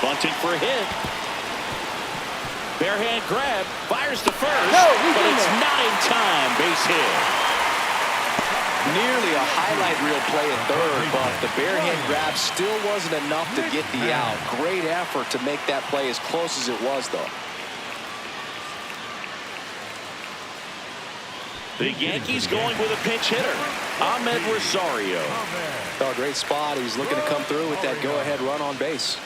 Bunting for a hit. Bare hand grab, fires to first, but it's not in time. Base hit. Nearly a highlight reel play at third, but the bare hand grab still wasn't enough to get the out. Great effort to make that play as close as it was, though. The Yankees going with a pinch hitter, Ahmed Rosario. Oh, great spot. He's looking to come through with that go-ahead run on base.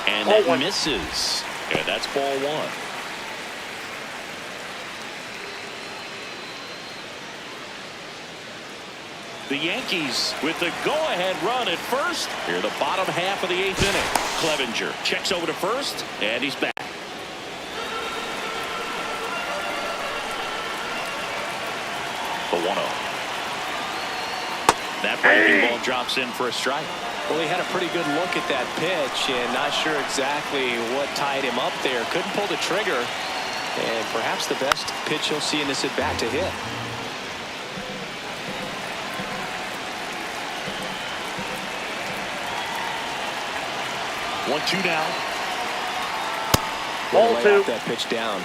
And that misses. And that's ball 1. The Yankees with the go-ahead run at first. Here, the bottom half of the 8th inning. Clevenger checks over to first, and he's back. The 1-0. That breaking ball drops in for a strike. Well, he had a pretty good look at that pitch and not sure exactly what tied him up there. Couldn't pull the trigger. And perhaps the best pitch he'll see in this at-bat to hit. One, two now. Ball 2. That pitch down.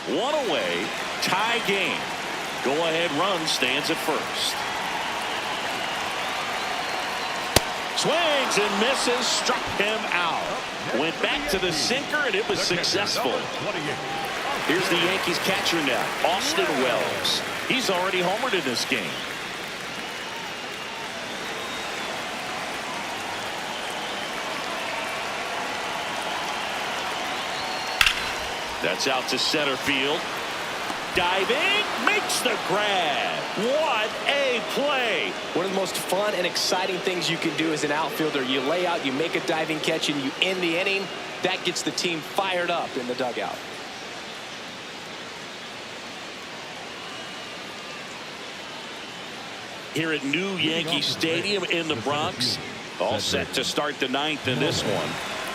One away, tie game. Go-ahead run stands at first. Swings and misses, struck him out. Went back to the sinker, and it was successful. Here's the Yankees catcher now, Austin Wells. He's already homered in this game. That's out to center field. Diving, makes the grab. What a play. One of the most fun and exciting things you can do as an outfielder. You lay out, you make a diving catch, and you end the inning. That gets the team fired up in the dugout. Here at New Yankee Stadium in the Bronx. All set to start the 9th in this one.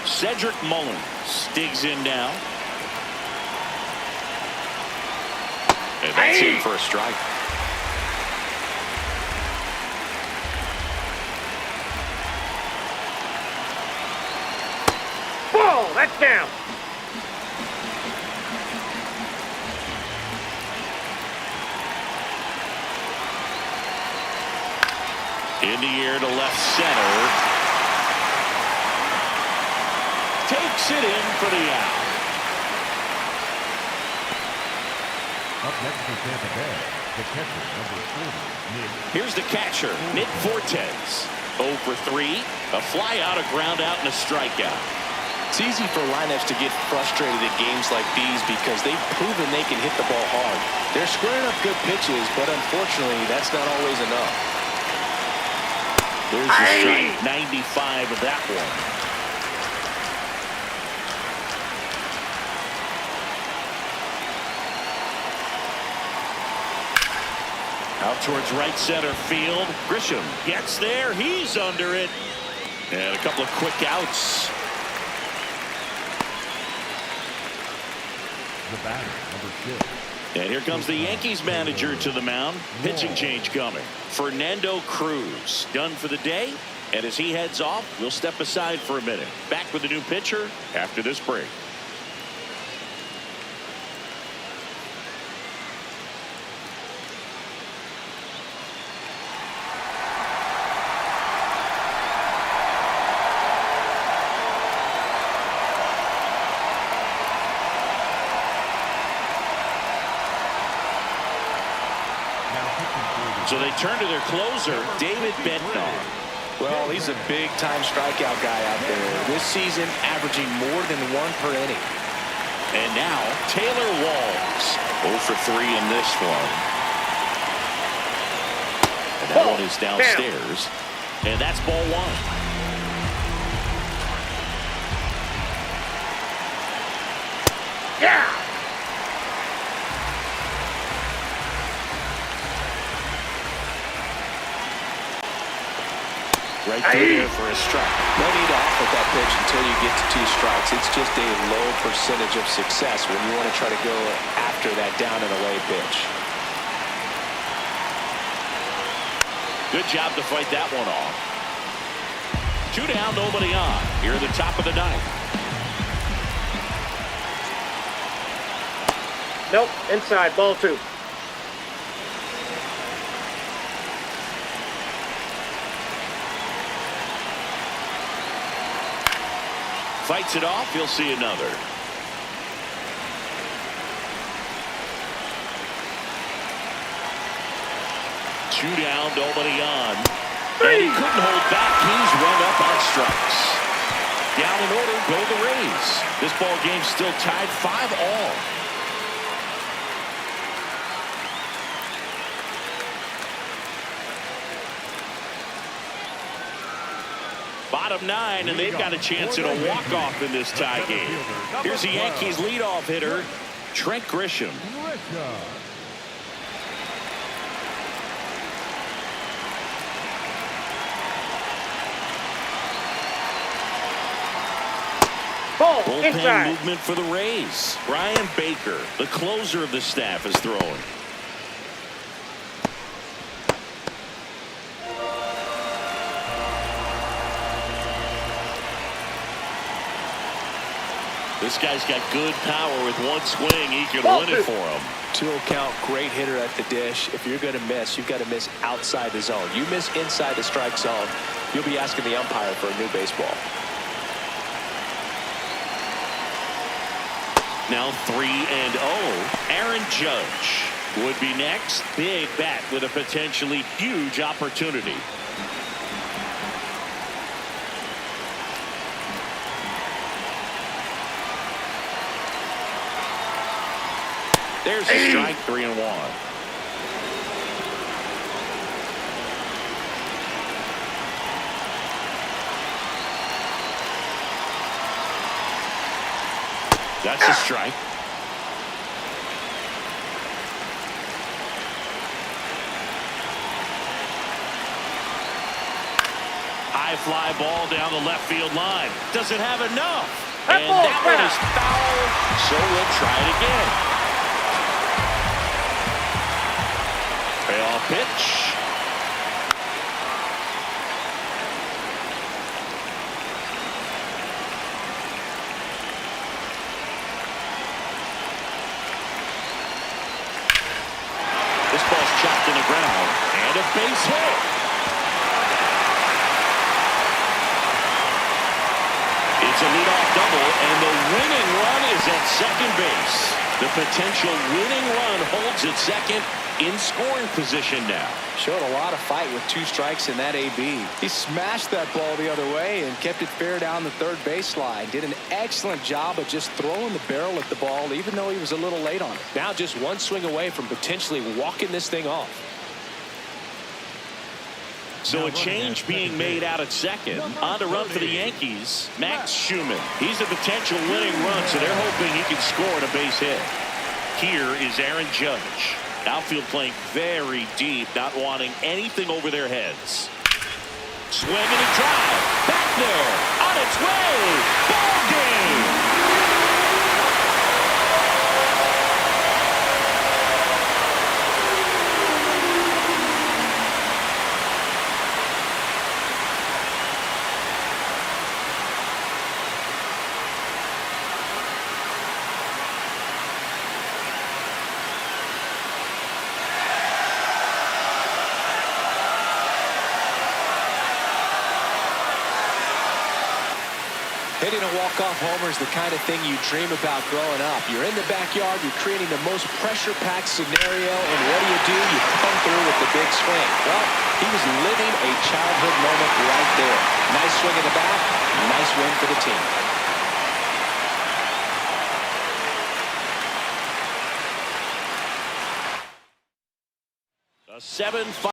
Cedric Mullins digs in now. And that's in for a strike. Ball, that's down. In the air to left center. Takes it in for the out. Up next for Tampa Bay, the catcher, number 40, Nick. Here's the catcher, Nick Fortes. 0 for 3. A fly out, a ground out, and a strikeout. It's easy for lineups to get frustrated at games like these because they've proven they can hit the ball hard. They're squaring up good pitches, but unfortunately, that's not always enough. There's the strike, 95 of that one. Out towards right center field. Grisham gets there. He's under it. And a couple of quick outs. The batter, number 6. And here comes the Yankees manager to the mound. Pitching change coming. Fernando Cruz done for the day. And as he heads off, we'll step aside for a minute. Back with the new pitcher after this break. So they turn to their closer, David Bednar. Well, he's a big-time strikeout guy out there. This season, averaging more than 1 per inning. And now, Taylor Walls. 0 for 3 in this one. And that one is downstairs. And that's ball 1. Yeah! Right there for a strike. No need to offer that pitch until you get to 2 strikes. It's just a low percentage of success when you want to try to go after that down and away pitch. Good job to fight that one off. 2 down, nobody on. Here at the top of the 9th. Nope, inside, ball 2. Fights it off, you'll see another. Two down, nobody on. And he couldn't hold back. He's run up on strikes. Down in order, go the Rays. This ball game still tied 5-all. Bottom 9, and they've got a chance at a walk-off in this tie game. Here's the Yankees leadoff hitter, Trent Grisham. Ball Bullpen inside. movement for the Rays. Brian Baker, the closer of the staff, is throwing. This guy's got good power. With one swing, he can win it for him. 2-0 count, great hitter at the dish. If you're going to miss, you've got to miss outside the zone. You miss inside the strike zone, you'll be asking the umpire for a new baseball. Now 3-0. Aaron Judge would be next. Big bat with a potentially huge opportunity. There's a strike, 3-1. That's a strike. High fly ball down the left field line. Doesn't have enough. And that one is foul, so we'll try it again. Payoff pitch. This ball's chopped in the ground and a base hit. It's a leadoff double, and the winning run is at second base. The potential winning run holds at second, in scoring position now. Showed a lot of fight with 2 strikes in that AB. He smashed that ball the other way and kept it fair down the third baseline. Did an excellent job of just throwing the barrel at the ball, even though he was a little late on it. Now just one swing away from potentially walking this thing off. So a change being made out at second. On to run for the Yankees, Max Schumann. He's a potential winning run, so they're hoping he can score on a base hit. Here is Aaron Judge. Outfield playing very deep, not wanting anything over their heads. Swing and a drive. Back there. On its way. Ball game. Hitting a walk-off homer is the kind of thing you dream about growing up. You're in the backyard, you're creating the most pressure-packed scenario, and what do? You come through with the big swing. Well, he was living a childhood moment right there. Nice swing at the bat, nice win for the team. A 7-5.